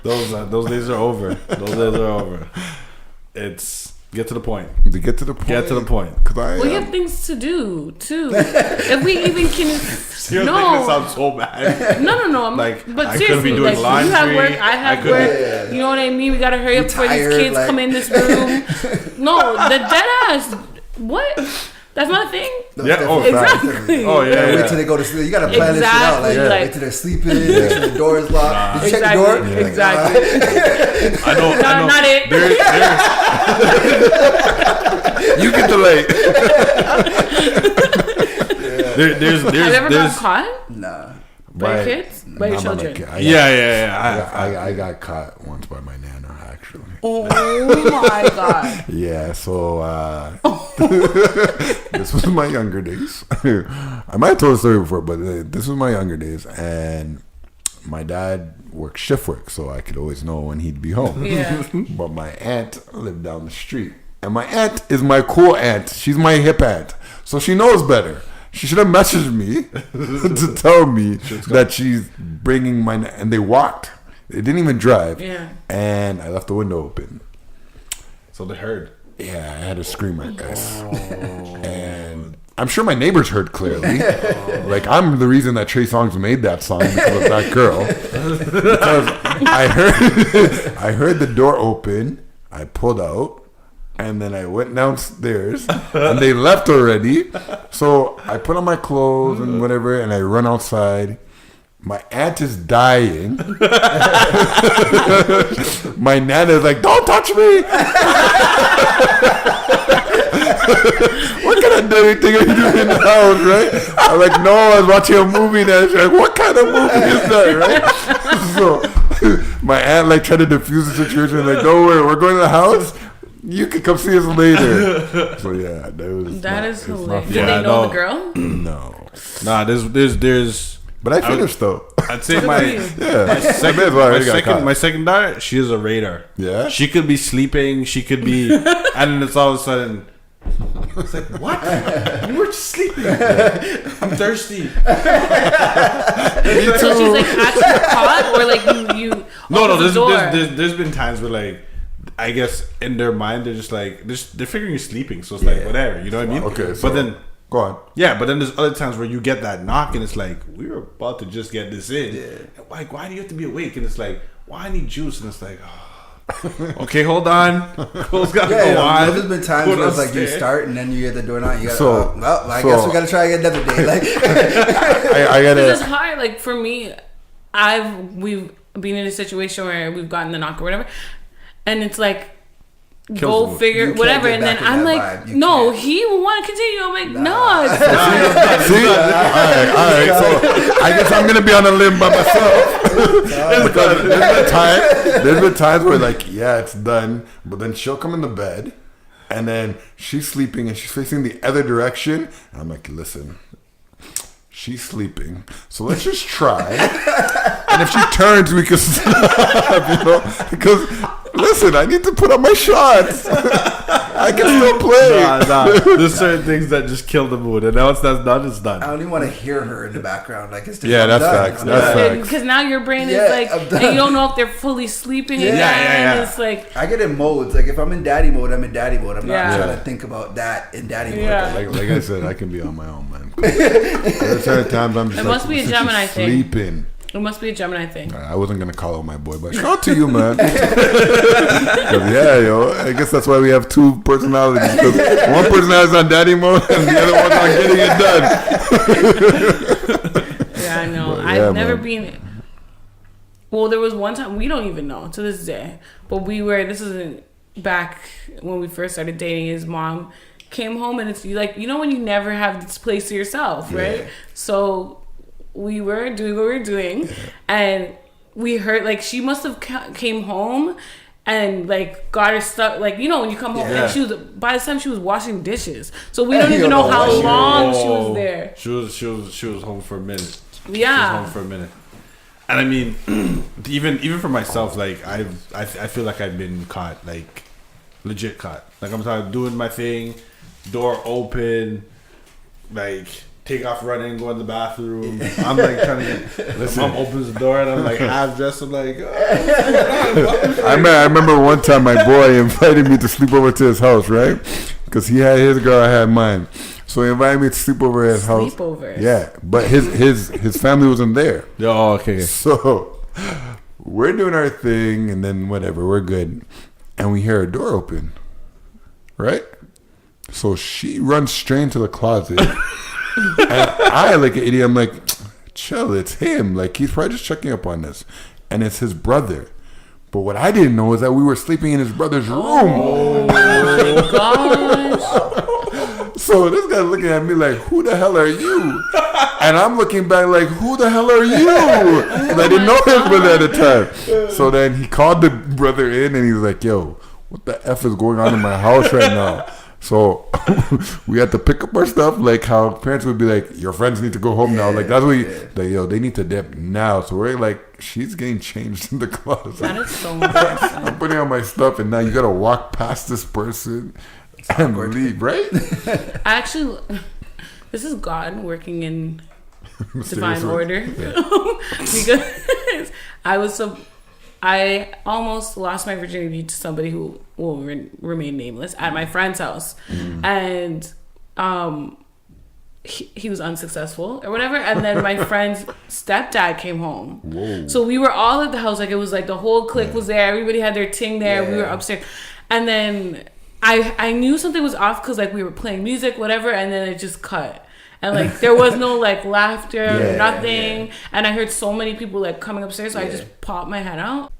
Speaker 4: Those days are over. Those days are over. It's get to the point.
Speaker 2: To get to the point.
Speaker 4: Get to the point.
Speaker 2: Because I
Speaker 5: We have things to do too. If we even can,
Speaker 4: You're making it sound so bad.
Speaker 5: no.
Speaker 4: Like,
Speaker 5: but
Speaker 4: I could've
Speaker 5: seriously,
Speaker 4: been doing
Speaker 5: like you have
Speaker 4: laundry,
Speaker 5: work, I
Speaker 4: I
Speaker 5: have
Speaker 4: could've-
Speaker 5: work. You know what I mean? We gotta hurry up before
Speaker 3: tired,
Speaker 5: these kids
Speaker 3: like-
Speaker 5: come in this room. No, the dead ass. What? That's not a thing.
Speaker 4: Yeah, oh,
Speaker 5: Exactly.
Speaker 4: Oh yeah.
Speaker 3: Wait till they go to sleep. You gotta plan this shit out. Like,
Speaker 5: Exactly, like-
Speaker 3: wait till they're sleeping. Make sure the door is locked. Did you check the door?
Speaker 5: Exactly.
Speaker 4: I know.
Speaker 5: No, not it.
Speaker 2: You get delayed.
Speaker 4: There's
Speaker 5: Have you ever got caught
Speaker 3: Nah.
Speaker 5: by your kids? By your children?
Speaker 2: I got caught once by my nana, actually.
Speaker 5: Oh my god.
Speaker 2: Yeah, so this was my younger days. I might have told the story before, but this was my younger days, and my dad worked shift work, so I could always know when he'd be home.
Speaker 5: Yeah.
Speaker 2: But my aunt lived down the street, and my aunt is my cool aunt. She's my hip aunt, so she knows better. She should have messaged me to tell me that she's bringing my... And they walked. They didn't even drive.
Speaker 5: Yeah.
Speaker 2: And I left the window open.
Speaker 4: So they heard.
Speaker 2: Yeah, I had to scream, I guess. And I'm sure my neighbors heard clearly. Like, I'm the reason that Trey Songz made that song because of that girl. Because I heard the door open. I pulled out. And then I went downstairs, and they left already. So I put on my clothes and whatever, and I run outside. My aunt is dying. My nana is like, "Don't touch me." What kind of dirty thing are you doing in the house, right? I'm like, "No, I was watching a movie." And she's like, "What kind of movie is that?" Right? So my aunt like tried to defuse the situation. Like, "Don't worry, we're going to the house. You can come see us later." So yeah,
Speaker 5: That is hilarious. Did
Speaker 4: Yeah,
Speaker 5: they know
Speaker 4: no.
Speaker 5: the girl?
Speaker 2: No,
Speaker 4: Nah, there's.
Speaker 2: but I finished though.
Speaker 4: I'd say my
Speaker 2: Yeah,
Speaker 4: my second daughter, she is a radar.
Speaker 2: Yeah?
Speaker 4: She could be sleeping. She could be, and then it's all of a sudden. It's like, what? You were just sleeping. I'm thirsty.
Speaker 5: So she's like actually caught, or like you
Speaker 4: No,
Speaker 5: opened the door?
Speaker 4: there's been times where like, I guess in their mind they're just like they're figuring you're sleeping, so it's like whatever, you know what I mean?
Speaker 2: Okay, so
Speaker 4: but then
Speaker 2: go on.
Speaker 4: yeah, but then there's other times where you get that knock and it's like we were about to just get this in. Yeah. Like why do you have to be awake? And it's like well I need juice, and it's like okay, hold on. Cole's gotta
Speaker 3: Yeah,
Speaker 4: go on.
Speaker 3: there's been times
Speaker 4: Go
Speaker 3: where it's like you
Speaker 4: downstairs.
Speaker 3: start and then you get the door knock. You gotta,
Speaker 2: So-
Speaker 3: well, I
Speaker 2: so-
Speaker 3: guess we gotta try again another day. Like,
Speaker 2: I
Speaker 5: Because it's
Speaker 2: gotta.
Speaker 5: hard. Like for me, we've been in a situation where we've gotten the knock or whatever, and it's like go
Speaker 4: the mood.
Speaker 5: figure
Speaker 3: You can't
Speaker 5: whatever,
Speaker 3: get
Speaker 5: and then
Speaker 3: back in
Speaker 5: I'm
Speaker 3: that
Speaker 5: like,
Speaker 3: vibe. You
Speaker 5: no,
Speaker 3: can't.
Speaker 5: he will want to continue. I'm like, no,
Speaker 2: See, all right. So I guess I'm gonna be on a limb by myself because there's been times where like, yeah, it's done, but then she'll come in the bed, and then she's sleeping and she's facing the other direction. And I'm like, listen, she's sleeping, so let's just try. And if she turns, we can stop, you know, because Listen, I need to put on my shots. I can still play.
Speaker 4: There's certain things that just kill the mood, and once that's done, it's done.
Speaker 3: I don't even want to hear her in the background. Like, it's just,
Speaker 2: Yeah,
Speaker 3: I'm
Speaker 2: that's
Speaker 3: done.
Speaker 2: facts.
Speaker 3: I'm
Speaker 2: That's
Speaker 3: done.
Speaker 2: facts.
Speaker 5: Because now your brain
Speaker 3: Yeah,
Speaker 5: is like,
Speaker 3: I'm done.
Speaker 5: and you don't know if they're fully sleeping
Speaker 3: Yeah.
Speaker 5: again.
Speaker 4: Yeah.
Speaker 5: It's like,
Speaker 3: I get in modes. Like, if I'm in daddy mode, I'm in daddy mode. I'm not
Speaker 5: Yeah.
Speaker 3: trying to think about that in daddy mode.
Speaker 5: Yeah.
Speaker 2: Like I said, I can be on my own, man. There's certain times I'm just
Speaker 5: It
Speaker 2: like,
Speaker 5: must be a
Speaker 2: since
Speaker 5: Gemini
Speaker 2: you're
Speaker 5: thing.
Speaker 2: sleeping.
Speaker 5: it must be a Gemini thing.
Speaker 2: I wasn't gonna call out my boy, but shout out to you, man. 'Cause, yeah, yo, I guess that's why we have two personalities. 'Cause one personality is on daddy mode, and the other one's on getting it done.
Speaker 5: Yeah, I know.
Speaker 2: But,
Speaker 5: I've never
Speaker 2: man.
Speaker 5: been. Well, there was one time, we don't even know to this day, but this isn't back when we first started dating. His mom came home, and it's like, when you never have this place to yourself, right? So we were doing what we were doing, and we heard, like, she must have came home and, like, got her stuff, like, when you come home, and by the time she was washing dishes, so we don't even know how long she was there.
Speaker 4: She was home for a minute.
Speaker 5: Yeah.
Speaker 4: She was home for a minute. And I mean, even for myself, like, I feel like I've been caught, like, legit caught. Like, I'm talking, doing my thing, door open, like, take off running, go in the bathroom. I'm like trying to get. The mom opens the door and I'm like half dressed. I'm like,
Speaker 2: I remember one time my boy invited me to sleep over to his house, right? Because he had his girl, I had mine. So he invited me to sleep over at his house.
Speaker 5: Sleepover.
Speaker 2: Yeah, but his family wasn't there.
Speaker 4: oh, okay.
Speaker 2: So we're doing our thing, and then whatever, we're good. And we hear a door open, right? So she runs straight into the closet. And I, like an idiot, I'm like, chill, it's him. Like, he's probably just checking up on us. And it's his brother. But what I didn't know is that we were sleeping in his brother's room.
Speaker 5: Oh my gosh.
Speaker 2: So this guy's looking at me like, who the hell are you? And I'm looking back like, who the hell are you? And I didn't know his brother at the time. So then he called the brother in and he was like, yo, what the F is going on in my house right now? So we had to pick up our stuff, like how parents would be like, your friends need to go home now. Like, that's what they need to dip now. So we're like, she's getting changed in the closet.
Speaker 5: That is so embarrassing.
Speaker 2: I'm putting on my stuff, and now you gotta walk past this person and leave, right?
Speaker 5: Actually, this is God working in divine
Speaker 2: Seriously.
Speaker 5: order. Because I almost lost my virginity to somebody who will remain nameless at my friend's house. And he was unsuccessful or whatever. And then my friend's stepdad came home.
Speaker 2: Whoa.
Speaker 5: So we were all at the house. Like, it was like the whole clique was there. Everybody had their ting there. We were upstairs. And then I knew something was off because, like, we were playing music, whatever. And then it just cut. And, like, there was no, like, laughter, nothing. And I heard so many people, like, coming upstairs. So I just popped my head out.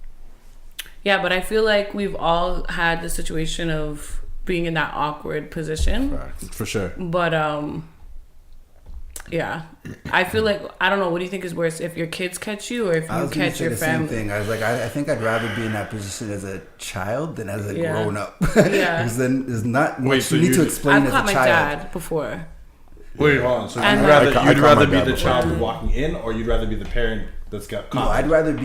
Speaker 5: Yeah, but I feel like we've all had the situation of being in that awkward position.
Speaker 4: For sure.
Speaker 5: But, yeah. I feel like, I don't know, what do you think is worse? If your kids catch you or if
Speaker 3: I
Speaker 5: you
Speaker 3: was gonna
Speaker 5: catch
Speaker 3: say
Speaker 5: your
Speaker 3: the same
Speaker 5: family?
Speaker 3: thing. I was like, I think I'd rather be in that position as a child than as a
Speaker 5: Yeah.
Speaker 3: grown up.
Speaker 5: Yeah.
Speaker 3: Because then there's not
Speaker 4: Wait,
Speaker 3: much
Speaker 4: so
Speaker 3: you need to
Speaker 4: you-
Speaker 3: explain
Speaker 5: I've
Speaker 3: as
Speaker 5: caught
Speaker 3: a
Speaker 5: my
Speaker 3: child.
Speaker 5: dad before.
Speaker 4: Wait, hold on. So
Speaker 5: And
Speaker 4: you'd
Speaker 5: I
Speaker 4: rather,
Speaker 2: caught
Speaker 4: you'd
Speaker 2: my
Speaker 4: rather
Speaker 2: dad
Speaker 4: be the
Speaker 2: before,
Speaker 4: child
Speaker 2: too.
Speaker 4: walking in, or you'd rather be the parent that's got
Speaker 3: No,
Speaker 4: caught?
Speaker 3: I'd rather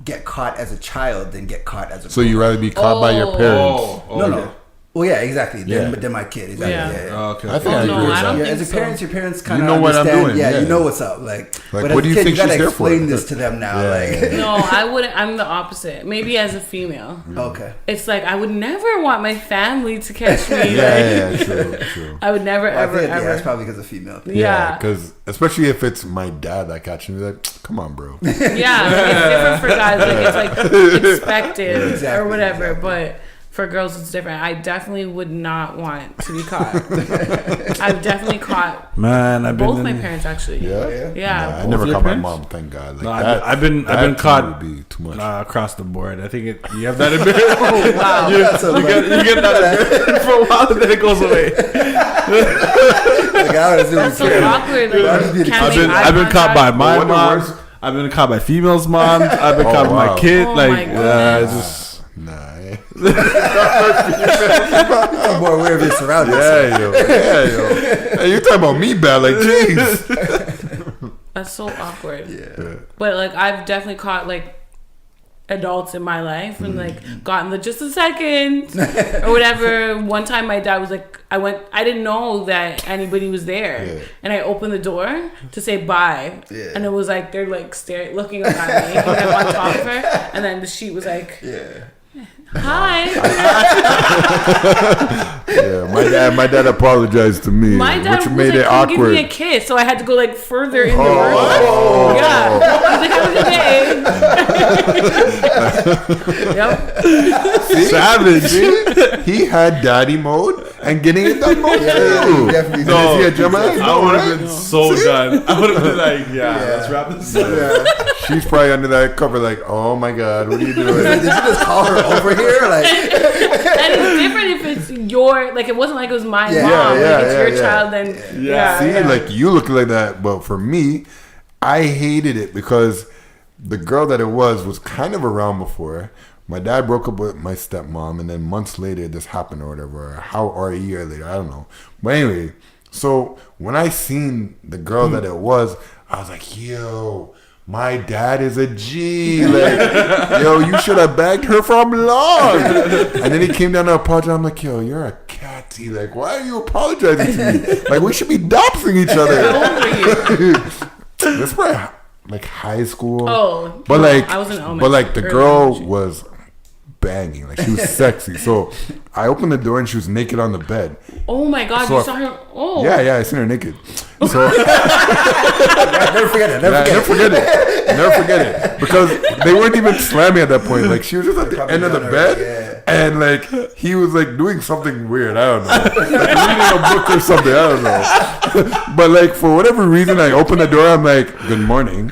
Speaker 3: get caught as a child than get caught as a
Speaker 2: So you'd rather be caught by your parents?
Speaker 3: No. Well, yeah, exactly.
Speaker 2: Yeah.
Speaker 3: Than my kid. Exactly.
Speaker 5: Yeah.
Speaker 3: Yeah.
Speaker 4: Oh, okay.
Speaker 2: I think I
Speaker 5: Oh,
Speaker 2: agree
Speaker 5: no,
Speaker 2: with
Speaker 5: I
Speaker 2: that.
Speaker 5: don't
Speaker 3: Yeah,
Speaker 5: think
Speaker 3: as a
Speaker 5: so.
Speaker 3: parents, your parents kind of
Speaker 2: You know what I'm
Speaker 3: understand.
Speaker 2: doing,
Speaker 3: Yeah,
Speaker 2: yeah.
Speaker 3: you know what's up. Like
Speaker 2: Like,
Speaker 3: but
Speaker 2: what
Speaker 3: as
Speaker 2: do
Speaker 3: a
Speaker 2: you
Speaker 3: kid,
Speaker 2: think
Speaker 3: you gotta
Speaker 2: she's there for?
Speaker 3: explain this to them now.
Speaker 2: Yeah.
Speaker 3: Like,
Speaker 5: No, I wouldn't. I'm the opposite. Maybe as a female.
Speaker 3: okay.
Speaker 5: It's like, I would never want my family to catch me.
Speaker 2: Yeah,
Speaker 5: Like,
Speaker 2: true, true.
Speaker 5: I would never,
Speaker 3: Well, I
Speaker 5: ever,
Speaker 3: think, yeah,
Speaker 5: ever.
Speaker 3: that's probably because of female.
Speaker 5: Yeah.
Speaker 2: Because especially if it's my dad that catching me, like, come on, bro.
Speaker 5: Yeah, it's different for guys. Like, it's like expected or
Speaker 3: Exactly,
Speaker 5: whatever.
Speaker 3: exactly.
Speaker 5: But for girls, it's different. I definitely would not want to be caught. I've definitely caught
Speaker 4: Man, I've been
Speaker 5: both
Speaker 4: in,
Speaker 5: my parents, actually.
Speaker 2: Yeah?
Speaker 5: Yeah.
Speaker 2: Nah, I never
Speaker 4: your
Speaker 2: caught my
Speaker 4: parents?
Speaker 2: mom, thank God. Like,
Speaker 4: No,
Speaker 2: that,
Speaker 4: I've been
Speaker 2: that
Speaker 4: caught
Speaker 2: would be too much.
Speaker 4: across the board. I think you have that embarrassment.
Speaker 5: Oh, wow.
Speaker 4: you get that embarrassment for a while and then it goes away.
Speaker 3: Like, I would assume
Speaker 5: That's so
Speaker 3: it's
Speaker 5: awkward.
Speaker 3: I'll
Speaker 5: Like,
Speaker 3: just be the
Speaker 5: can't
Speaker 4: I've
Speaker 5: make
Speaker 4: been
Speaker 5: eye
Speaker 4: I've been caught by
Speaker 5: contact.
Speaker 4: my
Speaker 2: What the
Speaker 4: mom.
Speaker 2: worst-
Speaker 4: I've been caught by females' moms. I've been
Speaker 2: Oh,
Speaker 4: caught by
Speaker 2: wow.
Speaker 4: my kid.
Speaker 5: Oh,
Speaker 4: like
Speaker 5: my
Speaker 4: it's
Speaker 5: goodness.
Speaker 4: just
Speaker 2: Nah, eh?
Speaker 3: I'm more aware of your surroundings.
Speaker 2: Yeah, yo. Hey, you talking about me bad? Like, jeez.
Speaker 5: That's so awkward. Yeah. But like, I've definitely caught, like, adults in my life and like gotten the just a second or whatever. One time my dad was like, I didn't know that anybody was there, and I opened the door to say bye, and it was like they're like looking up at me and I'm on top of her, and then the sheet was like, hi.
Speaker 2: My dad apologized to me,
Speaker 5: My dad
Speaker 2: which
Speaker 5: was
Speaker 2: made
Speaker 5: like,
Speaker 2: it
Speaker 5: "Come give
Speaker 2: awkward.
Speaker 5: me a kiss," so I had to go like further in the room. Yeah, I was like, "Have a good day." Yep.
Speaker 2: Savage. He had daddy mode and getting in that mode too.
Speaker 3: definitely did.
Speaker 4: No,
Speaker 2: Is he a Gemini?
Speaker 4: I would have been so done. I would have been like, let's wrap this up.
Speaker 2: Yeah. She's probably under that cover like, oh my God, what are you doing?
Speaker 3: Did you just call her over here? Like,
Speaker 5: And it's different if it's your, like, it wasn't like it was my
Speaker 3: Yeah.
Speaker 5: mom.
Speaker 2: Yeah,
Speaker 5: like,
Speaker 2: yeah,
Speaker 5: it's
Speaker 2: yeah,
Speaker 5: your
Speaker 2: yeah.
Speaker 5: child, then
Speaker 2: See, like you look like that, but for me, I hated it because the girl that it was kind of around before. My dad broke up with my stepmom, and then months later this happened or whatever, or a year later, I don't know. But anyway, so when I seen the girl that it was, I was like, yo, my dad is a G. Like, yo, you should have bagged her from long. And then he came down to apologize. I'm like, yo, you're a catty. Like, why are you apologizing to me? Like, we should be doxing each other. That's probably like high school.
Speaker 5: Oh,
Speaker 2: but
Speaker 5: no,
Speaker 2: like,
Speaker 5: I was in elementary.
Speaker 2: but like the
Speaker 5: Early
Speaker 2: girl
Speaker 5: elementary.
Speaker 2: was banging. Like she was sexy. So I opened the door and she was naked on the bed.
Speaker 5: Oh my God,
Speaker 2: So
Speaker 5: you saw her. Oh.
Speaker 2: Yeah, I seen her naked. So
Speaker 3: never forget it.
Speaker 2: never forget it. Never forget it. Because they weren't even slamming at that point. Like she was just at the end of the bed, and like he was like doing something weird. I don't know, like reading a book or something. I don't know. But like for whatever reason, I opened the door. I'm like, "Good morning,"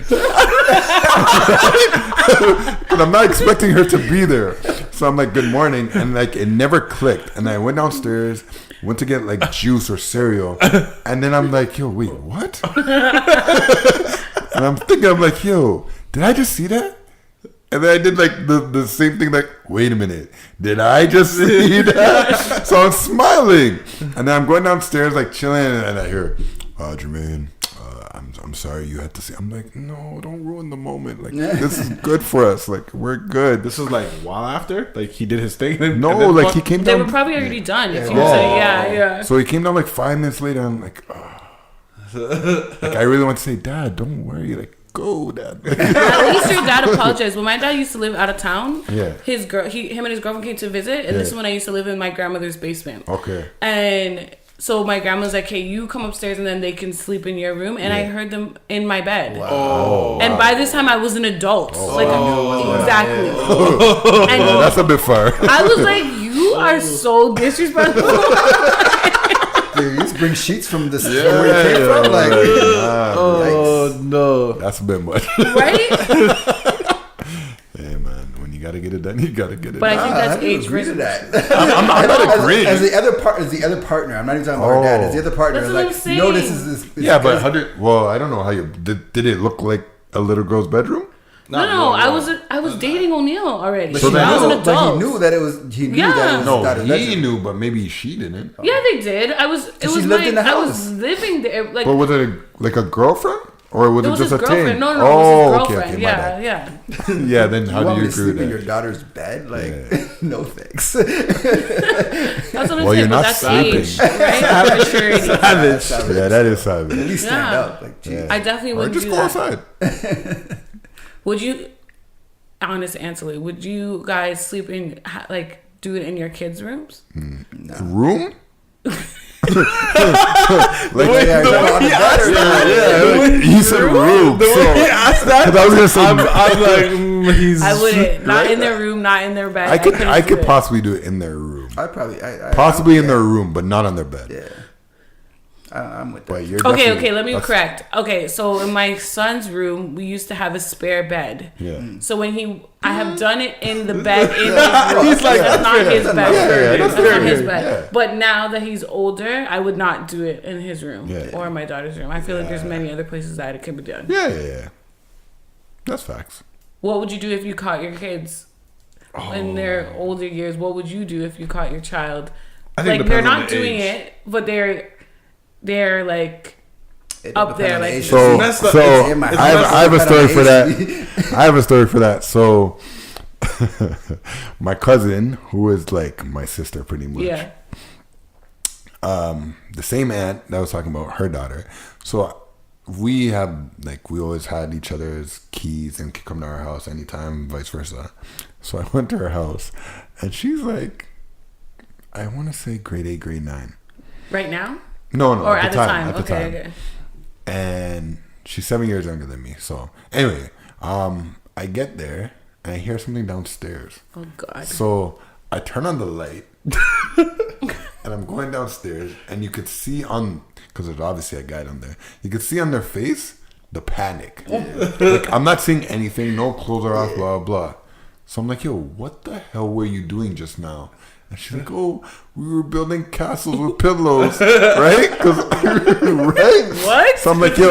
Speaker 2: and I'm not expecting her to be there. So I'm like, "Good morning," and like it never clicked. And I went downstairs. Went to get like juice or cereal, and then I'm like, yo, wait, what? And I'm thinking, I'm like, yo, did I just see that? And then I did like the same thing, like, wait a minute, did I just see that? So I'm smiling, and then I'm going downstairs, like chilling, and I hear, Jermaine, I'm sorry you had to see. I'm like, no, don't ruin the moment. Like, this is good for us. Like, we're good.
Speaker 4: This is like while after, like he did his thing. And
Speaker 2: No,
Speaker 4: then
Speaker 2: like he came
Speaker 5: They
Speaker 2: down.
Speaker 5: were probably already done. If you
Speaker 2: Yeah.
Speaker 5: say, yeah.
Speaker 2: So he came down like 5 minutes later. I'm like, oh. Like I really want to say, Dad, don't worry. Like, go, Dad.
Speaker 5: At least your dad apologized. When my dad used to live out of town,
Speaker 2: Yeah.
Speaker 5: him and his girlfriend came to visit, and this is when I used to live in my grandmother's basement.
Speaker 2: Okay.
Speaker 5: And so my grandma's like, "Hey, you come upstairs, and then they can sleep in your room." And I heard them in my bed.
Speaker 2: Oh,
Speaker 5: And by this time, I was an adult. Exactly.
Speaker 2: yeah,
Speaker 5: And
Speaker 2: that's a bit far.
Speaker 5: I was like, "You are so disrespectful."
Speaker 3: Dude, you used to bring sheets from this from where you came from. Like,
Speaker 4: oh no,
Speaker 2: That's a bit much.
Speaker 5: Right?
Speaker 2: Yeah, man. When you gotta get it done, you gotta get it
Speaker 5: But I
Speaker 2: done.
Speaker 5: think
Speaker 3: I
Speaker 5: that's
Speaker 3: didn't
Speaker 5: age
Speaker 3: agree to
Speaker 5: risk.
Speaker 3: that.
Speaker 2: I'm not agreeing.
Speaker 3: As the other partner, I'm not even talking about her dad. As the other partner,
Speaker 5: That's
Speaker 3: is
Speaker 5: what
Speaker 3: like,
Speaker 5: I'm saying.
Speaker 3: no, this is this.
Speaker 2: Yeah, but how did? Well, I don't know how you did. It look like a little girl's bedroom?
Speaker 5: No, I was dating O'Neal already.
Speaker 3: But
Speaker 2: So
Speaker 3: he
Speaker 2: then-
Speaker 5: I was an
Speaker 3: knew, but
Speaker 5: adult.
Speaker 3: he knew that it was. He knew
Speaker 5: Yeah.
Speaker 3: that it was
Speaker 2: No,
Speaker 3: daughter's
Speaker 2: he
Speaker 3: bedroom.
Speaker 2: knew, but maybe she didn't.
Speaker 5: Yeah, they did. It
Speaker 3: she
Speaker 5: was
Speaker 3: lived
Speaker 5: my,
Speaker 3: in the
Speaker 5: I was
Speaker 3: house.
Speaker 5: living there. Like
Speaker 2: But was it like a girlfriend, or was
Speaker 5: it
Speaker 2: it
Speaker 5: was
Speaker 2: just
Speaker 5: his
Speaker 2: a
Speaker 5: girlfriend.
Speaker 2: thing?
Speaker 5: No,
Speaker 2: Oh,
Speaker 5: it was his
Speaker 2: okay,
Speaker 5: girlfriend.
Speaker 2: my bad.
Speaker 5: Yeah.
Speaker 2: Yeah, then how
Speaker 3: You want
Speaker 2: do
Speaker 3: me
Speaker 2: you
Speaker 3: to
Speaker 2: agree
Speaker 3: sleep
Speaker 2: with
Speaker 3: in your
Speaker 2: that?
Speaker 3: daughter's bed? Like, no thanks.
Speaker 5: That's what I'm
Speaker 2: Well,
Speaker 5: saying.
Speaker 2: you're
Speaker 5: But
Speaker 2: not
Speaker 5: that's
Speaker 2: sleeping.
Speaker 5: age, right? Maturity.
Speaker 2: Yeah, that is savage.
Speaker 3: At least stand
Speaker 5: Yeah.
Speaker 3: up. Like, geez.
Speaker 5: I definitely
Speaker 2: Or
Speaker 5: wouldn't
Speaker 2: just
Speaker 5: do
Speaker 2: go
Speaker 5: that.
Speaker 2: outside.
Speaker 5: Would you? Honest answer, would you guys sleep in like do it in your kids' rooms?
Speaker 2: Room? Like,
Speaker 3: Yeah,
Speaker 4: the way he asked that,
Speaker 2: he said room.
Speaker 4: the way
Speaker 2: So,
Speaker 4: he asked that,
Speaker 2: 'cause I was gonna say,
Speaker 4: I'm like, he's.
Speaker 5: I wouldn't. Not in their room. Not in their bed.
Speaker 2: I
Speaker 5: couldn't
Speaker 2: could
Speaker 5: do it.
Speaker 2: possibly do it in their room,
Speaker 3: I probably,
Speaker 2: possibly in
Speaker 3: yeah.
Speaker 2: their room, but not on their bed.
Speaker 3: Yeah, I'm with that.
Speaker 2: But you're
Speaker 5: Okay,
Speaker 2: definitely-
Speaker 5: let me
Speaker 2: that's-
Speaker 5: correct. Okay, so in my son's room, we used to have a spare bed.
Speaker 2: Yeah.
Speaker 5: So when I have done it in the bed in his room.
Speaker 3: He's like,
Speaker 5: that's not his bed.
Speaker 2: Yeah,
Speaker 5: That's
Speaker 2: that's
Speaker 5: not his
Speaker 2: fair.
Speaker 5: bed.
Speaker 2: Yeah.
Speaker 5: But now that he's older, I would not do it in his room
Speaker 2: Yeah.
Speaker 5: or my daughter's room. I feel like there's many other places that it could be done.
Speaker 2: Yeah. That's facts.
Speaker 5: What would you do if you caught your kids in their older years? What would you do if you caught your child?
Speaker 4: I think
Speaker 5: Like
Speaker 4: it
Speaker 5: they're
Speaker 4: depends on
Speaker 5: not
Speaker 4: the
Speaker 5: doing
Speaker 4: age.
Speaker 5: it, but they're like
Speaker 3: It
Speaker 5: up
Speaker 3: depends
Speaker 5: there,
Speaker 3: on the
Speaker 5: like-
Speaker 3: age.
Speaker 2: So,
Speaker 4: messed up.
Speaker 2: so
Speaker 3: It's in my
Speaker 2: I have
Speaker 3: house.
Speaker 2: a
Speaker 3: It's
Speaker 2: story
Speaker 3: kind
Speaker 2: for
Speaker 3: of
Speaker 2: that.
Speaker 3: hasty.
Speaker 2: I have a story for that. So my cousin, who is like my sister pretty much.
Speaker 5: Yeah.
Speaker 2: The same aunt that I was talking about, her daughter. So we have like we always had each other's keys and could come to our house anytime, vice versa. So I went to her house, and she's like, I want to say grade 8, grade 9.
Speaker 5: Right now?
Speaker 2: No,
Speaker 5: Or at the time.
Speaker 2: At the
Speaker 5: Okay,
Speaker 2: time.
Speaker 5: okay.
Speaker 2: And she's 7 years younger than me. So anyway, I get there and I hear something downstairs.
Speaker 5: Oh, God.
Speaker 2: So I turn on the light and I'm going downstairs, and you could see because there's obviously a guy down there, you could see on their face the panic. Like, I'm not seeing anything, no clothes are off, blah, blah. So I'm like, yo, what the hell were you doing just now? And she's like, oh, we were building castles with pillows, right? Right?
Speaker 5: What?
Speaker 2: So I'm like, yo,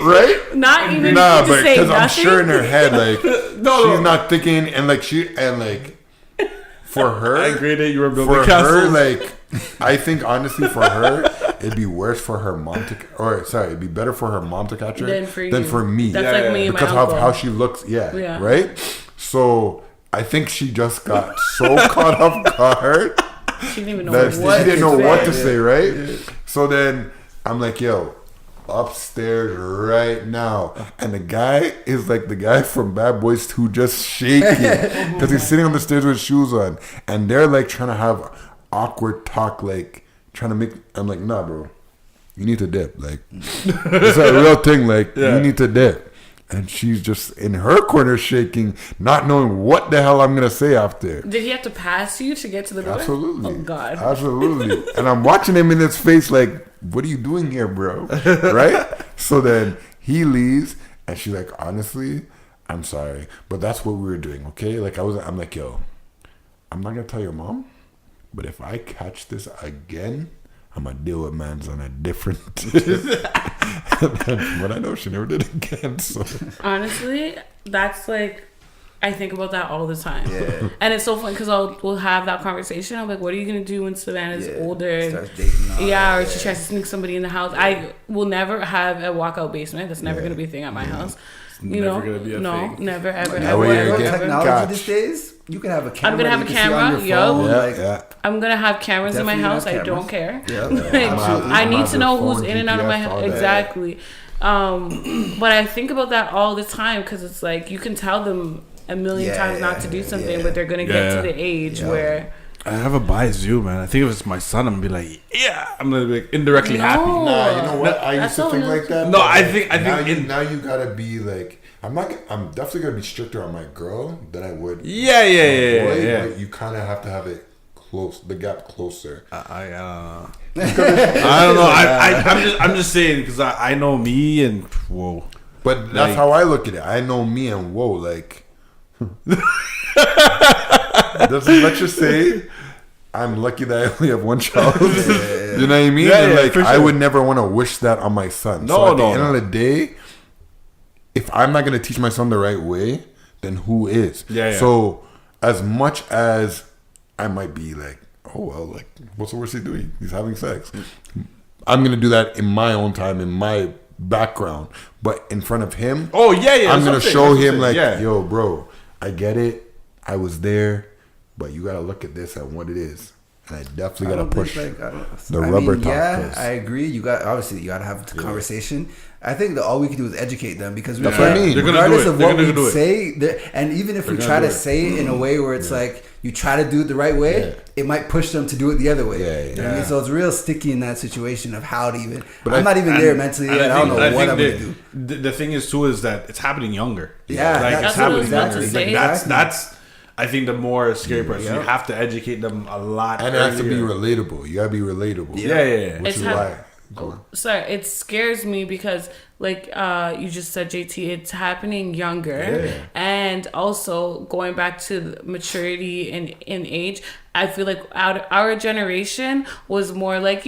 Speaker 2: right?
Speaker 5: Not even
Speaker 2: Nah,
Speaker 5: to
Speaker 2: but
Speaker 5: say
Speaker 2: because I'm
Speaker 5: nothing?
Speaker 2: sure in her head, like, she's not thinking, and like for her,
Speaker 4: I agree that you were building
Speaker 2: for her,
Speaker 4: castles.
Speaker 2: like, I think honestly for her, it'd be worse for her mom it'd be better for her mom to catch her
Speaker 5: Than for you.
Speaker 2: me.
Speaker 5: That's like me and my
Speaker 2: because
Speaker 5: uncle.
Speaker 2: of how she looks.
Speaker 5: Yeah.
Speaker 2: Right. So I think she just got so caught off guard
Speaker 5: She didn't even know
Speaker 2: that
Speaker 5: what
Speaker 2: she didn't know
Speaker 5: to
Speaker 2: what
Speaker 5: say.
Speaker 2: to say. Right. So then I'm like, yo, upstairs right now, and the guy is like the guy from Bad Boys 2, just shaking because he's sitting on the stairs with shoes on, and they're like trying to have awkward talk, like trying to make. I'm like, nah, bro, you need to dip. Like, it's a real thing. Like, you need to dip. And she's just in her corner shaking, not knowing what the hell I'm gonna say after.
Speaker 5: Did he have to pass you to get to the door?
Speaker 2: Absolutely.
Speaker 5: Oh, God.
Speaker 2: Absolutely. And I'm watching him in his face like, what are you doing here, bro? Right? So then he leaves, and she's like, honestly, I'm sorry, but that's what we were doing, okay? Like, I'm like, yo, I'm not gonna tell your mom, but if I catch this again, I'm gonna deal with man's on a different. But I know she never did again. So
Speaker 5: Honestly, that's like, I think about that all the time.
Speaker 3: Yeah.
Speaker 5: And it's so fun because we'll have that conversation. I'm like, what are you going to do when Savannah's older?
Speaker 3: Starts dating all
Speaker 5: Yeah,
Speaker 3: that,
Speaker 5: or she tries to sneak somebody in the house. I will never have a walkout basement. That's never going to be a thing at my house. You
Speaker 4: never
Speaker 5: know?
Speaker 4: gonna be a
Speaker 5: no,
Speaker 4: thing.
Speaker 5: never, ever,
Speaker 2: Now
Speaker 5: ever,
Speaker 2: we're
Speaker 5: ever,
Speaker 2: gonna get
Speaker 5: ever.
Speaker 3: Technology
Speaker 2: Gotcha.
Speaker 3: these days, you can have a camera.
Speaker 5: I'm gonna have
Speaker 3: that
Speaker 5: a
Speaker 3: you can see on
Speaker 5: camera,
Speaker 3: your
Speaker 5: yup.
Speaker 3: phone,
Speaker 2: yeah,
Speaker 3: like,
Speaker 2: yeah.
Speaker 5: I'm going to have cameras in my
Speaker 3: Definitely
Speaker 5: house.
Speaker 3: have
Speaker 5: I don't
Speaker 3: cameras.
Speaker 5: care.
Speaker 3: Yeah.
Speaker 5: Like,
Speaker 2: Absolutely.
Speaker 5: I need
Speaker 2: Have
Speaker 5: to know
Speaker 2: your
Speaker 5: who's
Speaker 2: phone,
Speaker 5: in and out of my
Speaker 2: GPS, all
Speaker 5: house.
Speaker 2: that.
Speaker 5: Exactly. But I think about that all the time because it's like you can tell them a million times not to do something, but they're gonna get to the age where
Speaker 4: I have a biased view, man. I think if it's my son, I'm gonna be like, yeah, I'm gonna be like indirectly happy.
Speaker 2: Nah, you know what? I used
Speaker 5: That's
Speaker 2: to
Speaker 5: so
Speaker 2: think
Speaker 5: another
Speaker 2: like that.
Speaker 4: No,
Speaker 2: but
Speaker 4: I think
Speaker 2: now you gotta be like, I'm definitely gonna be stricter on my girl than I would.
Speaker 4: Yeah.
Speaker 2: But you kind of have to have it close, the gap closer.
Speaker 4: I don't know. I'm just saying because I know me and whoa.
Speaker 2: But that's
Speaker 4: Like-
Speaker 2: how I look at it. I know me and whoa, like. Let's just say I'm lucky that I only have one child. You know what I mean?
Speaker 4: Yeah,
Speaker 2: And
Speaker 4: yeah,
Speaker 2: like
Speaker 4: for
Speaker 2: I
Speaker 4: sure.
Speaker 2: would never want to wish that on my son.
Speaker 4: No,
Speaker 2: so at the
Speaker 4: no,
Speaker 2: end
Speaker 4: no.
Speaker 2: of the day, if I'm not gonna teach my son the right way, then who is?
Speaker 4: Yeah.
Speaker 2: So as much as I might be like, oh well, like what's the worst he's doing? He's having sex. I'm gonna do that in my own time, in my background, but in front of him.
Speaker 4: Oh yeah.
Speaker 2: I'm gonna
Speaker 4: that's
Speaker 2: show
Speaker 4: what I'm
Speaker 2: him
Speaker 4: saying.
Speaker 2: like,
Speaker 4: yeah.
Speaker 2: yo, bro, I get it. I was there, but you gotta look at this and what it is, and I definitely gotta push the rubber top.
Speaker 3: Yeah,
Speaker 2: 'cause
Speaker 3: I agree. You got to have the conversation. I think that all we can do is educate them because
Speaker 2: That's what I mean.
Speaker 4: They're gonna
Speaker 3: regardless
Speaker 4: do it.
Speaker 3: of
Speaker 4: They're
Speaker 3: what
Speaker 4: gonna
Speaker 3: we
Speaker 4: do it.
Speaker 3: say, and even if we try to say it in a way where it's like you try to do it the right way, it might push them to do it the other way.
Speaker 2: Yeah,
Speaker 3: You know what I mean? So it's real sticky in that situation of how to even.
Speaker 2: But
Speaker 3: I'm not even there
Speaker 4: And-
Speaker 3: mentally
Speaker 4: and
Speaker 3: yet. I don't know what I'm
Speaker 4: think
Speaker 3: gonna do.
Speaker 4: The thing is too is that it's happening younger.
Speaker 3: Yeah,
Speaker 4: like
Speaker 3: that's
Speaker 4: it's
Speaker 5: what I was
Speaker 4: happening
Speaker 5: about
Speaker 4: younger.
Speaker 5: to
Speaker 4: It's
Speaker 5: say.
Speaker 4: like that's I think the more scary part. So you
Speaker 3: Yeah.
Speaker 4: have to educate them a lot,
Speaker 2: and it has to be
Speaker 4: earlier.
Speaker 2: relatable. You gotta be relatable.
Speaker 4: Yeah.
Speaker 2: Which
Speaker 5: It's
Speaker 2: is
Speaker 5: hap-
Speaker 2: why. Go on.
Speaker 5: sorry, it scares me because like you just said, JT, it's happening younger, and also going back to the maturity and in age. I feel like our generation was more like,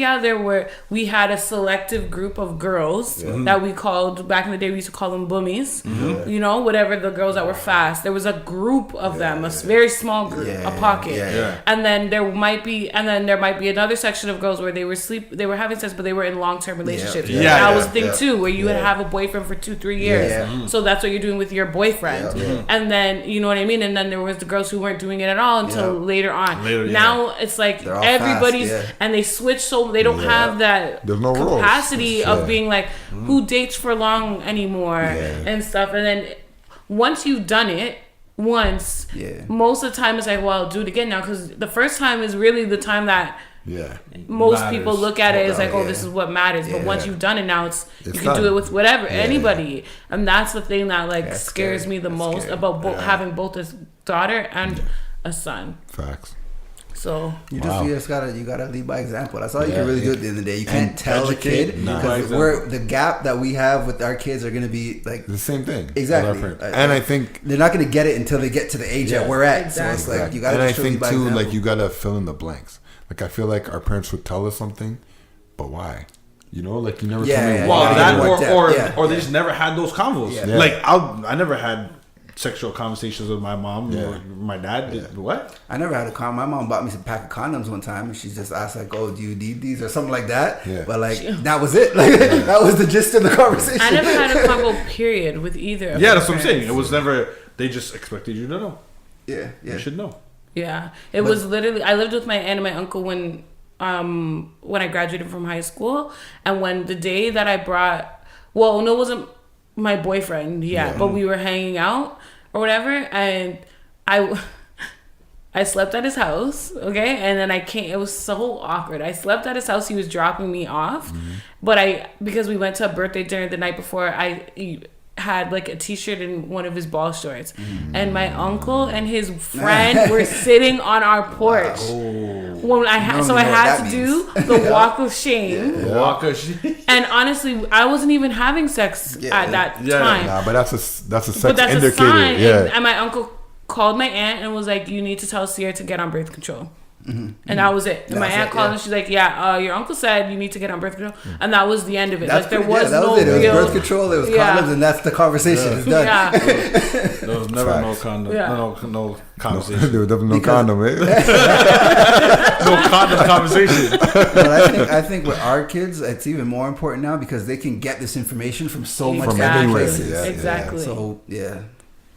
Speaker 5: we had a selective group of girls that we called, back in the day we used to call them boomies, you know, whatever, the girls that were fast. There was a group of them, a very small group, a pocket. And then there might be another section of girls where they were having sex, but they were in long-term relationships.
Speaker 4: Yeah.
Speaker 5: That was the thing too, where you would have a boyfriend for 2-3 years.
Speaker 3: Yeah.
Speaker 5: So that's what you're doing with your boyfriend. And then, you know what I mean? And then there was the girls who weren't doing it at all until later on. Now it's like
Speaker 3: They're all
Speaker 5: everybody's,
Speaker 3: fast,
Speaker 5: and they switch, so they don't have that
Speaker 2: There's no rules.
Speaker 5: capacity of
Speaker 2: Yeah.
Speaker 5: being like, who dates for long anymore and stuff. And then once you've done it once, most of the time it's like, well, I'll do it again now, because the first time is really the time that most people look at it as like, oh, this is what matters. But once you've done it, now it's you can
Speaker 2: done.
Speaker 5: do it with whatever, anybody. And that's the thing that like scares me the most about having both a daughter and a son.
Speaker 2: Facts.
Speaker 5: So
Speaker 3: you just gotta lead by example. That's all you can really do at the end of the day. You can't tell the kid, because the gap that we have with our kids are gonna be like
Speaker 2: the same thing.
Speaker 3: Exactly.
Speaker 2: And I think
Speaker 3: they're not gonna get it until they get to the age that we're at.
Speaker 5: Exactly.
Speaker 3: So it's like you gotta.
Speaker 2: And I
Speaker 3: just lead
Speaker 2: think
Speaker 3: by
Speaker 2: too,
Speaker 3: example.
Speaker 2: like you gotta fill in the blanks. Like I feel like our parents would tell us something, but why? You know, like you never tell me
Speaker 4: Well,
Speaker 2: why.
Speaker 4: that or they just never had those convos.
Speaker 3: Yeah.
Speaker 4: Like I never had sexual conversations with my mom or my dad. What?
Speaker 3: I never had a condom. My mom bought me some pack of condoms one time, and she just asked like, "Oh, do you need these?" or something like that.
Speaker 2: Yeah.
Speaker 3: But like that was it. Like that was the gist of the conversation.
Speaker 5: I never had a combo period with either.
Speaker 4: Yeah, that's what I'm saying. It was never. They just expected you to know.
Speaker 3: Yeah.
Speaker 4: You should know.
Speaker 5: Yeah, it was literally. I lived with my aunt and my uncle when I graduated from high school, and when the day that I brought, well, no, it wasn't my boyfriend yet, but we were hanging out or whatever, and I slept at his house, okay, and then I came. It was so awkward. I slept at his house. He was dropping me off, but because we went to a birthday dinner the night before, I had like a t-shirt and one of his ball shorts, and my uncle and his friend were sitting on our porch when I had to do the walk of shame.
Speaker 4: Walk of shame.
Speaker 5: And honestly, I wasn't even having sex at that time.
Speaker 2: Nah, but that's a sex
Speaker 5: But that's
Speaker 2: indicator.
Speaker 5: a sign.
Speaker 2: Yeah.
Speaker 5: And my uncle called my aunt and was like, "You need to tell Sierra to get on birth control." And that was it. And my aunt called and she's like, your uncle said you need to get on birth control. And that was the end of it.
Speaker 3: That's
Speaker 5: like there
Speaker 3: pretty-
Speaker 5: was
Speaker 3: that
Speaker 5: no
Speaker 3: was it.
Speaker 5: real...
Speaker 3: It was birth control, it was condoms, and that's the conversation. It's done.
Speaker 5: Yeah.
Speaker 4: There was never no condom.
Speaker 5: Yeah.
Speaker 4: No conversation.
Speaker 2: There was definitely no condom, eh?
Speaker 4: No condom conversation.
Speaker 3: But I think with our kids, it's even more important now because they can get this information from so much
Speaker 5: Exactly.
Speaker 3: different
Speaker 2: everywhere.
Speaker 3: places.
Speaker 2: Yeah,
Speaker 5: Exactly.
Speaker 3: So yeah,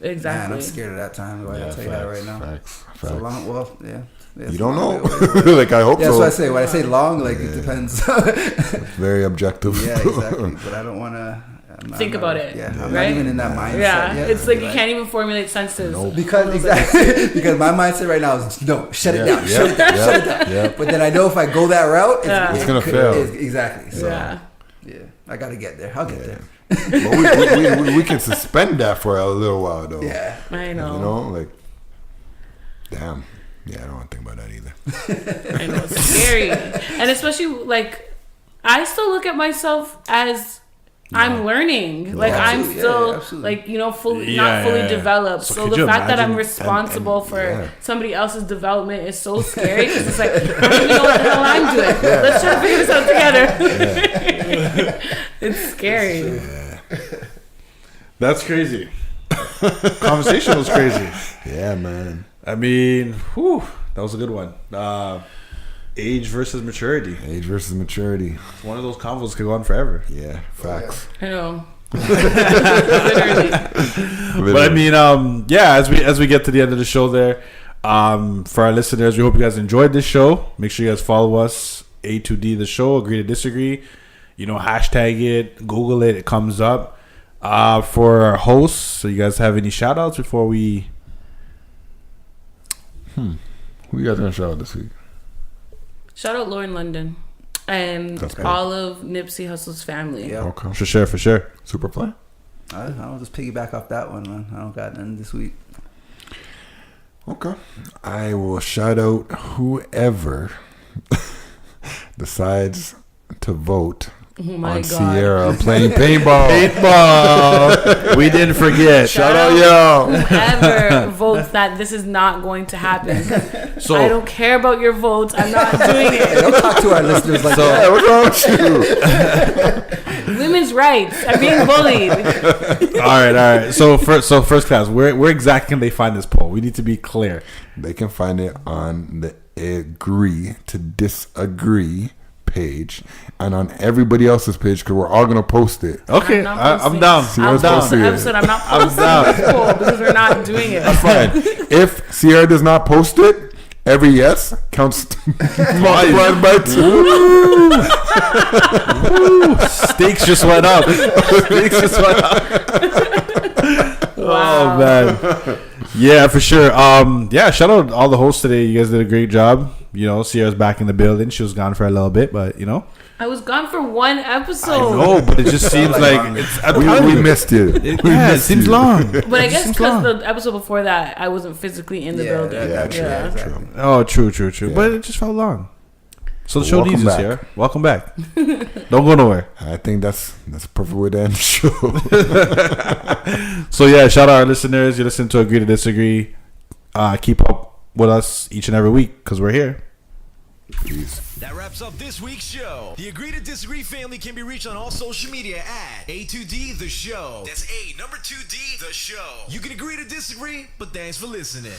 Speaker 5: Exactly.
Speaker 3: man, I'm scared of that time. I gotta tell you that right now.
Speaker 2: Facts.
Speaker 3: So long, well, yeah.
Speaker 2: You don't know. Like I hope
Speaker 3: Yeah,
Speaker 2: so.
Speaker 3: that's what I say. When I say long, like it depends.
Speaker 2: Very objective.
Speaker 3: Yeah, exactly. But I don't want to
Speaker 5: Think about it.
Speaker 3: Yeah, I'm
Speaker 5: right?
Speaker 3: not even in that mindset.
Speaker 5: Yeah,
Speaker 3: yet.
Speaker 5: it's like you can't even formulate sentences.
Speaker 3: Because exactly because my mindset right now is no, shut it down, shut it down, shut it down.
Speaker 2: Yeah.
Speaker 3: But then I know if I go that route,
Speaker 2: It's gonna fail.
Speaker 3: Exactly. So,
Speaker 5: Yeah.
Speaker 3: I gotta get there. I'll get there.
Speaker 2: But we can suspend that for a little while though.
Speaker 3: Yeah.
Speaker 5: I know.
Speaker 2: You know, like, damn. Yeah, I don't want to think about that either.
Speaker 5: I know, it's scary. And especially, like, I still look at myself as I'm learning. Like, I'm
Speaker 3: Absolutely,
Speaker 5: still,
Speaker 3: absolutely.
Speaker 5: like, not fully developed.
Speaker 4: So
Speaker 5: So
Speaker 4: could
Speaker 5: the
Speaker 4: you
Speaker 5: fact that I'm
Speaker 4: imagine?
Speaker 5: responsible for
Speaker 2: yeah.
Speaker 5: somebody else's development is so scary. Because it's like, I don't even know what the hell I'm doing. Let's try to figure this out together. It's scary.
Speaker 4: That's crazy. Conversation was crazy.
Speaker 2: Yeah, man.
Speaker 4: I mean, whew, that was a good one. Age versus maturity.
Speaker 2: Age versus maturity.
Speaker 4: It's one of those convos could go on forever.
Speaker 2: Yeah, facts.
Speaker 5: I know. Literally.
Speaker 4: But I mean, as we get to the end of the show there, for our listeners, we hope you guys enjoyed this show. Make sure you guys follow us, A2D the show, Agree to Disagree. You know, hashtag it, Google it, it comes up. For our hosts, so you guys have any shout outs before we...
Speaker 2: Who you guys gonna shout out this week?
Speaker 5: Shout out Lauren London and
Speaker 2: That's good.
Speaker 5: all of Nipsey Hussle's family.
Speaker 3: Yeah.
Speaker 2: Okay.
Speaker 4: For sure.
Speaker 2: Superfly?
Speaker 3: I'll just piggyback off that one, man. I don't got nothing this week.
Speaker 2: Okay. I will shout out whoever decides to vote
Speaker 5: Oh my
Speaker 2: on
Speaker 5: God.
Speaker 2: Sierra playing paintball.
Speaker 4: Paintball. We didn't forget.
Speaker 2: Shout out, y'all.
Speaker 5: Whoever votes that this is not going to happen.
Speaker 4: So
Speaker 5: I don't care about your votes. I'm not doing
Speaker 3: Hey,
Speaker 5: it.
Speaker 3: don't talk to our listeners like
Speaker 2: Yeah,
Speaker 3: that.
Speaker 2: what's wrong with you?
Speaker 5: Women's rights are being bullied.
Speaker 4: all right. So first class, where exactly can they find this poll? We need to be clear.
Speaker 2: They can find it on the Agree to Disagree page and on everybody else's page because we're all gonna post it.
Speaker 4: Okay,
Speaker 5: I'm not
Speaker 4: I'm
Speaker 5: posting.
Speaker 4: down.
Speaker 5: I'll
Speaker 2: I'm
Speaker 5: post
Speaker 2: down.
Speaker 5: the episode. I'm not posting
Speaker 4: down.
Speaker 5: it. Cool, because we're not doing it.
Speaker 2: Fine. If Sierra does not post it, every yes counts multiplied by 2.
Speaker 4: Stakes just went up. Stakes just went up.
Speaker 5: Wow.
Speaker 4: Oh man. Yeah, for sure. Yeah, shout out all the hosts today. You guys did a great job. You know, Sierra's back in the building. She was gone for a little bit, but you know.
Speaker 5: I was gone for one episode.
Speaker 4: No, but it just seems like it's.
Speaker 2: We missed you.
Speaker 4: It seems long.
Speaker 5: But I guess because the episode before that, I wasn't physically in the building.
Speaker 2: Yeah, true.
Speaker 4: Oh, true. But it just felt long. So the show
Speaker 2: Welcome
Speaker 4: needs us
Speaker 2: back.
Speaker 4: here. Welcome back. Don't go nowhere.
Speaker 2: I think that's a perfect way to end the show.
Speaker 4: So yeah, shout out our listeners. You listen to Agree to Disagree. Keep up with us each and every week because we're here.
Speaker 2: Peace.
Speaker 1: That wraps up this week's show. The Agree to Disagree family can be reached on all social media at A2D The Show. That's A, number 2D, The Show. You can agree to disagree, but thanks for listening.